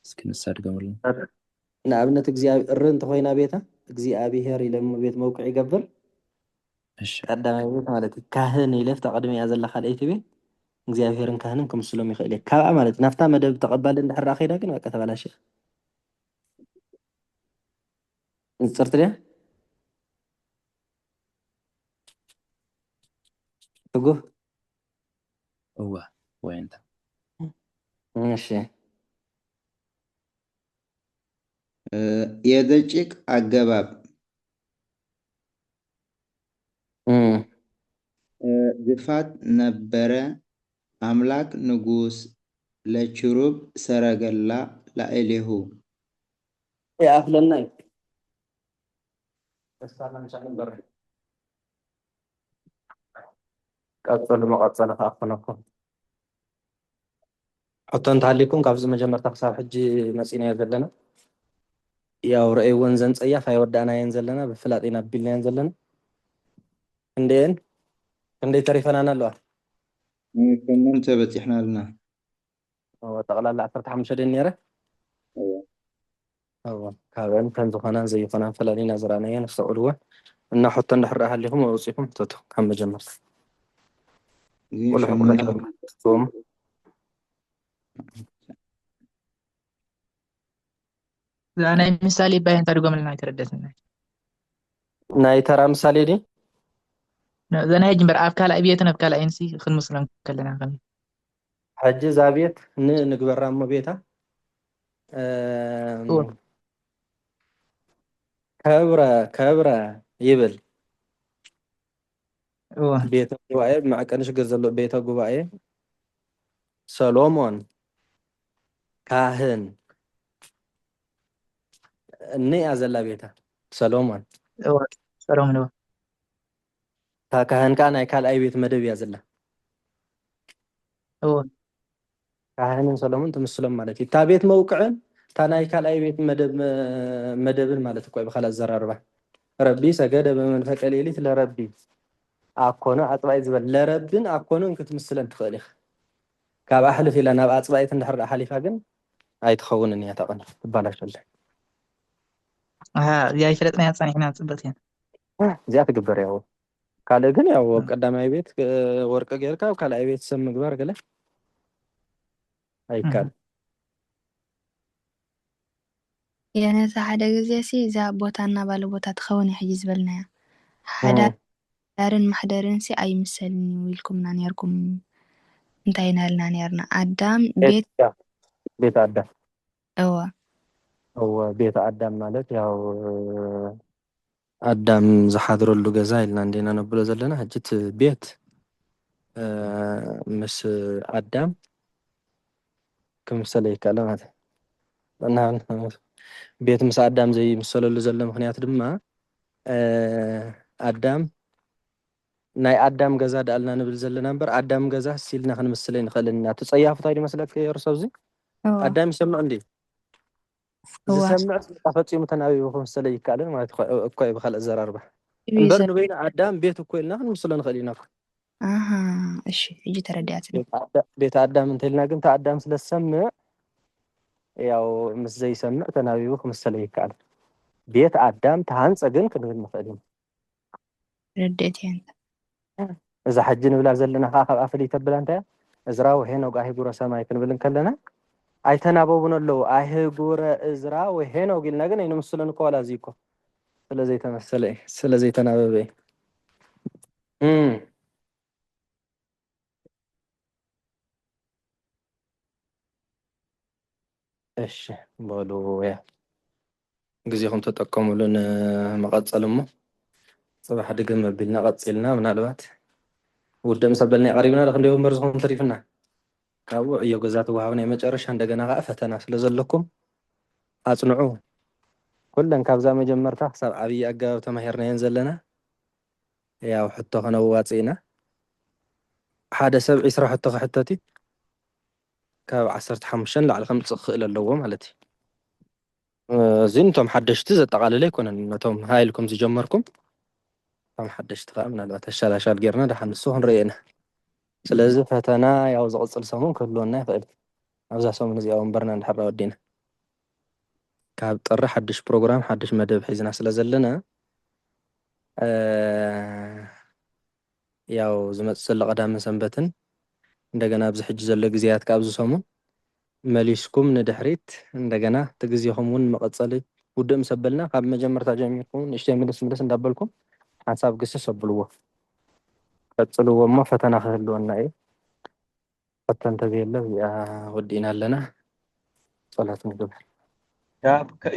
L: እስኪ ንሳድገምሉ
B: ንኣብነት እግዚኣብሔር እንተኮይና ቤታ እግዚኣብሔር ኢሎም ቤት መውቅዕ ይገብር ቀዳማይ ቤት ማለት እዩ ካህን ኢለፍ ተቐድሚያ ዘላ ካልአይቲ ቤት እግዚኣብሔርን ካህንን ክምስሎም ይኽእል እየ ካብኣ ማለት ናፍታ መደብ ተቐባሊ እንድሕር ከይዳ ግን በቃ ተበላሸ ንፅርት ድያ ትጉህ
L: እዋ ወይ እንታ
B: እሺ
A: የደቂቅ አገባብ ግፋት ነበረ አምላክ ንጉስ ለችሩብ ሰረገላ ላዕሌሁ
B: የአፍለና ቀፅሉ መቐፀለ ከኣኽነኩም ሕቶ እንተሃሊኩም ካብዚ መጀመርታ ክሳብ ሕጂ መፂናዮ ዘለና ያው ረአይዎን ዘንፀያፍ ኣይወዳእናየን ዘለና ብፍላጢና ኣቢልናየን ዘለና ክንደይ ተሪፈናና ኣለዋ
A: ሸሞንተ በፂሕና ኣለና
B: ጠቕላላ 15 ደን ነይረ ካብአን ከም ዝኾናን ዘይኮናን ፈላሊና ዝረኣናየን ንክተቕልዎን እና ሕቶ እንድሕር ሃሊኹም ኣውፂኹም ተቱ ካብ መጀመርታ
K: ናይ ምሳሌ ባይ እንታይ ድጎምልና ኣይተረደእትና
B: ናይ ተራ ምሳሌ ዲ
K: ዘና ሕጂ እምበር ኣብ ካልኣይ ቤትን ኣብ ካልኣይን ሲ ክንምስሎም ከለና ከመይ
B: ሕጂ እዛ ቤት ንግበራ እሞ ቤታ ከብረ ይብል ቤተ ጉባኤ ብማዕቀን ሽግር ዘሎ ቤተ ጉባኤ ሰሎሞን ካህን እኒኣ ዘላ ቤታ ሰሎሞን تا كهن كان يكال أي بيت مدب يازلا كهن سلمون تمسلم مالتي تا بيت موقعن تانا يكال أي بيت مدب مالتي كوي بخلا الزرار ربي سجد بمن فكاليلي لربي أكونه عطباي زبل لربين أكونه إنك تمسلن تخليخ كاب أحلف إلى ناب عطباي تندحر حليفا جن أي تخونني أتقن بلاش الله
K: يا يفلتنا يتصاني هنا تصبتين
B: زيادة قبر يا هو ካለ ግን ያው ቀዳማይ ቤት ወርቅ ጌርካ ካልኣይ ቤት ሰብ ምግባር ገለ አይካል
C: የነዛ ሓደ ግዜ ሲ እዛ ቦታና ባለ ቦታ ትኸውን ሕጂ ዝበልናያ ሓዳርን ማሕደርን ሲ ኣይምሰልኒ ኢልኩምና ነርኩም እንታይ ናልና ነርና ኣዳም ቤት
B: ቤት ኣዳም
C: እዋ
B: هو ቤት ኣዳም ማለት ያው ኣዳም ዝሓድረሉ ገዛ ኢልና እንዴና ነብሎ ዘለና ሕጅት ቤት ምስ ኣዳም ክምሰለ ይከኣል ማለት እና ቤት ምስ ኣዳም ዘይምሰለሉ ዘሎ ምክንያት ድማ ኣዳም ናይ ኣዳም ገዛ ዳልና ንብል ዘለና እምበር ኣዳም ገዛ ሲልና ክንምስለ ንኽእልና ትጸያፍ እንታይ ይመስለክ የርሰብ እዚ ኣዳም ይሰምዕ እንዴ ዝሰምዕ ተፈጺሙ ተናቢቡ ክምሰለ ይከኣልን ማለት እኮ ብኻልእ ዘራርባ እምበር ንበይና ኣዳም ቤት እኮ ኢልና ክንምስለ ንኽእል ኢና
C: ኣሃ እሺ ሕጂ ተረዳእት
B: ቤት ኣዳም እንተልና ግን ኣዳም ስለ ዝሰምዕ ያው ምስ ዘይሰምዕ ተናቢቡ ክምሰለ ይከኣል ቤት ኣዳም ተሃንፀ ግን ክንብል ንኽእል ኢና
C: ረዳእት እየ
B: እዛ ሕጂ ንብላ ዘለና ከዓ ካብ ኣፍሊት ተብላ እንታይ እዝራ ወሄኖግ ኣህጉረ ሰማይ ክንብል ከለና ኣይተናበቡን ኣለዉ ኣህጉረ እዝራ ወሄኖግ ኢልና ግን ኣይንምስለን እኮ ዋላ እዚ እኮ ስለዘይተመሰለ ስለዘይተናበበ እሺ በሉ ያ ግዚኹም ተጠቀሙሉን መቐፀል እሞ صباح ድግም መቢልና ቀፂልና ምናልባት ውድም ሰበልና ቀሪብና ለክንደይ ወንበር ዝኹም ተሪፍና ካብኡ ዕዮ ገዛ ተዋሃብ ናይ መጨረሻ እንደገና ከዓ ፈተና ስለ ዘለኩም ኣጽንዑ ኩለን ካብዛ መጀመርታ ክሳብ ዓብይ ኣገባብ ተማሂርናየን ዘለና ያው ሕቶ ከነዋፂና ሓደ ሰብ 20 ሕቶ ክሕተት ካብ 15 ላዕሊ ከምፅእ ክእል ኣለዎ ማለት እዩ እዚ ነቶም ሓደሽቲ ዘጠቃለለ ኣይኮነን ነቶም ሃይልኩም ዝጀመርኩም ከም ሓደሽቲ ከዓ ምናልባት ኣሻላሻል ጌርና ድሓን ንሱ ክንሪአና ስለዚ ፈተና ያው ዝቕፅል ሰሙን ክህልወና ይኽእል ኣብዛ ሰሙን እዚኣ ወንበርና እንድሕር ወዲና ካብ ጥሪ ሓድሽ ፕሮግራም ሓድሽ መደብ ሒዝና ስለ ዘለና ያው ዝመፅእ ዘሎ ቀዳምን ሰንበትን እንደገና ኣብዚ ሕጂ ዘሎ ግዜያት ካብዚ ሰሙን መሊስኩም ንድሕሪት እንደገና ትግዜኹም እውን መቐፀሊ ውድእ ምስ ኣበልና ካብ መጀመርታ ጀሚርኩም ንእሽተይ ምልስ እንዳበልኩም ሓሳብ ግስስ ኣብልዎ ቀፅልዎ እሞ ፈተና ክህልወና እዩ ፈተን ተዘየለ እዚኣ ወዲእና ኣለና ጸሎት ንግበር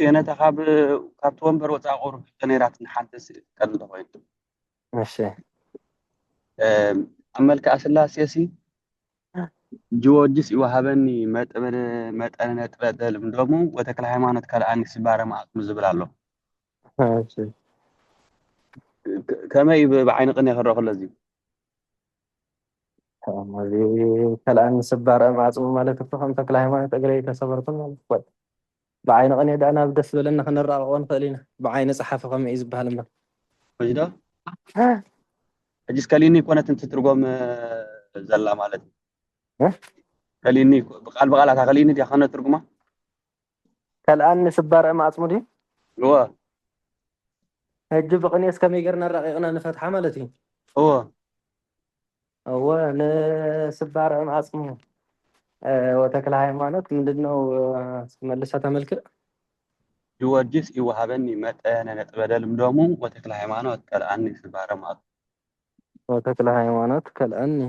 J: የነታ ካብቲ ወንበር ወፃኢ ቁሩብ ነይራት ንሓንተስ ቀል ኮይኑ
B: እሺ
J: ኣብ መልክዓ ስላሴ ሲ ጂኦርጅስ ይወሃበኒ መጠነ ነጥበ ልምዶሙ ወተክለ ሃይማኖት ካልኣኒ ስባረ ማዕቅሙ ዝብል ኣሎ ከመይ ብዓይኒ ቅን ይኽረኦ ከሎ እዚ
B: ካልኣኒ ስባረ ማዕቅሙ ማለት እኮ ከም ተክለ ሃይማኖት እግረ ተሰበርኩም ማለት ወይ ብዓይኒ ቅን ዳና ብደስ ዝበለና ክንራቀቆ ንኽእል ኢና ብዓይኒ ፀሓፈ ከመይ እዩ ዝበሃል እምበር
J: ወይዶ ሕጂስ ከሊኒ ኮነት እንትትርጎም ዘላ ማለት እዩ ከሊኒ ብቃል ብቃላት ከሊኒ ዲያ ከነ ትርጉማ
B: ካልኣኒ ስባረ ማዕቅሙ ዲ
J: እወ
B: ሕጂ ብቅኔስ ከመይ ጌርና ረቂቕና ንፈትሓ ማለት እዩ እወ ንስባረ ማዕቅሙ ወተክለ ሃይማኖት ምንድነው መልሳ ተመልክእ
J: ጂኦርጅስ ይወሃበኒ መጠነ ነጥበ ልምዶሙ ወተክለ ሃይማኖት ካልኣኒ ስባረ ማዕቅሙ
B: ወተክለ ሃይማኖት ካልኣኒ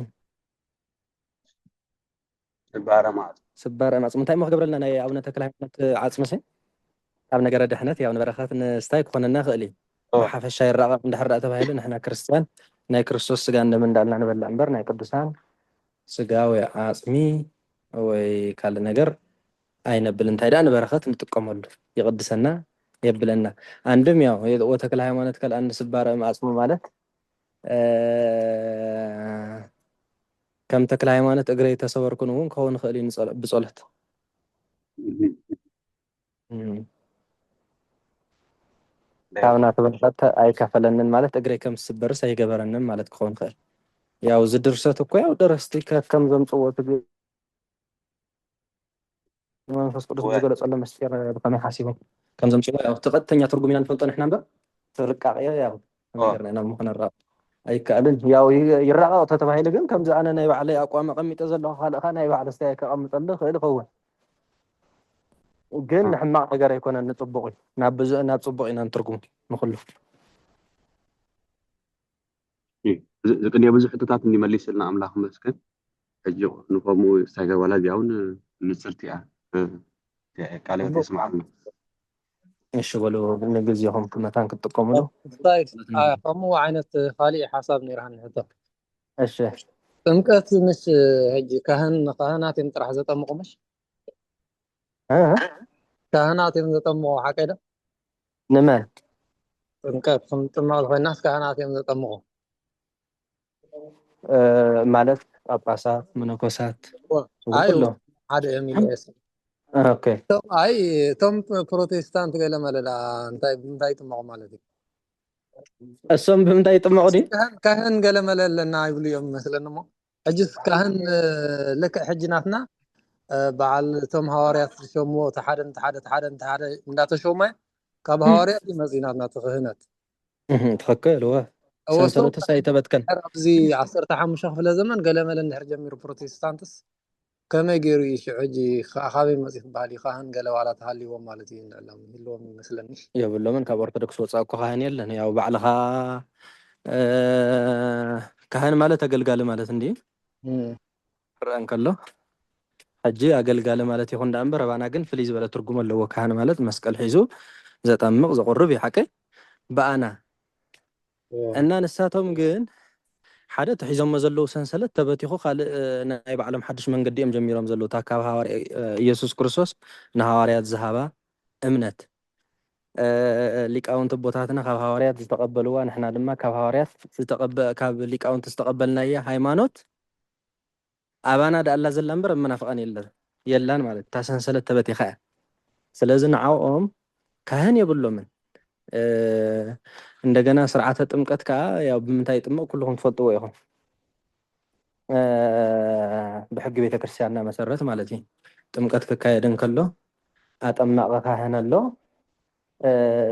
B: ስባረ ማዕቅሙ እንታይ ክገብረልና ናይ ኣቡነ ተክለ ሃይማኖት ዓፅምሲ ኣብ ነገረ ድሕነት ያው ንበረኸት ንስታይ ክኾነና ክእል እዩ ብሓፈሻ ይራቐቕ እንድሕር ዳኣ ተባሂሉ ንሕና ክርስቲያን ናይ ክርስቶስ ስጋ እንደምን እንዳልና ንበልዕ እምበር ናይ ቅዱሳን ስጋ ወይ ዓፅሚ ወይ ካልእ ነገር ኣይነብል እንታይ ዳ ንበረኸት ንጥቀመሉ ይቅድሰና የብለና አንድም ያው ወተክለ ሃይማኖት ካልኣኒ ስባረ ማዕቅሙ ማለት ከም ተክለ ሃይማኖት እግረ ተሰበርኩን እውን ክኸውን ክእል እዩ ብጸሎት ካብና ተበልጠት ኣይከፈለንን ማለት እግረ ከም ዝስበርስ ኣይገበረንን ማለት ክኸውን ክእል ያው ዝድርሰት እኮ ያው ደረስቲ ከም ዘምፅዎ መንፈስ ቅዱስ ዝገለጸሎ ምስጢር ብከመይ ሓሲቦም ከም ዘምፅዎ ያው ተቐጥተኛ ትርጉም ኢና ንፈልጦ ንሕና እምበር ትርቃቅዮ ያው ነገርና ኢና ምኽነራቕ ኣይከኣልን ያው ይራቐቕ ተተባሂሉ ግን ከምዚ ኣነ ናይ ባዕለይ ኣቋም ኣቐሚጠ ዘለኹ ካልእኻ ናይ ባዕለ ስታይ ከቐምጠሉ ክእል ይኸውን ግን ሕማቕ ነገር ኣይኮነን ንፅቡቕ እዩ ናብ ፅቡቕ ኢና ንትርጉሙ ንኩሉ
J: ዝቅድየ ብዙሕ ሕቶታት እንዲመሊስልና ኣምላኽ መስገን ሕጂ ንከምኡ ስታይ ገርባላ እዚኣ እውን ንፅልቲ እያ ካልኦት የስማዓልና
B: እሺ በሉ ንግዚኹም መታን ክትጥቀሙሉ
E: طيب ከምኡ ዓይነት ካልእ ሓሳብ ነይርሃኒ ሕቶ
B: እሺ
E: ጥምቀት ምስ ሕጂ ካህናት እዮም ጥራሕ ዘጠምቁ ምሽ ካህናት እዮም ዘጠምቁ ሓቀ ዶ
B: ንመን
E: ጥምቀት ክንጥመቕ ኮይናስ ካህናት እዮም ዘጠምቁ
B: ማለት ጳጳሳት መነኮሳት
E: ኣይ
B: ኩሎም
E: ሓደ እዮም ኢለ
B: ኦኬ
E: ኣይ እቶም ፕሮቴስታንት ገለ መለላ እንታይ ጥመቁ ማለት እዩ
B: እሶም ብምንታይ ይጥመቁ ዲ
E: ካህን ገለ መለለና ይብሉ እዮም መስለኒ እሞ ሕጂስ ካህን ልክዕ ሕጂ ናትና በዓል እቶም ሃዋርያት ዝሸምዎ ተሓደ እንዳተሾመ ካብ ሃዋርያት ይመፅ ናትና ክህነት
B: ትኽክል ወ ሰንሰለቱ ሳይተበትከን
E: ኣብዚ 15 ክፍለ ዘመን ገለ መለ እንድሕር ጀሚሩ ፕሮቴስታንትስ ከመይ ገይሩ እዩ ሽዑ ሕጂ ካበይ መፂእ ክበሃል ካህን ገለ ዋላ ተሃልይዎም ማለት እዩ ይህልዎም ይመስለኒ
B: የብሎምን ካብ ኦርቶዶክስ ወፃእ እኮ ካህን የለን ያው ባዕልኻ ካህን ማለት አገልጋሊ ማለት እንዲ ክረአ እንከሎ ሕጂ አገልጋሊ ማለት ይኹን ዳ እምበር ባና ግን ፍልይ ዝበለ ትርጉም ኣለዎ ካህን ማለት መስቀል ሒዙ ዘጠምቕ ዘቁርብ ይሓቀ በኣና እና ንሳቶም ግን ሓደ ተሒዞሞ ዘለዉ ሰንሰለት ተበቲኹ ካልእ ናይ ባዕሎም ሓድሽ መንገዲ እዮም ጀሚሮም ዘለዉ እታ ካብ ሃዋርያ ኢየሱስ ክርስቶስ ንሃዋርያት ዝሃባ እምነት ሊቃውንቲ ቦታትና ካብ ሃዋርያት ዝተቀበልዋ ንሕና ድማ ካብ ሃዋርያት ካብ ሊቃውንቲ ዝተቀበልናየ ሃይማኖት ኣባና ዳኣላ ዘላ እምበር መናፍቃን የላን ማለት እታ ሰንሰለት ተበቲኻ እያ ስለዚ ንዓኦም ካህን የብሎምን እንደገና ስርዓተ ጥምቀት ከዓ ያው ብምንታይ ጥምቅ ኩልኩም ትፈልጥዎ ኢኹም ብሕጊ ቤተክርስትያንና መሰረት ማለት እዩ ጥምቀት ክካየድ እንከሎ ኣጠማቂ ካህን ኣሎ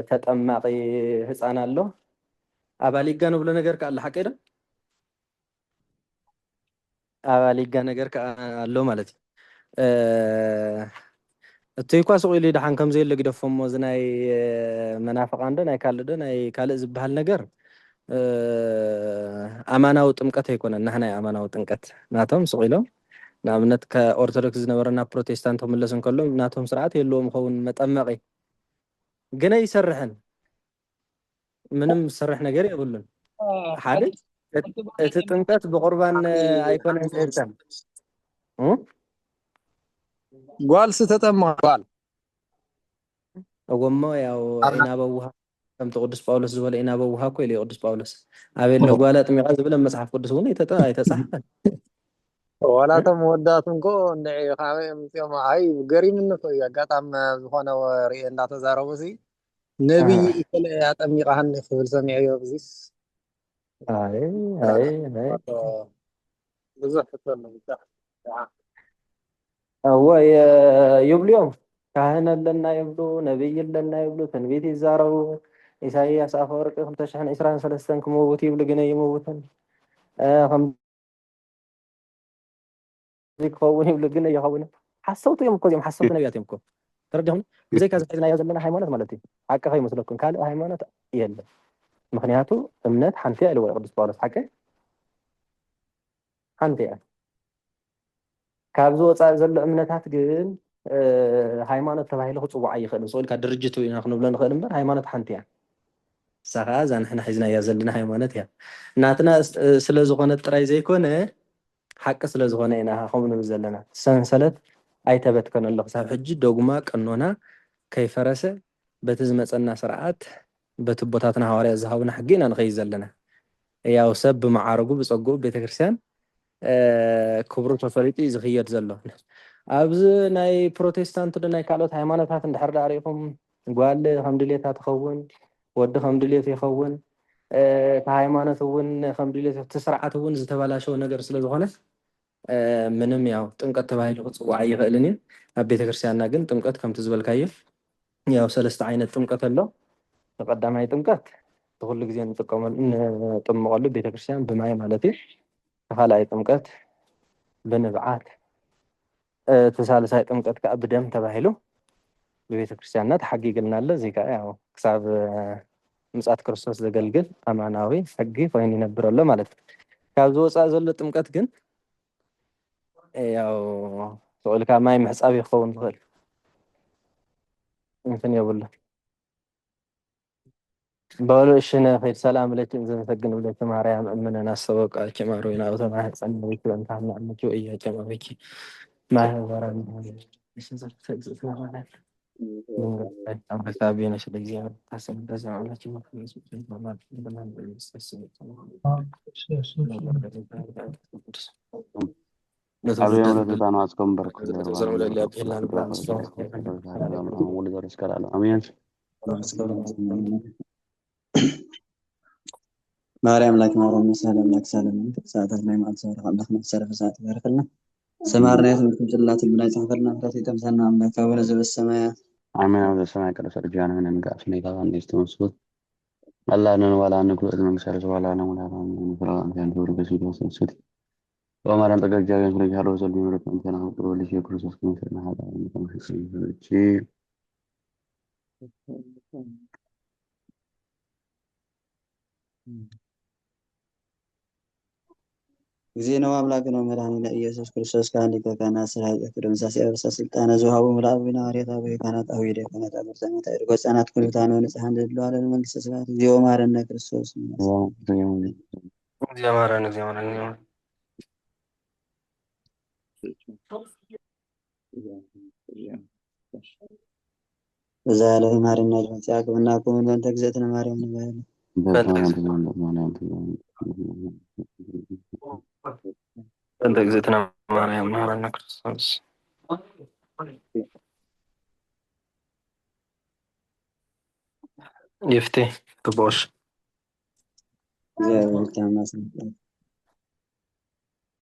B: ተጠማቂ ህፃን ኣሎ ኣባሊጋ ንብሎ ነገር ከዓ አለ ሓቀ ዶ ኣባሊጋ ነገር ከዓ ኣሎ ማለት እዩ እተይ ኳ ስቁ ኢሉ ድሓን ከምዘ የለ ግደፎሞ እዚ ናይ መናፍቃን ዶ ናይ ካልእ ዶ ናይ ካልእ ዝበሃል ነገር ኣማናዊ ጥምቀት ኣይኮነን ናህና ኣማናዊ ጥምቀት ናቶም ስቁ ኢሎም ንኣብነት ከኦርቶዶክስ ዝነበረና ፕሮቴስታንት ክምለስ እንከሎ ናቶም ስርዓት የለዎም ይኸውን መጠመቂ ግን ኣይሰርሕን ምንም ዝሰርሕ ነገር የብሉን ሓደ እቲ ጥምቀት ብቁርባን ኣይኮነን ዝህተም
E: ጓል ዝተጠመቀ ጓል
B: እወሞ ያው ኢናበውሃ ከምቲ ቅዱስ ጳውሎስ ዝበለ ኢናበውሃ እኮ ኢሉ ቅዱስ ጳውሎስ ኣበየለ ጓል ኣጥሚቃ ዝብለ መፅሓፍ ቅዱስ እውን ኣይተፃሕፈን
E: ዋላቶም ወዳት እንኮ ንዒ ካበይ ምፅኦም ኣይ ገሪምኒ እኮ እዩ ኣጋጣሚ ዝኾነ ርኤ እንዳተዛረቡ ሲ ነቢይ ኢከለ ኣጠሚቃህኒ ክብል ሰሚዐዮ ብዚስ ብዙሕ ሕቶሎ
B: እወ ይብልዮም ካህን ኣለና ይብሉ ነቢይ ኣለና ይብሉ ትንቢት ይዛረቡ ኢሳይያስ ኣፈወርቂ 223 ክመውት ይብሉ ግን ኣይመውትን ክኸውን ይብሉ ግን ኣይኸውንን ሓሰውቲ እዮም እኮ እዚኦም ሓሰውቲ ነቢያት እዮም እኮ ተረዲኹም ብዘይካ ዝሒዝናዮ ዘለና ሃይማኖት ማለት እዩ ሓቂ ከይመስለኩም ካልእ ሃይማኖት የለን ምክንያቱ እምነት ሓንቲ እያ ኢልዎ ቅዱስ ጳውሎስ ሓቂ ሓንቲ እያ ካብዚ ወፃኢ ዘሎ እምነታት ግን ሃይማኖት ተባሂሉ ክፅዋዕ ኣይኽእልን ንስኡ ኢልካ ድርጅት ኢና ክንብሎ ንኽእል እምበር ሃይማኖት ሓንቲ እያ እሳ ከዓ እዛ ንሕና ሒዝናያ ዘለና ሃይማኖት እያ ናትና ስለዝኾነ ጥራይ ዘይኮነ ሓቂ ስለዝኾነ ኢና ከምኡ ንብል ዘለና ሰንሰለት ኣይተበትከን ኣሎ ክሳብ ሕጂ ዶግማ ቀኖና ከይፈረሰ በቲ ዝመፀና ስርዓት በቲ ቦታትና ሃዋርያ ዝሃቡና ሕጊ ኢና ንኸይድ ዘለና ያው ሰብ ብማዓረጉ ብፀጉኡ ቤተክርስትያን ክብሩ ተፈሊጡ እዩ ዝኽየድ ዘሎ ኣብዚ ናይ ፕሮቴስታንት ዶ ናይ ካልኦት ሃይማኖታት እንድሕር ዳ ሪኢኹም ጓል ከም ድሌታ ትኸውን ወዲ ከም ድሌቱ ይኸውን እቲ ሃይማኖት እውን ከም ድሌቱ እቲ ስርዓት እውን ዝተበላሸወ ነገር ስለዝኾነ ምንም ያው ጥምቀት ተባሂሉ ክፅዋዕ ኣይኽእልን እዩ ኣብ ቤተክርስትያንና ግን ጥምቀት ከምቲ ዝበልካዮ ያው ሰለስተ ዓይነት ጥምቀት ኣሎ ተቀዳማይ ጥምቀት ኩሉ ግዜ ንጥምቀሉ ቤተክርስትያን ብማይ ማለት እዩ ተኻልኣይ ጥምቀት ብንብዓት ተሳልሳይ ጥምቀት ከዓ ብደም ተባሂሉ ብቤተክርስትያንና ተሓጊግልና ኣሎ እዚ ከዓ ያው ክሳብ ምጽአት ክርስቶስ ዘገልግል ኣማናዊ ሕጊ ኮይኑ ይነብር ኣሎ ማለት እዩ ካብዚ ወፃኢ ዘሎ ጥምቀት ግን ያው ስቁልካ ማይ ምሕፃብ ይኸውን ትኽእል እንትን የብሉ بقولش خير سلام لك إذا مسجن لك مريم من الناس سبق كماروين أو تما حسن بيك وأنت عم نعمل شو إياه كما بيك ما هو ورا إيش نزل تجزء ما من قبل أم حسابي نشد زيادة حسن تزعل على كم في مسجن ما بدنا نستسلم
J: عبد الله تعالى أسكم بركة
B: زلمة اللي أبينا نبغى
J: ولد رزق على أمين
M: ማርያም ላክ ማርያም ሰላም ላክ ሰላም ሰዓታት ላይ ማለት ሰው ረካብ ለክነ ሰረፈ ሰዓት ባረከልና ሰማርና የትምህርት ጭላት ብናይ ተፈርና ፍራት የተምሰና አምላክ አቡነ ዘበሰማያት
J: አሜን። አቡነ ዘበሰማያት ቅዱስ ርጃን ሆነ ንጋፍ ነው ታባን ደስተውሱት አላህን ወላ ንኩት መንግስት ወላ ነው ወላ ነው ፍራን ያን ሁሉ በሲዶ ሰንሱት ወማራን ተገጃ ያን ፍሬ ያለው ዘልቢ ምረት እንተና ወጥሮ ልጅ የክርስቶስ ክርስቶስ ነው ሀዳ እቺ
M: ጊዜ ነው አምላክ ነው መድኃኒነ ኢየሱስ ክርስቶስ ካህን ሊቀ ካህናት ሥራ ቅዱም ሳሲያበሳ ስልጣነ ዘውሃቡ ምልአብና አርያታ በካህናት አውይደ ካህናት አበርተመታ እርጎ ጻናት ኩልታን ወንጽሐን ድሉ አለ መንግስተ ሰማያት ጊዜው ማረነ ክርስቶስ
B: زمارن
M: በዛ ያለ ማረነ ድምጽ ያቅብና ቁምን በእንተ ግዘትነ ማርያም ነው
B: أنت جزتنا مريم نهارنا كريستوس يفتي تبوش
M: زي ما